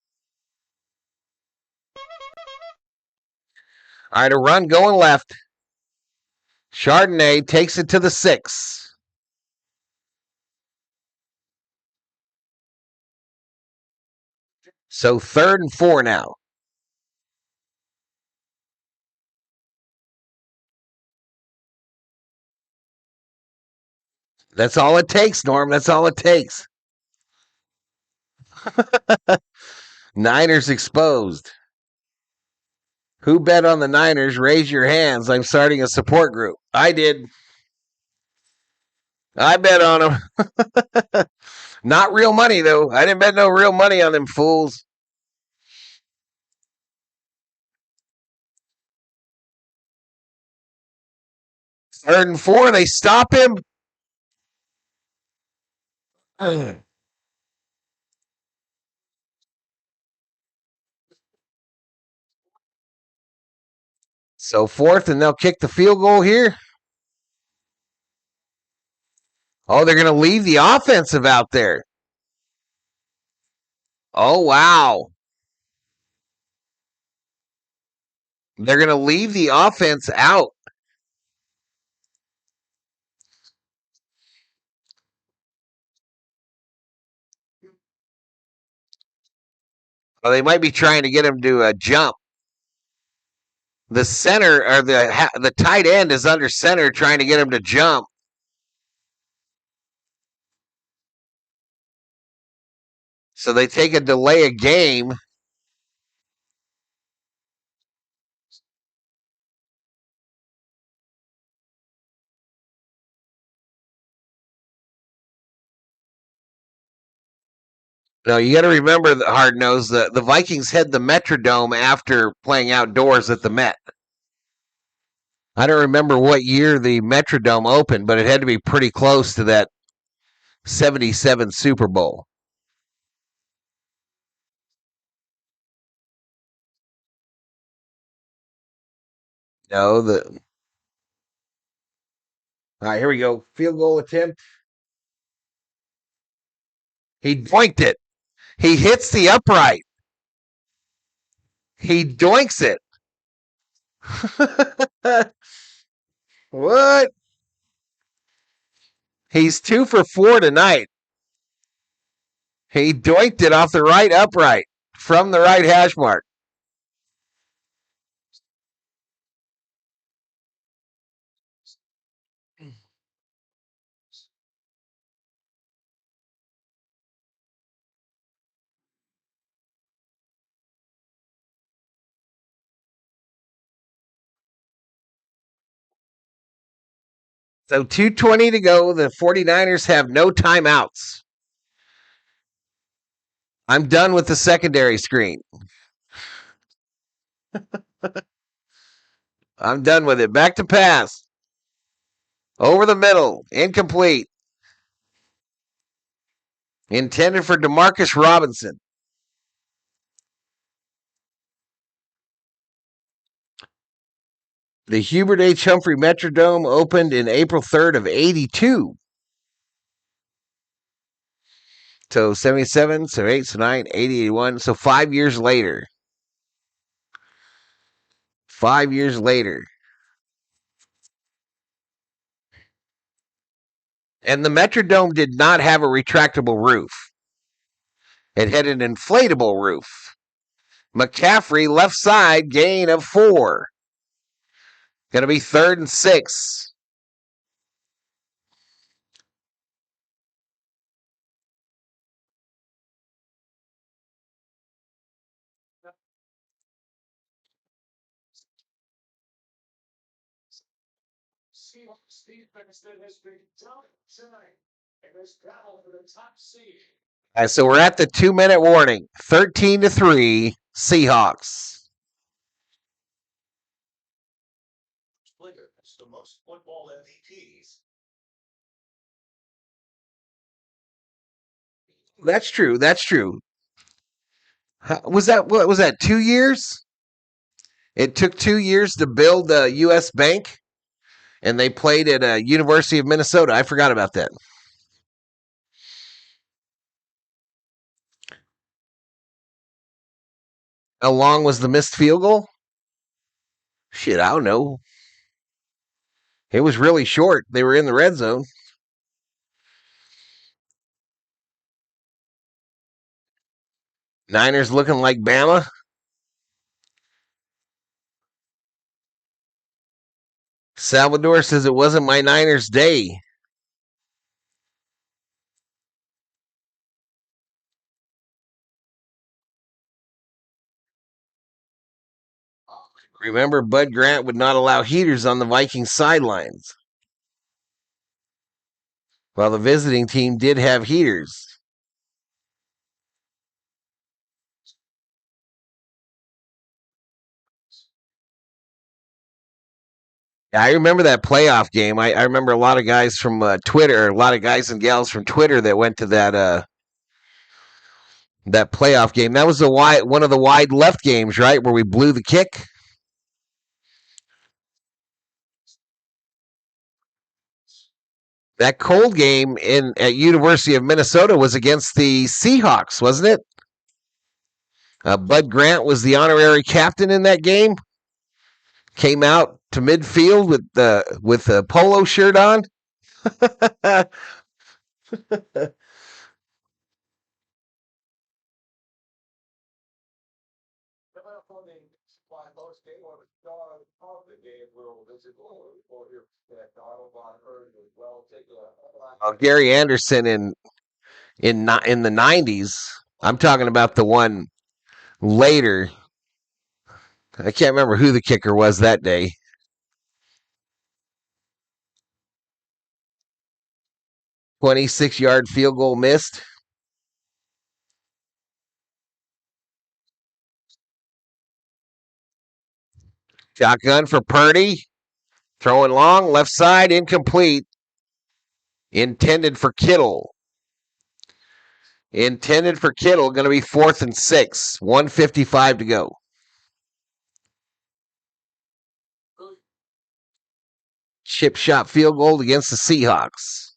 All right, a run going left. Chardonnay takes it to the 6. So 3rd and 4 now. That's all it takes, Norm. That's all it takes. Niners exposed. Who bet on the Niners? Raise your hands. I'm starting a support group. I did. I bet on them. Not real money, though. I didn't bet no real money on them fools. Third and 4, they stop him. So 4th, and they'll kick the field goal here. Oh, they're going to leave the offensive out there. Oh, wow. They're going to leave the offense out. Well, they might be trying to get him to jump. The center or the tight end is under center trying to get him to jump. So they take a delay of game. No, you got to remember, the hard nose. The Vikings had the Metrodome after playing outdoors at the Met. I don't remember what year the Metrodome opened, but it had to be pretty close to that 77 Super Bowl. No, all right, here we go. Field goal attempt. He doinked it. He hits the upright. He doinks it. What? He's 2 for 4 tonight. He doinked it off the right upright from the right hash mark. So 2:20 to go. The 49ers have no timeouts. I'm done with the secondary screen. I'm done with it. Back to pass. Over the middle. Incomplete. Intended for Demarcus Robinson. The Hubert H. Humphrey Metrodome opened in April 3rd of 82. So 77, so 8, so 9, 80, 81. So 5 years later. 5 years later. And the Metrodome did not have a retractable roof. It had an inflatable roof. McCaffrey, left side, gain of 4. Going to be 3rd and 6. Seahawks defense that has been dominant tonight in this battle for the top seed. All right, so we're at the 2-minute warning. 13-3, Seahawks. Player has the most football MVPs. That's true. That's true. Was that 2 years? It took 2 years to build the U.S. Bank, and they played at University of Minnesota. I forgot about that. How long was the missed field goal? Shit, I don't know. It was really short. They were in the red zone. Niners looking like Bama. Salvador says it wasn't my Niners day. Remember, Bud Grant would not allow heaters on the Vikings sidelines, while the visiting team did have heaters. I remember that playoff game. I remember a lot of guys from Twitter, a lot of guys and gals from Twitter that went to that playoff game. That was one of the wide left games, right, where we blew the kick. That cold game at University of Minnesota was against the Seahawks, wasn't it? Bud Grant was the honorary captain in that game. Came out to midfield with a polo shirt on. Gary Anderson in the 90s. I'm talking about the one later. I can't remember who the kicker was that day. "26-yard field goal missed." Shotgun for Purdy. Throwing long, left side, incomplete. Intended for Kittle. Going to be 4th and 6. 1:55 to go. Chip shot field goal against the Seahawks.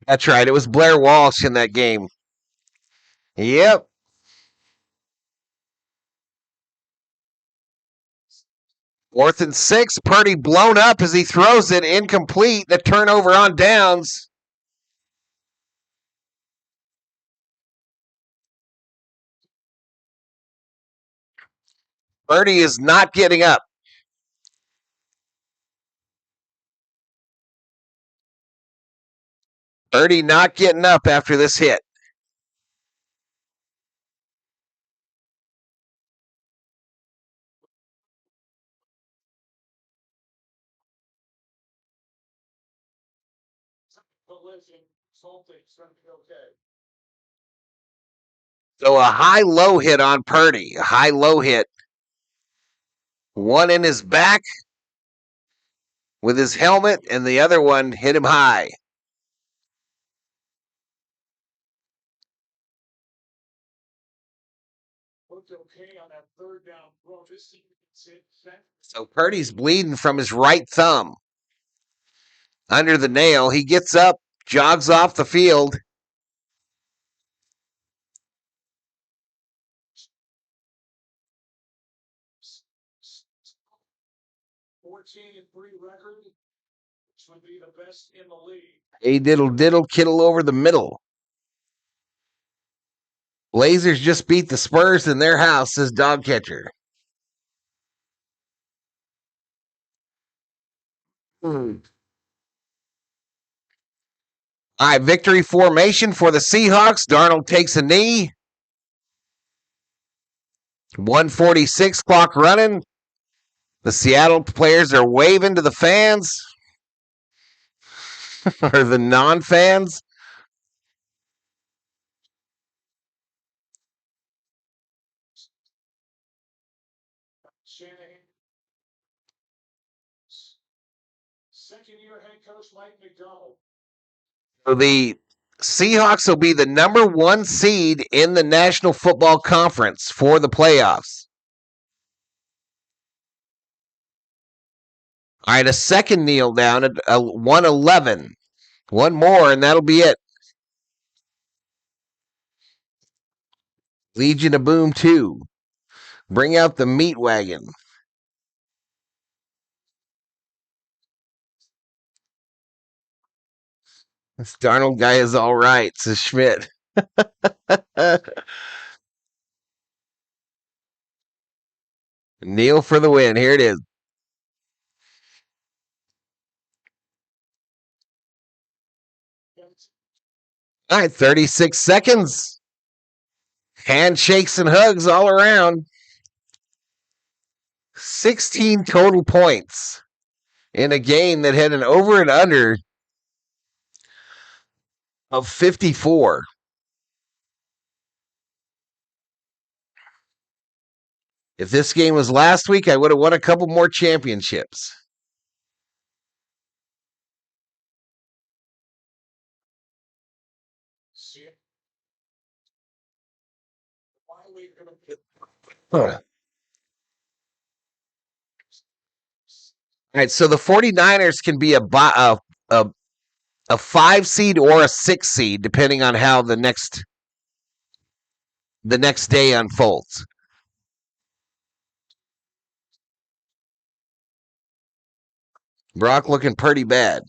That's right. It was Blair Walsh in that game. Yep. Fourth and 6. Purdy blown up as he throws it. Incomplete. The turnover on downs. Purdy is not getting up. Purdy not getting up after this hit. So a high-low hit on Purdy. A high-low hit. One in his back with his helmet, and the other one hit him high. So Purdy's bleeding from his right thumb. Under the nail. He gets up, jogs off the field. best in the league. A diddle diddle, kittle over the middle. Blazers just beat the Spurs in their house, says dog catcher. All right, victory formation for the Seahawks. Darnold takes a knee. 146 clock running. The Seattle players are waving to the fans or the non-fans. Shanahan. Second-year head coach Mike McDonald. So the Seahawks will be the number 1 seed in the National Football Conference for the playoffs. All right, a second kneel down at 111. One more, and that'll be it. Legion of Boom 2. Bring out the meat wagon. This Darnold guy is all right, says Schmidt. Kneel for the win. Here it is. All right, 36 seconds. Handshakes and hugs all around. 16 total points in a game that had an over and under of 54. If this game was last week, I would have won a couple more championships. Huh. All right, so the 49ers can be a 5 seed or a 6 seed, depending on how the next day unfolds. Brock looking pretty bad.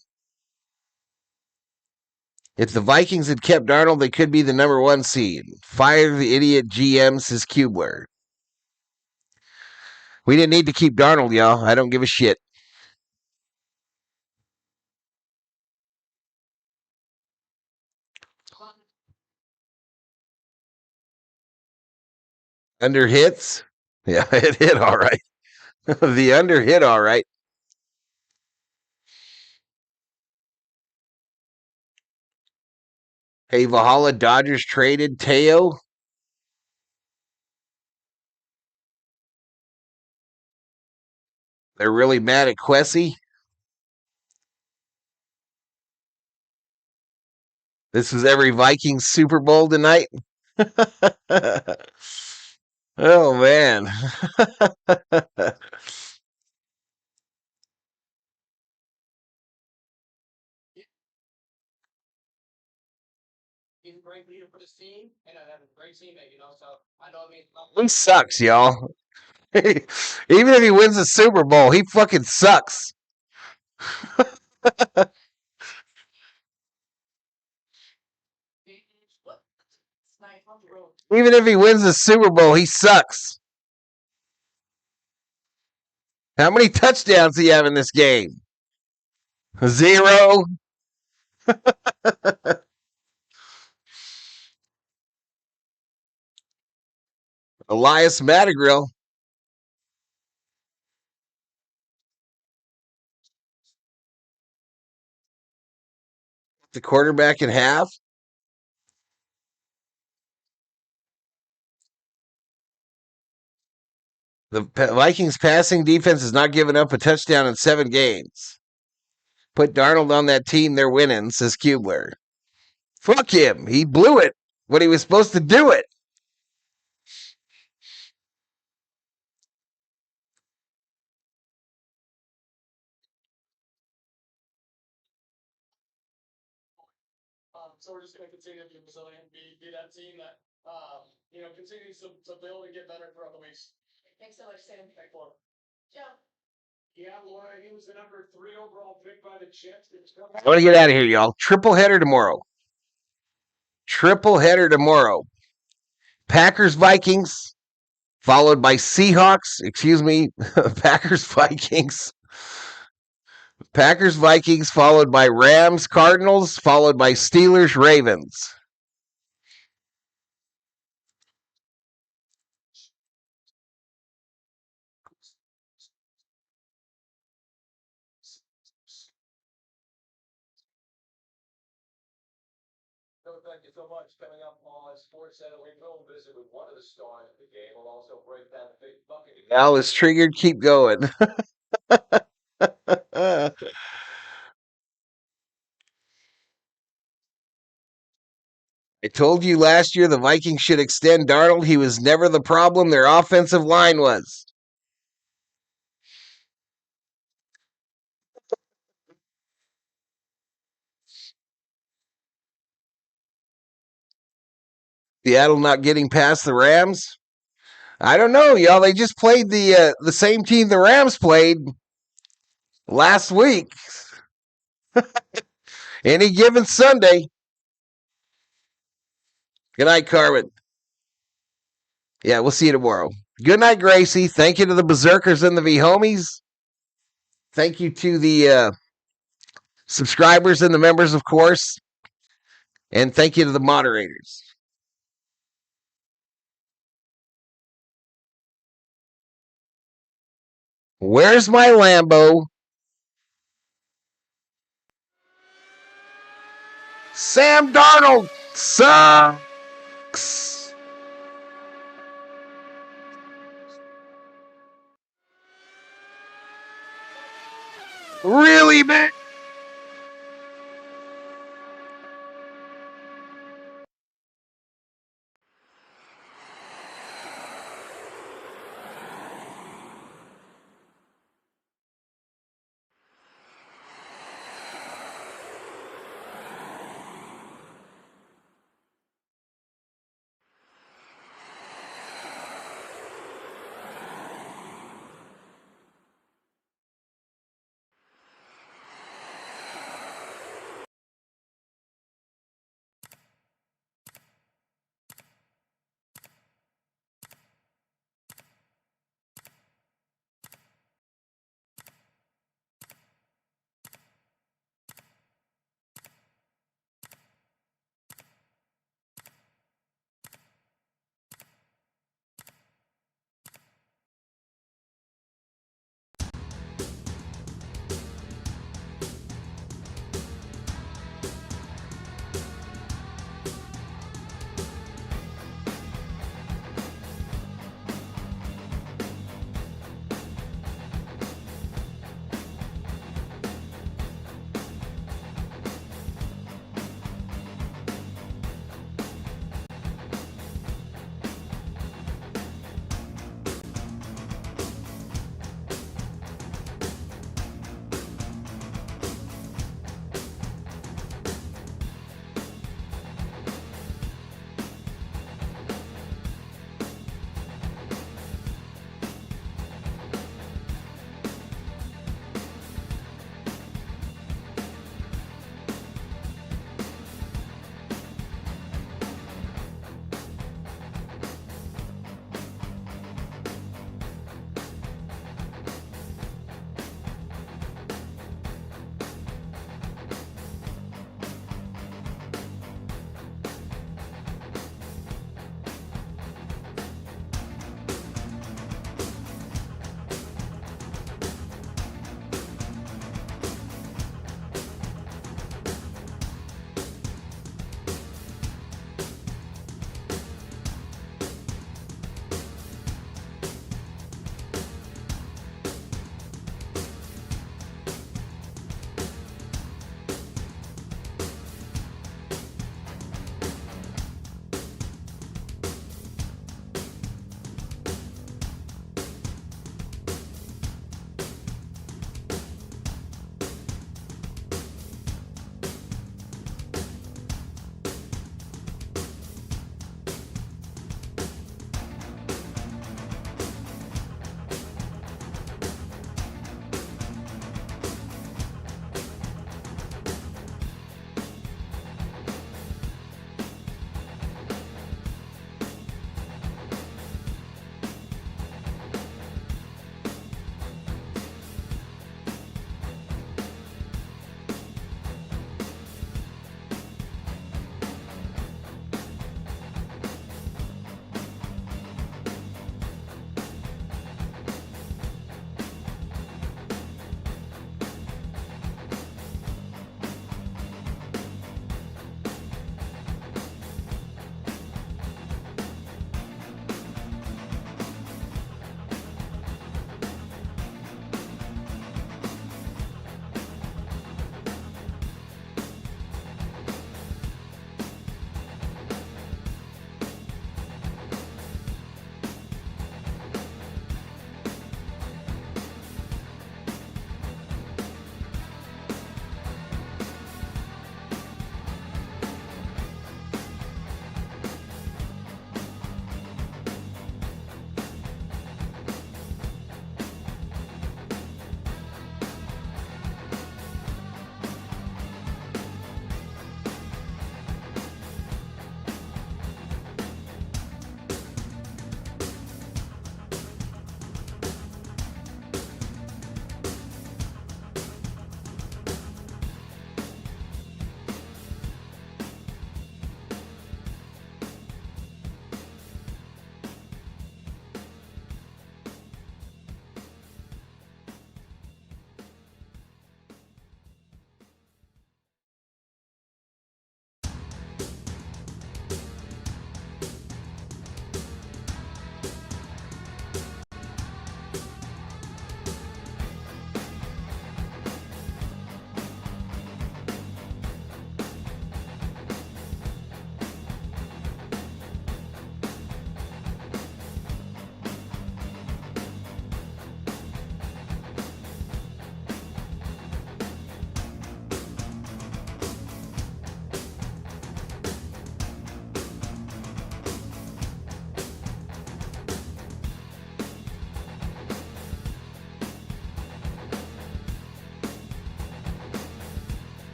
If the Vikings had kept Darnold, they could be the number 1 seed. Fire the idiot GM, says Kubler. We didn't need to keep Darnold, y'all. I don't give a shit. Under hits? Yeah, it hit all right. The under hit all right. Hey, Valhalla Dodgers traded Teo. They're really mad at Quessy. This is every Vikings Super Bowl tonight. Oh, man. He's a great leader for this team, and I have a great teammate, so I know it means He sucks, y'all. Even if he wins the Super Bowl, he fucking sucks. Even if he wins the Super Bowl, he sucks. How many touchdowns do you have in this game? 0. Elias Mattigrill. The quarterback in half. The Vikings passing defense has not given up a touchdown in 7 games. Put Darnold on that team, they're winning, says Kubler. Fuck him. He blew it when he was supposed to do it. So we're just going to continue to be resilient, be that team that continues to build and get better throughout the weeks. Thanks so much, Sam. Thank you. Joe. Yeah, Laura, he was the number 3 overall pick by the Jets. I want to get out of here, y'all. Triple header tomorrow. Packers Vikings, followed by Seahawks. Excuse me, Packers Vikings. Packers Vikings, followed by Rams Cardinals, followed by Steelers Ravens. So thank you so much. Coming up on Sports Center, we will visit with one of the stars of the game. We'll also break down the big bucket. Al is triggered. Keep going. I told you last year the Vikings should extend Darnold. He was never the problem. Their offensive line was. Seattle not getting past the Rams. I don't know, y'all. They just played the same team the Rams played last week. Any given Sunday. Good night, Carmen. Yeah, we'll see you tomorrow. Good night, Gracie. Thank you to the Berserkers and the V-Homies. Thank you to the subscribers and the members, of course. And thank you to the moderators. Where's my Lambo? Sam Darnold sucks. Really, man?